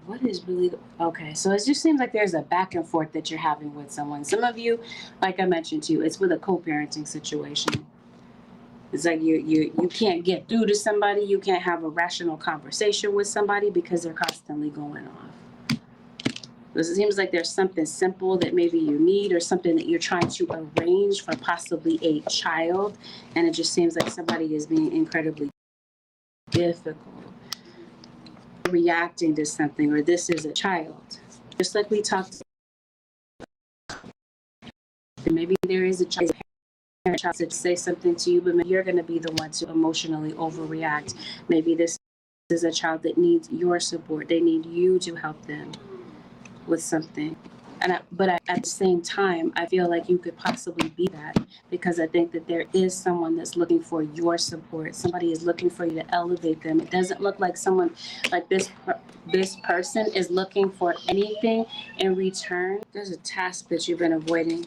What is really okay? So it just seems like there's a back and forth that you're having with someone. Some of you, like I mentioned to you, it's with a co-parenting situation. It's like you can't get through to somebody. You can't have a rational conversation with somebody because they're constantly going off. It seems like there's something simple that maybe you need, or something that you're trying to arrange for possibly a child, and it just seems like somebody is being incredibly difficult, reacting to something, or this is a child. Just like we talked, maybe there is a child to say something to you, but maybe you're going to be the one to emotionally overreact. Maybe this is a child that needs your support. They need you to help them with something. But at the same time, I feel like you could possibly be that, because I think that there is someone that's looking for your support. Somebody is looking for you to elevate them. It doesn't look like someone like this person is looking for anything in return. There's a task that you've been avoiding.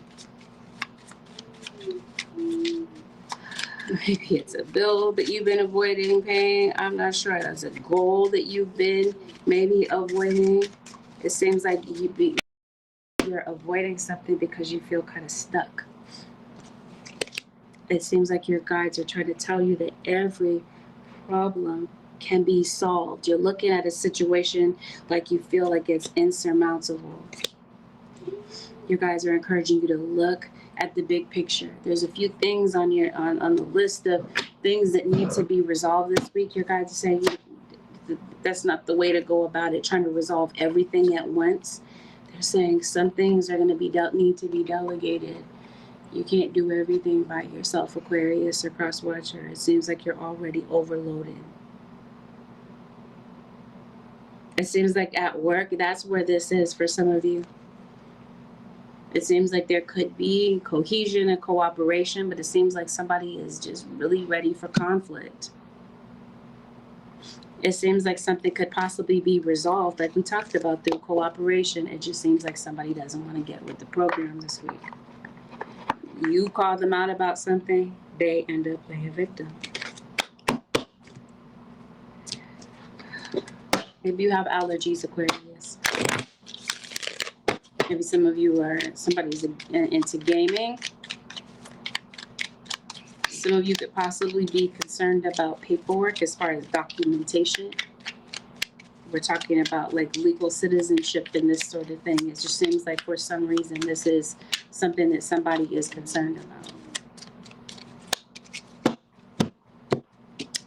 Maybe it's a bill that you've been avoiding paying. I'm not sure. That's a goal that you've been maybe avoiding. It seems like you're avoiding something because you feel kind of stuck. It seems like your guides are trying to tell you that every problem can be solved. You're looking at a situation like you feel like it's insurmountable. Your guys are encouraging you to look at the big picture. There's a few things on your on the list of things that need to be resolved this week. Your guys are saying that's not the way to go about it, trying to resolve everything at once. They're saying some things are going to be need to be delegated. You can't do everything by yourself, Aquarius or Cross Watcher. It seems like you're already overloaded. It seems like at work, that's where this is for some of you. It seems like there could be cohesion and cooperation, but it seems like somebody is just really ready for conflict. It seems like something could possibly be resolved, like we talked about, through cooperation. It just seems like somebody doesn't want to get with the program this week. You call them out about something, they end up playing victim. Maybe you have allergies, Aquarius. Maybe some of you somebody's into gaming. Some of you could possibly be concerned about paperwork as far as documentation. We're talking about like legal citizenship and this sort of thing. It just seems like for some reason this is something that somebody is concerned about.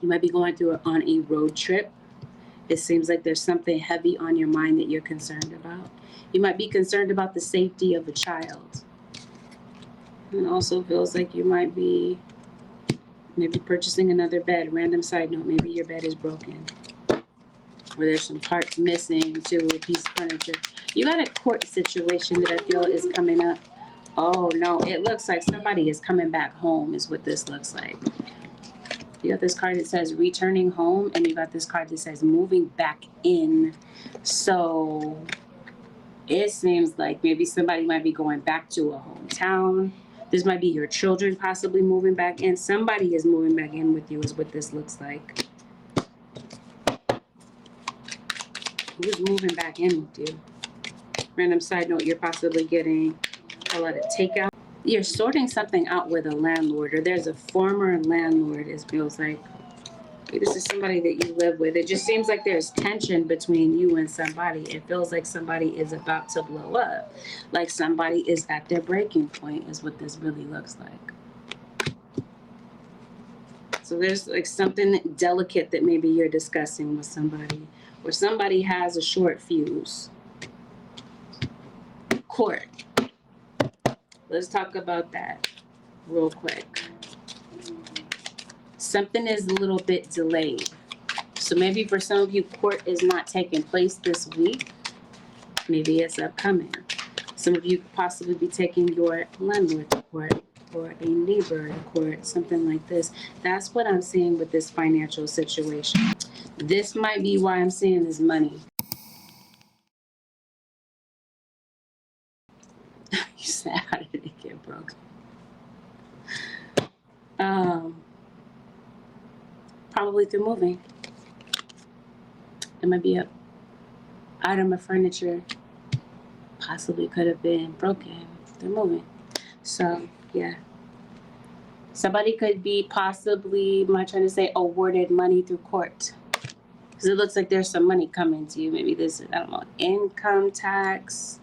You might be going through on a road trip. It seems like there's something heavy on your mind that you're concerned about. You might be concerned about the safety of a child. It also feels like you might be maybe purchasing another bed. Random side note, maybe your bed is broken. Or there's some parts missing to a piece of furniture. You got a court situation that I feel is coming up. Oh no, it looks like somebody is coming back home is what this looks like. You got this card that says returning home, and you got this card that says moving back in. So it seems like maybe somebody might be going back to a hometown. This might be your children possibly moving back in. Somebody is moving back in with you is what this looks like. Who's moving back in with you? Random side note, you're possibly getting a lot of takeout. You're sorting something out with a landlord, or there's a former landlord, it feels like. This is somebody that you live with. It just seems like there's tension between you and somebody. It feels like somebody is about to blow up. Like somebody is at their breaking point is what this really looks like. So there's like something delicate that maybe you're discussing with somebody. Or somebody has a short fuse. Court. Let's talk about that real quick. Something is a little bit delayed. So maybe for some of you, court is not taking place this week. Maybe it's upcoming. Some of you could possibly be taking your landlord to court or a neighbor to court, something like this. That's what I'm seeing with this financial situation. This might be why I'm seeing this money. You said, how did it get broken? Probably through moving. It might be an item of furniture. Possibly could have been broken through moving. So, yeah. Somebody could be possibly, am I trying to say, awarded money through court? Because it looks like there's some money coming to you. Maybe this is, I don't know, income tax.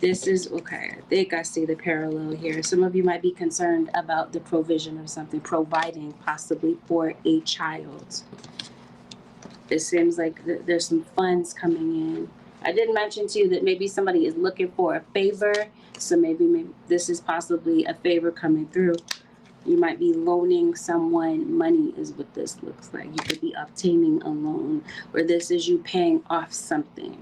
This is, okay, I think I see the parallel here. Some of you might be concerned about the provision of something, providing possibly for a child. It seems like there's some funds coming in. I did mention to you that maybe somebody is looking for a favor. So maybe this is possibly a favor coming through. You might be loaning someone money is what this looks like. You could be obtaining a loan, or this is you paying off something.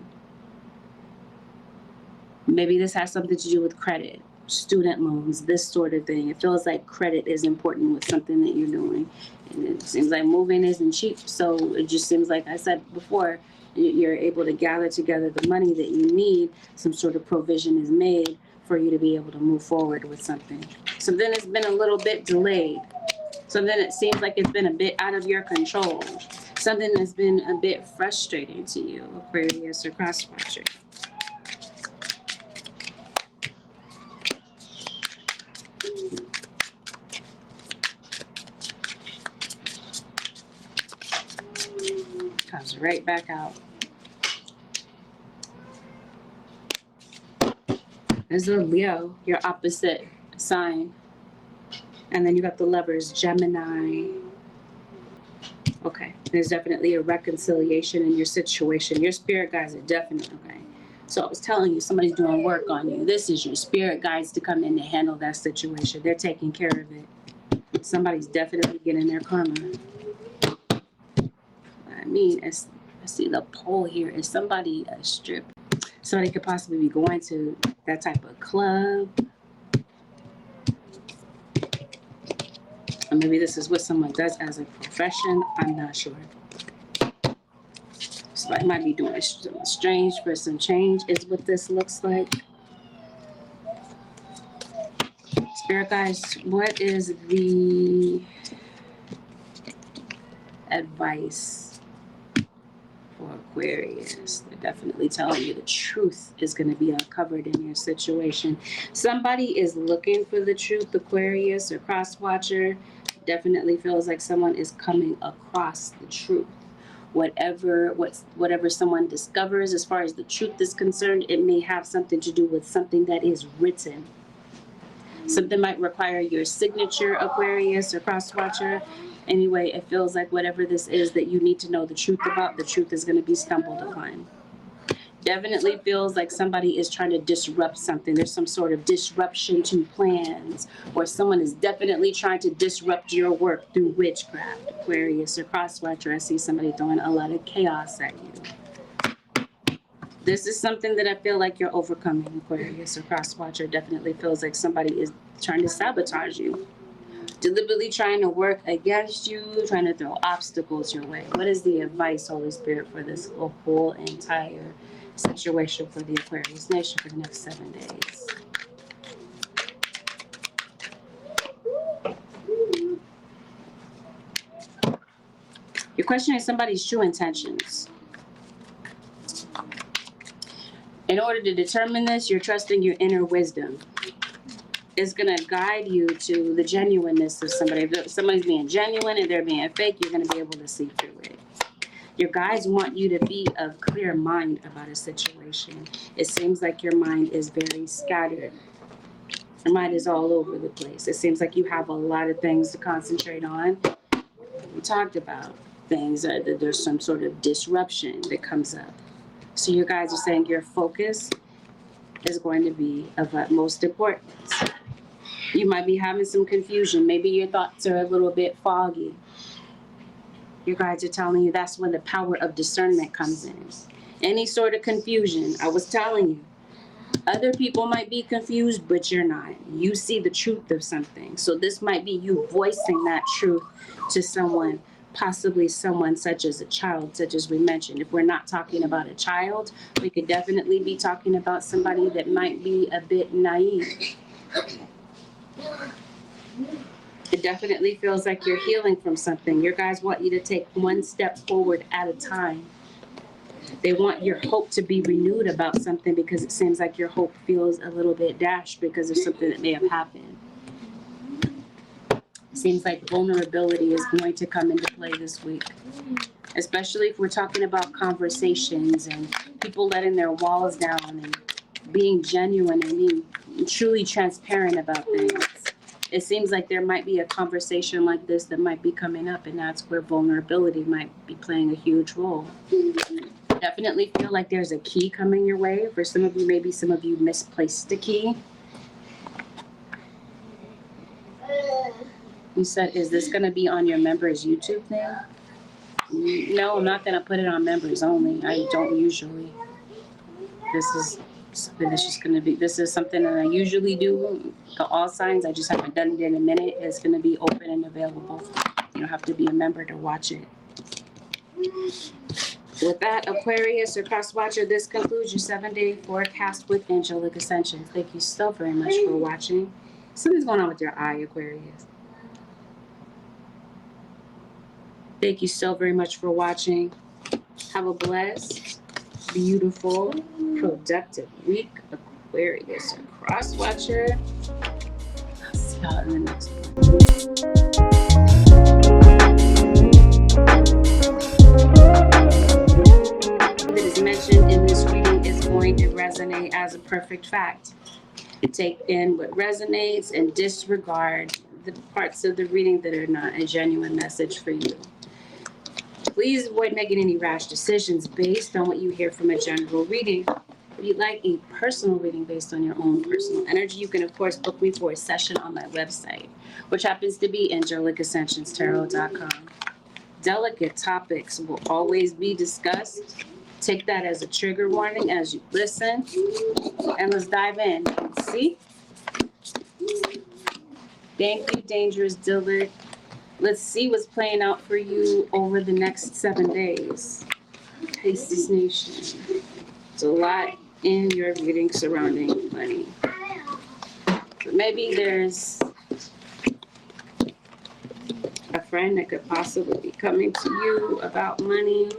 Maybe this has something to do with credit, student loans, this sort of thing. It feels like credit is important with something that you're doing. And it seems like moving isn't cheap. So it just seems like I said before, You're able to gather together the money that you need. Some sort of provision is made for you to be able to move forward with something. Something has been a little bit delayed. Something that seems like it's been a bit out of your control. Something that's been a bit frustrating to you, Aquarius or cross-watcher. Comes right back out. There's a Leo, your opposite sign. And then you got the Lovers, Gemini. Okay, there's definitely a reconciliation in your situation. Your spirit guides are definitely okay. So I was telling you, somebody's doing work on you. This is your spirit guides to come in to handle that situation. They're taking care of it. Somebody's definitely getting their karma. I mean, I see the pole here. Is somebody a strip? Somebody could possibly be going to that type of club. Or maybe this is what someone does as a profession. I'm not sure. Somebody might be doing something strange for some change is what this looks like. Spirit guys, what is the advice for Aquarius? They're definitely telling you the truth is going to be uncovered in your situation. Somebody is looking for the truth, Aquarius or cross-watcher. Definitely feels like someone is coming across the truth. Whatever someone discovers as far as the truth is concerned, it may have something to do with something that is written. Something might require your signature, Aquarius or cross-watcher. Anyway, it feels like whatever this is that you need to know the truth about, the truth is going to be stumbled upon. Definitely feels like somebody is trying to disrupt something. There's some sort of disruption to plans, or someone is definitely trying to disrupt your work through witchcraft, Aquarius or cross-watcher. I see somebody throwing a lot of chaos at you. This is something that I feel like you're overcoming, Aquarius or cross-watcher. Definitely feels like somebody is trying to sabotage you. Deliberately trying to work against you, trying to throw obstacles your way. What is the advice, Holy Spirit, for this whole entire situation for the Aquarius nation for the next 7 days? You're questioning somebody's true intentions. In order to determine this, you're trusting your inner wisdom. It's going to guide you to the genuineness of somebody. If somebody's being genuine and they're being fake, you're going to be able to see through it. Your guides want you to be of clear mind about a situation. It seems like your mind is very scattered. Your mind is all over the place. It seems like you have a lot of things to concentrate on. We talked about things that there's some sort of disruption that comes up. So your guides are saying your focus is going to be of utmost importance. You might be having some confusion. Maybe your thoughts are a little bit foggy. Your guides are telling you that's when the power of discernment comes in. Any sort of confusion, I was telling you, other people might be confused, but you're not. You see the truth of something. So this might be you voicing that truth to someone, possibly someone such as a child, such as we mentioned. If we're not talking about a child, we could definitely be talking about somebody that might be a bit naive. It definitely feels like you're healing from something. Your guys want you to take one step forward at a time. They want your hope to be renewed about something because it seems like your hope feels a little bit dashed because of something that may have happened. It seems like vulnerability is going to come into play this week, especially if we're talking about conversations and people letting their walls down and being genuine and being truly transparent about things. It seems like there might be a conversation like this that might be coming up, and that's where vulnerability might be playing a huge role. Definitely feel like there's a key coming your way. For some of you, maybe some of you misplaced the key. You said, is this going to be on your members YouTube thing? No, I'm not going to put it on members only. I don't usually. This is something that's just going to be, this is something that I usually do. The all signs, I just haven't done it in a minute. It's going to be open and available. You don't have to be a member to watch it. With that, Aquarius or cross watcher, this concludes your 7-day forecast with Angelic Ascensions. Thank you so very much for watching. Something's going on with your eye, Aquarius. Thank you so very much for watching. Have a blessed, beautiful, productive week, Aquarius or cross watcher. I'll see y'all in the next one. What is mentioned in this reading is going to resonate as a perfect fact. Take in what resonates and disregard the parts of the reading that are not a genuine message for you. Please avoid making any rash decisions based on what you hear from a general reading. If you'd like a personal reading based on your own personal energy, you can, of course, book me for a session on my website, which happens to be AngelicAscensionsTarot.com. Delicate topics will always be discussed. Take that as a trigger warning as you listen. And let's dive in. See? Thank you, Dangerous Dillard. Let's see what's playing out for you over the next 7 days. Pisces Nation. It's a lot in your reading surrounding money. So maybe there's a friend that could possibly be coming to you about money.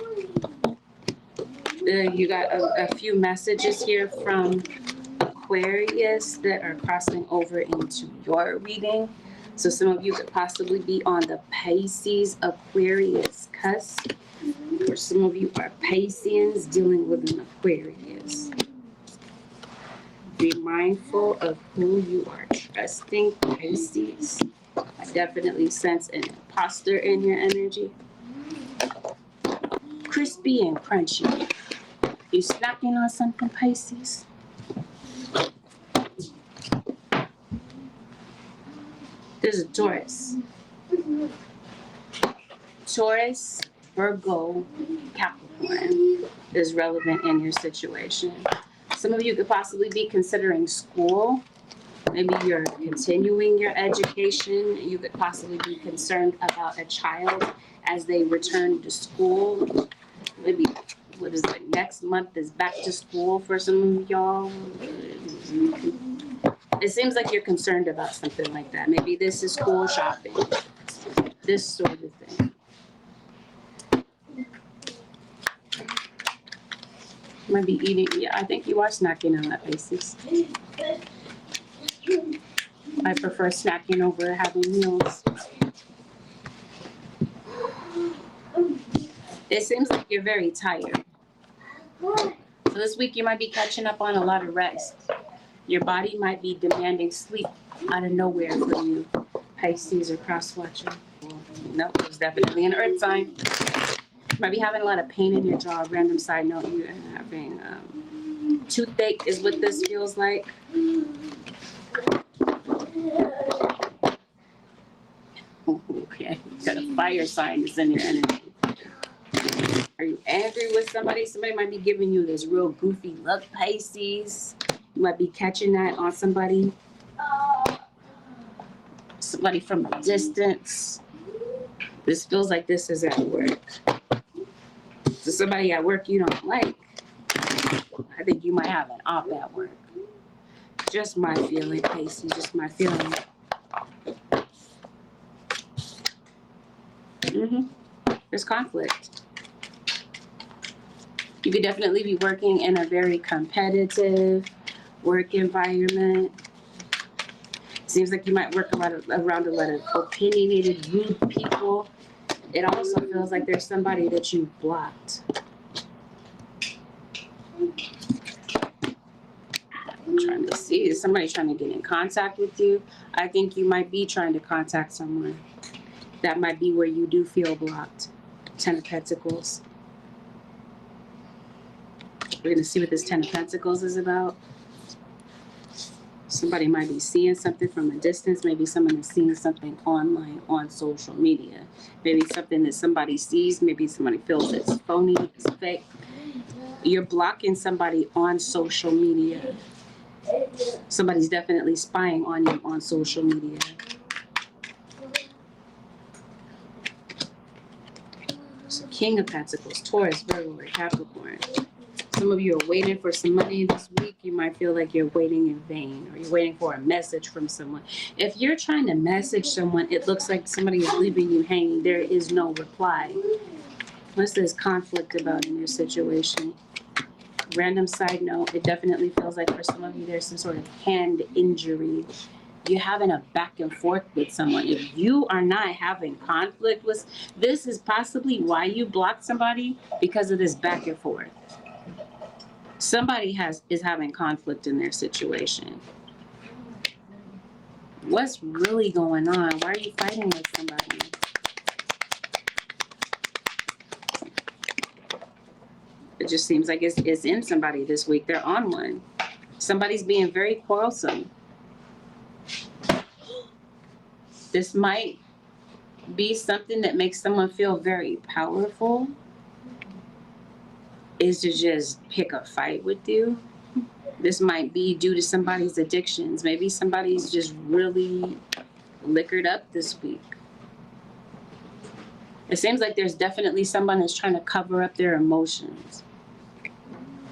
You got a few messages here from Aquarius that are crossing over into your reading. So some of you could possibly be on the Pisces Aquarius cusp, or some of you are Pisceans dealing with an Aquarius. Be mindful of who you are trusting, Pisces. I definitely sense an imposter in your energy. Crispy and crunchy. You snacking on something, Pisces? There's a Taurus. Taurus, Virgo, Capricorn is relevant in your situation. Some of you could possibly be considering school. Maybe you're continuing your education. You could possibly be concerned about a child as they return to school. Maybe, what is it, next month is back to school for some of y'all. It seems like you're concerned about something like that. Maybe this is school shopping, this sort of thing. Might be eating. Yeah, I think you are snacking on that basis. I prefer snacking over having meals. It seems like you're very tired. So this week you might be catching up on a lot of rest. Your body might be demanding sleep out of nowhere from you, Pisces or cross watcher. No, it was definitely an earth sign. You might be having a lot of pain in your jaw. Random side note, you're having toothache is what this feels like. Okay, you got a fire sign that's in your energy. Are you angry with somebody? Somebody might be giving you this real goofy look, Pisces. You might be catching that on somebody. Somebody from a distance. This feels like this is at work. So somebody at work you don't like. I think you might have an op at work. Just my feeling, Pisces, just my feeling. There's conflict. You could definitely be working in a very competitive work environment. Seems like you might work around a lot of opinionated, rude people. It also feels like there's somebody that you blocked. I'm trying to see, is somebody trying to get in contact with you? I think you might be trying to contact someone. That might be where you do feel blocked. 10 of Pentacles. We're going to see what this 10 of Pentacles is about. Somebody might be seeing something from a distance. Maybe someone is seeing something online on social media. Maybe something that somebody sees. Maybe somebody feels it's phony, it's fake. You're blocking somebody on social media. Somebody's definitely spying on you on social media. King of Pentacles, Taurus, Virgo, or Capricorn. Some of you are waiting for some money this week. You might feel like you're waiting in vain, or you're waiting for a message from someone. If you're trying to message someone, it looks like somebody is leaving you hanging. There is no reply. What's this conflict about in your situation? Random side note, it definitely feels like for some of you there's some sort of hand injury. You're having a back and forth with someone. If you are not having conflict with, this is possibly why you blocked somebody, because of this back and forth. Somebody is having conflict in their situation. What's really going on? Why are you fighting with somebody? It just seems like it's in somebody this week. They're on one. Somebody's being very quarrelsome. This might be something that makes someone feel very powerful, is to just pick a fight with you. This might be due to somebody's addictions. Maybe somebody's just really liquored up this week. It seems like there's definitely someone that's trying to cover up their emotions.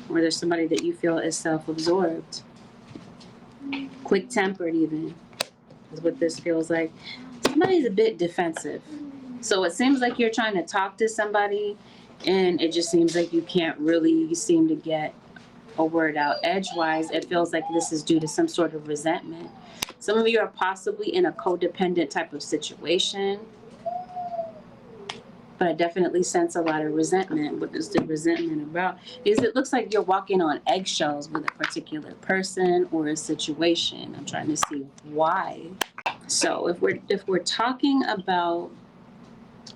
Or there's somebody that you feel is self-absorbed. Quick-tempered even, is what this feels like. Somebody's a bit defensive. So it seems like you're trying to talk to somebody, and it just seems like you can't really seem to get a word out. Edgewise, it feels like this is due to some sort of resentment. Some of you are possibly in a codependent type of situation, but I definitely sense a lot of resentment. What is the resentment about? Because it looks like you're walking on eggshells with a particular person or a situation. I'm trying to see why. So if we're talking about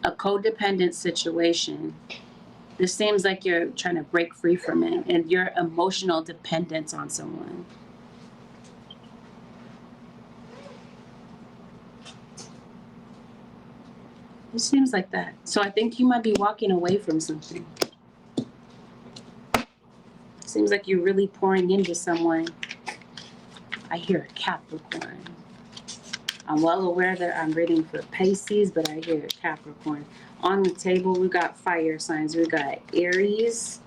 a codependent situation, this seems like you're trying to break free from it and your emotional dependence on someone. It seems like that. So I think you might be walking away from something. It seems like you're really pouring into someone. I hear Capricorn. I'm well aware that I'm reading for Pisces, but I hear Capricorn. On the table, we got fire signs. We got Aries.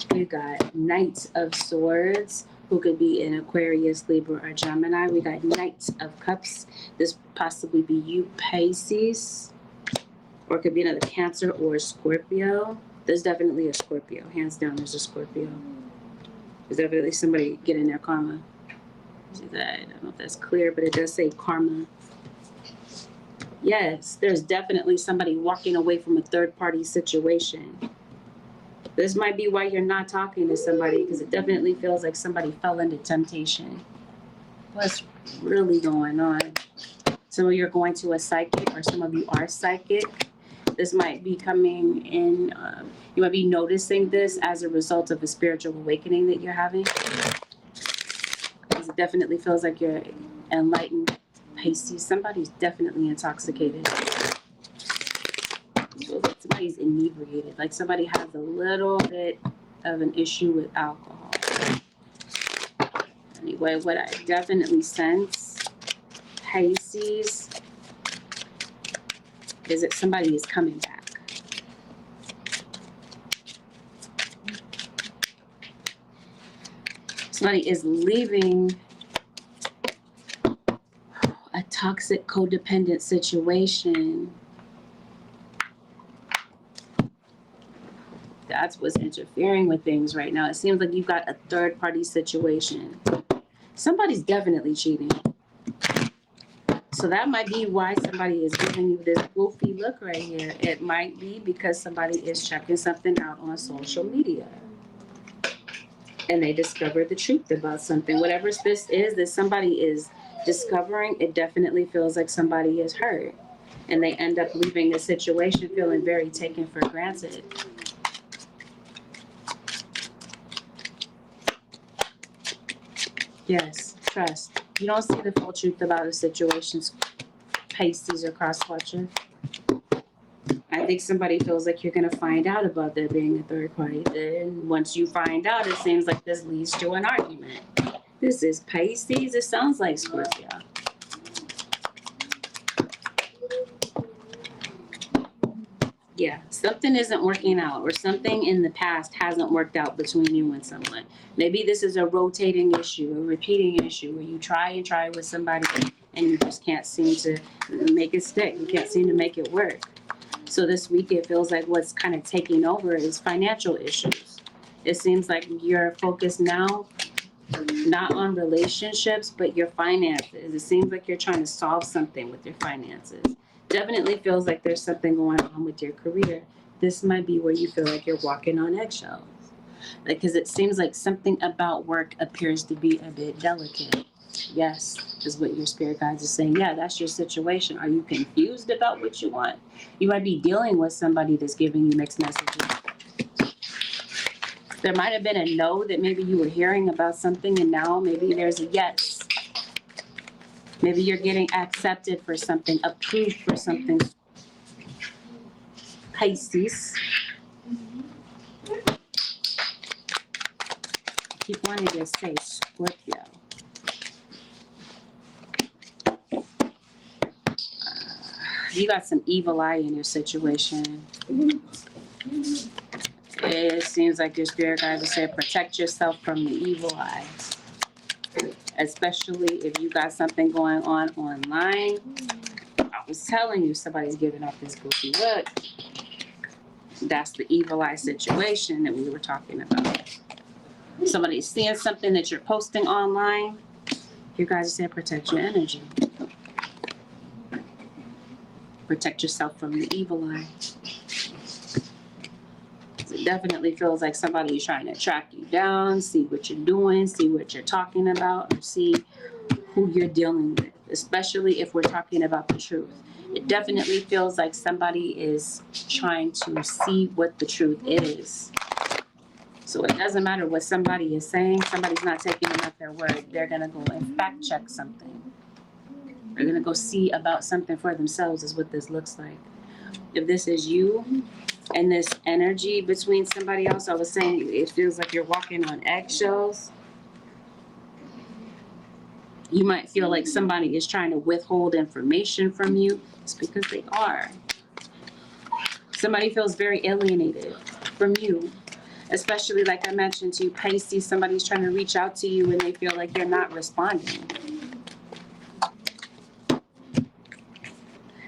We got Knight of Swords, who could be an Aquarius, Libra, or Gemini. We got Knight of Cups. This possibly be you, Pisces. Or it could be another Cancer or Scorpio. There's definitely a Scorpio. Hands down, there's a Scorpio. There's definitely somebody getting their karma. I don't know if that's clear, but it does say karma. Yes, there's definitely somebody walking away from a third-party situation. This might be why you're not talking to somebody, because it definitely feels like somebody fell into temptation. What's really going on? Some of you are going to a psychic, or some of you are psychic. This might be coming in, you might be noticing this as a result of a spiritual awakening that you're having. Because it definitely feels like you're enlightened. Pisces, somebody's definitely intoxicated. It feels like somebody's inebriated, like somebody has a little bit of an issue with alcohol. Anyway, what I definitely sense, Pisces, is that somebody is coming back. Somebody is leaving a toxic codependent situation. That's what's interfering with things right now. It seems like you've got a third party situation. Somebody's definitely cheating. So that might be why somebody is giving you this goofy look right here. It might be because somebody is checking something out on social media. And they discovered the truth about something. Whatever this is that somebody is discovering, it definitely feels like somebody is hurt. And they end up leaving the situation feeling very taken for granted. Yes, trust. You don't see the full truth about the situations, Pisces or cross-watcher. I think somebody feels like you're going to find out about there being a third party. Then once you find out, it seems like this leads to an argument. This is Pisces. It sounds like Scorpio. Yeah, something isn't working out, or something in the past hasn't worked out between you and someone. Maybe this is a rotating issue, a repeating issue, where you try and try with somebody and you just can't seem to make it stick. You can't seem to make it work. So this week it feels like what's kind of taking over is financial issues. It seems like you're focused now not on relationships, but your finances. It seems like you're trying to solve something with your finances. Definitely feels like there's something going on with your career. This might be where you feel like you're walking on eggshells. Like, because it seems like something about work appears to be a bit delicate. Yes, is what your spirit guides are saying. Yeah, that's your situation. Are you confused about what you want? You might be dealing with somebody that's giving you mixed messages. There might have been a no that maybe you were hearing about something, and now maybe there's a yes. Maybe you're getting accepted for something, approved for something. Pisces. Keep wanting to say Scorpio. You got some evil eye in your situation. It seems like your spirit guides will say protect yourself from the evil eye. Especially if you got something going on online. I was telling you, somebody's giving off this goofy look. That's the evil eye situation that we were talking about. Somebody's seeing something that you're posting online. You guys say protect your energy. Protect yourself from the evil eye. It definitely feels like somebody's trying to track you down, see what you're doing, see what you're talking about, or see who you're dealing with, especially if we're talking about the truth. It definitely feels like somebody is trying to see what the truth is. So it doesn't matter what somebody is saying. Somebody's not taking them at their word. They're going to go and fact check something. They're going to go see about something for themselves is what this looks like. If this is you and this energy between somebody else, I was saying it feels like you're walking on eggshells. You might feel like somebody is trying to withhold information from you. It's because they are. Somebody feels very alienated from you. Especially like I mentioned to you, Pisces, somebody's trying to reach out to you and they feel like you're not responding.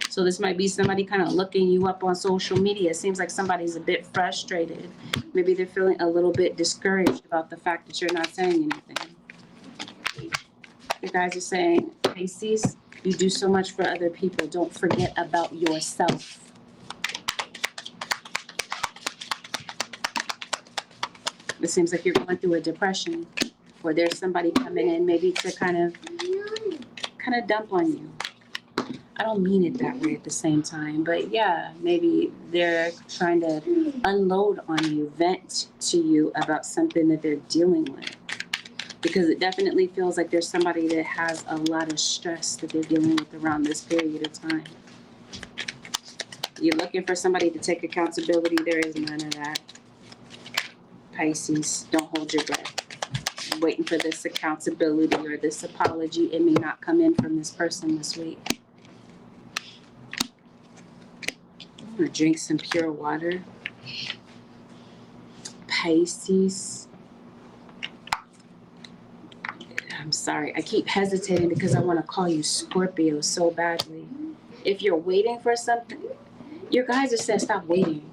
So this might be somebody kind of looking you up on social media. It seems like somebody's a bit frustrated. Maybe they're feeling a little bit discouraged about the fact that you're not saying anything. You guys are saying, Pisces, you do so much for other people. Don't forget about yourself. It seems like you're going through a depression, or there's somebody coming in maybe to kind of dump on you. I don't mean it that way at the same time, but yeah, maybe they're trying to unload on you, vent to you about something that they're dealing with. Because it definitely feels like there's somebody that has a lot of stress that they're dealing with around this period of time. You're looking for somebody to take accountability. There is none of that. Pisces, don't hold your breath. I'm waiting for this accountability or this apology. It may not come in from this person this week. I'm going to drink some pure water. Pisces. I'm sorry. I keep hesitating because I want to call you Scorpio so badly. If you're waiting for something, your guys have said stop waiting.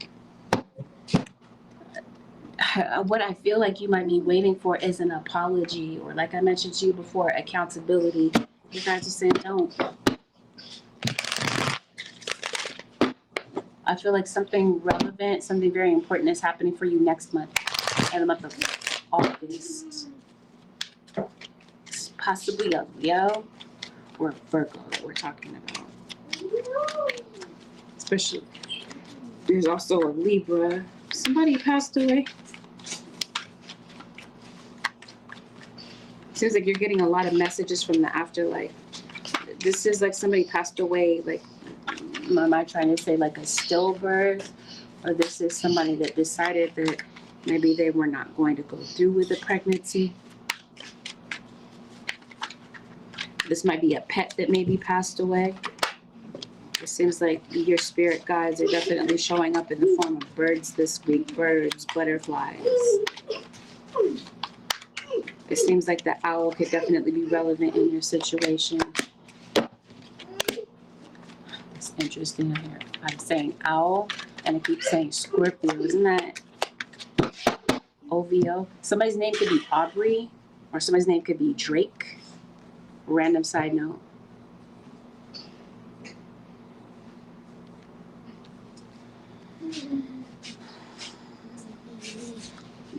What I feel like you might be waiting for is an apology, or like I mentioned to you before, accountability. You guys are saying don't. I feel like something relevant, something very important is happening for you next month, in the month of August. It's possibly a Leo or Virgo that we're talking about. Especially, there's also a Libra. Somebody passed away. Seems like you're getting a lot of messages from the afterlife. This is like somebody passed away, like, am I trying to say like a stillbirth? Or this is somebody that decided that maybe they were not going to go through with the pregnancy. This might be a pet that maybe passed away. It seems like your spirit guides are definitely showing up in the form of birds this week. Birds, butterflies. It seems like the owl could definitely be relevant in your situation. It's interesting here. I'm saying owl, and I keep saying Scorpio. Isn't that OVO? Somebody's name could be Aubrey, or somebody's name could be Drake. Random side note.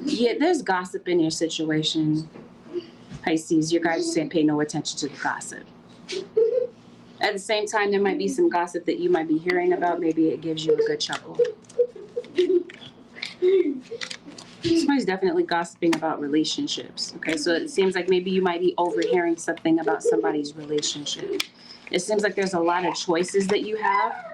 Yeah, there's gossip in your situation, Pisces. Your guys are saying pay no attention to the gossip. At the same time, there might be some gossip that you might be hearing about. Maybe it gives you a good chuckle. Somebody's definitely gossiping about relationships. Okay, so it seems like maybe you might be overhearing something about somebody's relationship. It seems like there's a lot of choices that you have.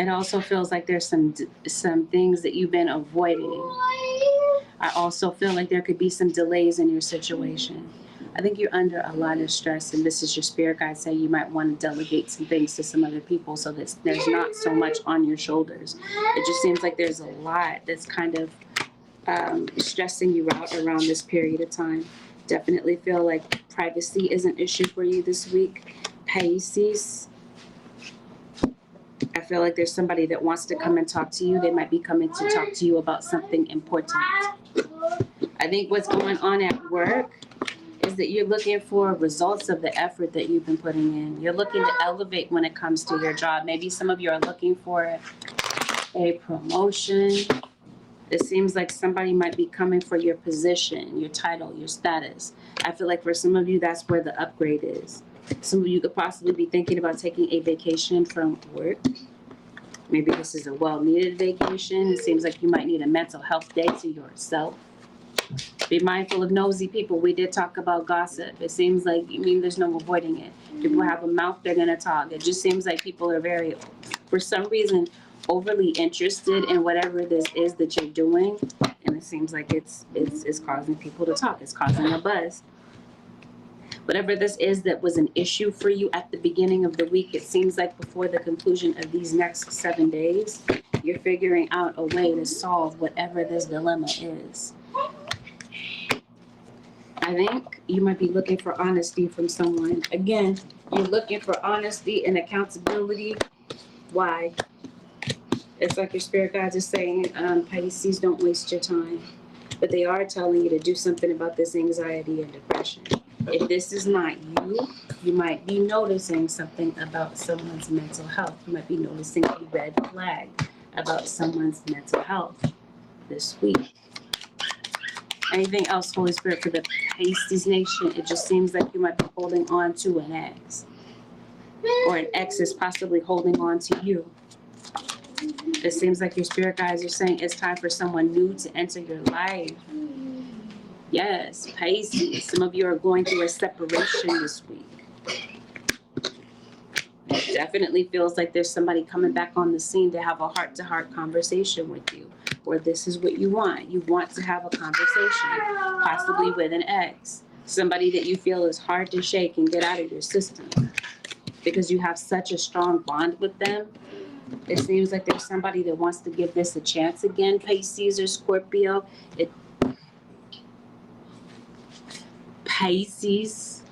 It also feels like there's some things that you've been avoiding. I also feel like there could be some delays in your situation. I think you're under a lot of stress, and this is your spirit guide saying you might want to delegate some things to some other people so that there's not so much on your shoulders. It just seems like there's a lot that's kind of stressing you out around this period of time. Definitely feel like privacy is an issue for you this week. Pisces. I feel like there's somebody that wants to come and talk to you. They might be coming to talk to you about something important. I think what's going on at work is that you're looking for results of the effort that you've been putting in. You're looking to elevate when it comes to your job. Maybe some of you are looking for a promotion. It seems like somebody might be coming for your position, your title, your status. I feel like for some of you, that's where the upgrade is. Some of you could possibly be thinking about taking a vacation from work. Maybe this is a well-needed vacation. It seems like you might need a mental health day to yourself. Be mindful of nosy people. We did talk about gossip. It seems like, there's no avoiding it. People have a mouth, they're going to talk. It just seems like people are very, for some reason, overly interested in whatever this is that you're doing. And it seems like it's causing people to talk. It's causing a buzz. Whatever this is that was an issue for you at the beginning of the week, it seems like before the conclusion of these next 7 days, you're figuring out a way to solve whatever this dilemma is. I think you might be looking for honesty from someone. Again, you're looking for honesty and accountability. Why? It's like your spirit guides are saying, Pisces, don't waste your time. But they are telling you to do something about this anxiety and depression. If this is not you, you might be noticing something about someone's mental health. You might be noticing a red flag about someone's mental health this week. Anything else, Holy Spirit, for the Pisces nation? It just seems like you might be holding on to an ex. Or an ex is possibly holding on to you. It seems like your spirit guides are saying it's time for someone new to enter your life. Yes, Pisces. Some of you are going through a separation this week. It definitely feels like there's somebody coming back on the scene to have a heart-to-heart conversation with you. Or this is what you want. You want to have a conversation, possibly with an ex. Somebody that you feel is hard to shake and get out of your system. Because you have such a strong bond with them. It seems like there's somebody that wants to give this a chance again, Pisces or Scorpio. Pisces.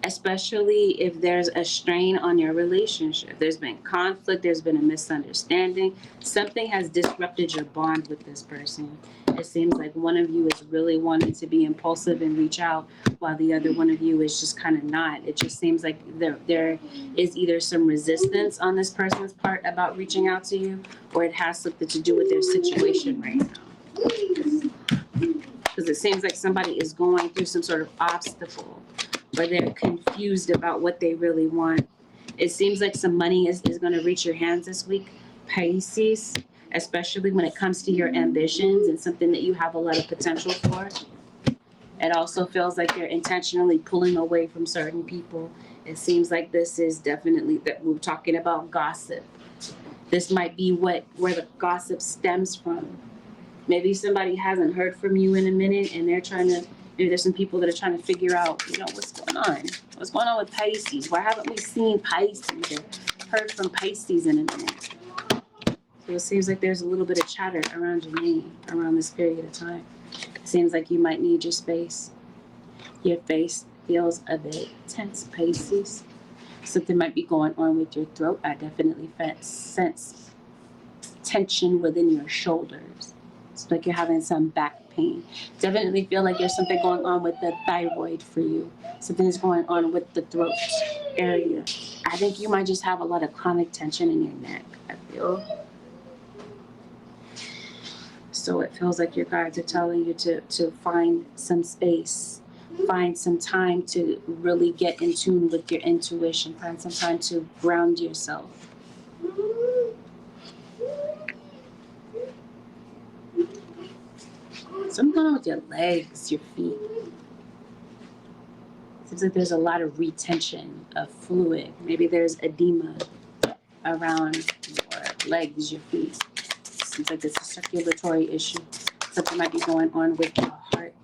Especially if there's a strain on your relationship. There's been conflict, there's been a misunderstanding. Something has disrupted your bond with this person. It seems like one of you is really wanting to be impulsive and reach out, while the other one of you is just kind of not. It just seems like there is either some resistance on this person's part about reaching out to you, or it has something to do with their situation right now. Because it seems like somebody is going through some sort of obstacle, or they're confused about what they really want. It seems like some money is going to reach your hands this week, Pisces, especially when it comes to your ambitions and something that you have a lot of potential for. It also feels like you're intentionally pulling away from certain people. It seems like this is definitely that we're talking about gossip. This might be where the gossip stems from. Maybe somebody hasn't heard from you in a minute and they're trying to, maybe there's some people that are trying to figure out, what's going on? What's going on with Pisces? Why haven't we seen Pisces or heard from Pisces in a minute? So it seems like there's a little bit of chatter around your name around this period of time. It seems like you might need your space. Your face feels a bit tense, Pisces. Something might be going on with your throat. I definitely sense tension within your shoulders. It's like you're having some back pain. Definitely feel like there's something going on with the thyroid for you. Something is going on with the throat area. I think you might just have a lot of chronic tension in your neck, I feel. So it feels like your guides are telling you to find some space, find some time to really get in tune with your intuition, find some time to ground yourself. Something going on with your legs, your feet. Seems like there's a lot of retention of fluid. Maybe there's edema around your legs, your feet. Seems like it's a circulatory issue. Something might be going on with your heart.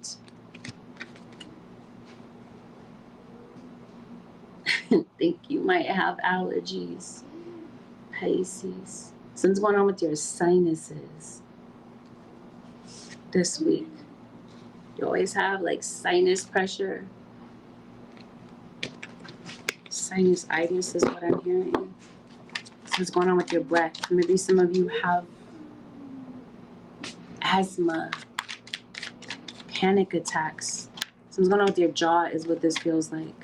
Think you might have allergies, Pisces. Something's going on with your sinuses this week. You always have like sinus pressure. Sinusitis is what I'm hearing. Something's going on with your breath. Maybe some of you have asthma, panic attacks. Something's going on with your jaw is what this feels like.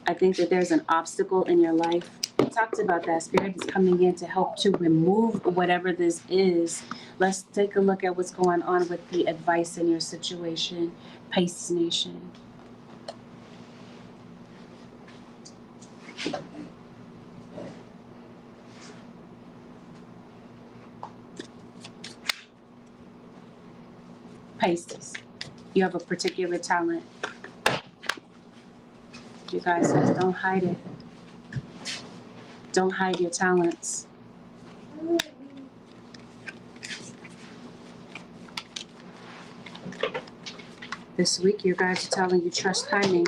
I think that there's an obstacle in your life. We talked about that. Spirit is coming in to help to remove whatever this is. Let's take a look at what's going on with the advice in your situation, Pisces Nation. Pisces, you have a particular talent. You guys says don't hide it. Don't hide your talents. This week, your guys are telling you trust timing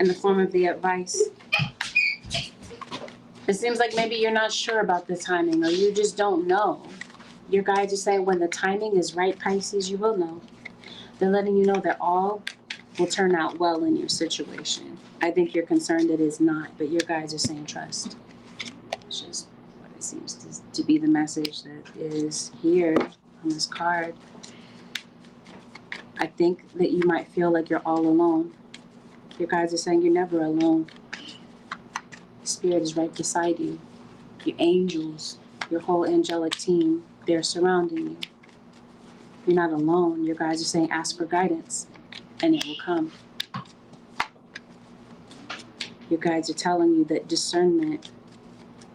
in the form of the advice. It seems like maybe you're not sure about the timing or you just don't know. Your guides are saying when the timing is right, Pisces, you will know. They're letting you know that all will turn out well in your situation. I think you're concerned it is not, but your guides are saying trust. It's just what it seems to be the message that is here on this card. I think that you might feel like you're all alone. Your guides are saying you're never alone. Spirit is right beside you. Your angels, your whole angelic team, they're surrounding you. You're not alone. Your guides are saying ask for guidance and it will come. Your guides are telling you that discernment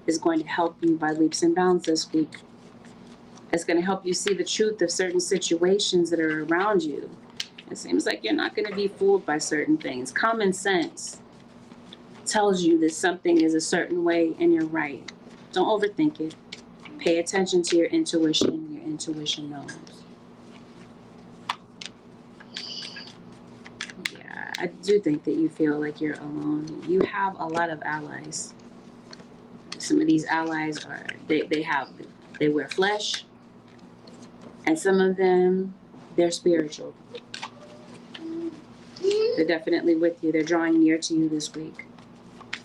is going to help you by leaps and bounds this week. It's going to help you see the truth of certain situations that are around you. It seems like you're not going to be fooled by certain things. Common sense tells you that something is a certain way and you're right. Don't overthink it. Pay attention to your intuition. Your intuition knows. Yeah, I do think that you feel like you're alone. You have a lot of allies. Some of these allies are, they wear flesh. And some of them, they're spiritual. They're definitely with you. They're drawing near to you this week.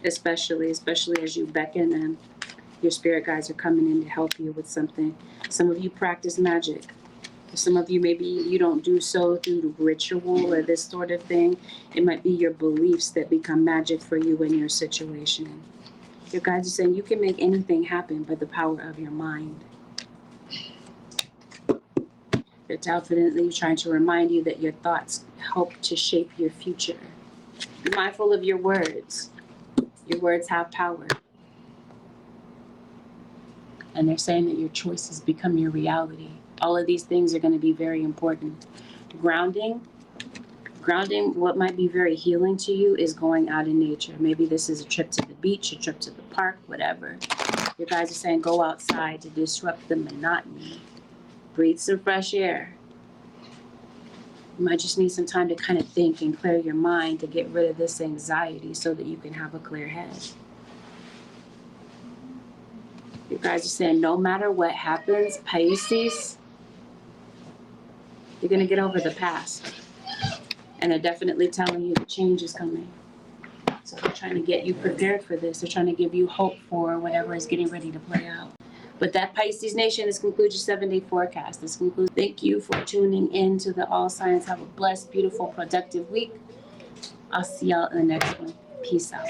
Especially as you beckon them. Your spirit guides are coming in to help you with something. Some of you practice magic. Some of you, maybe you don't do so through ritual or this sort of thing. It might be your beliefs that become magic for you in your situation. Your guides are saying you can make anything happen by the power of your mind. They're definitely trying to remind you that your thoughts help to shape your future. Be mindful of your words. Your words have power. And they're saying that your choices become your reality. All of these things are going to be very important. Grounding, Grounding, what might be very healing to you, is going out in nature. Maybe this is a trip to the beach, a trip to the park, whatever. Your guys are saying go outside to disrupt the monotony. Breathe some fresh air. You might just need some time to kind of think and clear your mind to get rid of this anxiety so that you can have a clear head. You guys are saying no matter what happens, Pisces, you're going to get over the past. And they're definitely telling you the change is coming. So they're trying to get you prepared for this. They're trying to give you hope for whatever is getting ready to play out. But that, Pisces Nation, this concludes your 7-day forecast. This concludes. Thank you for tuning in to the All Signs. Have a blessed, beautiful, productive week. I'll see y'all in the next one. Peace out.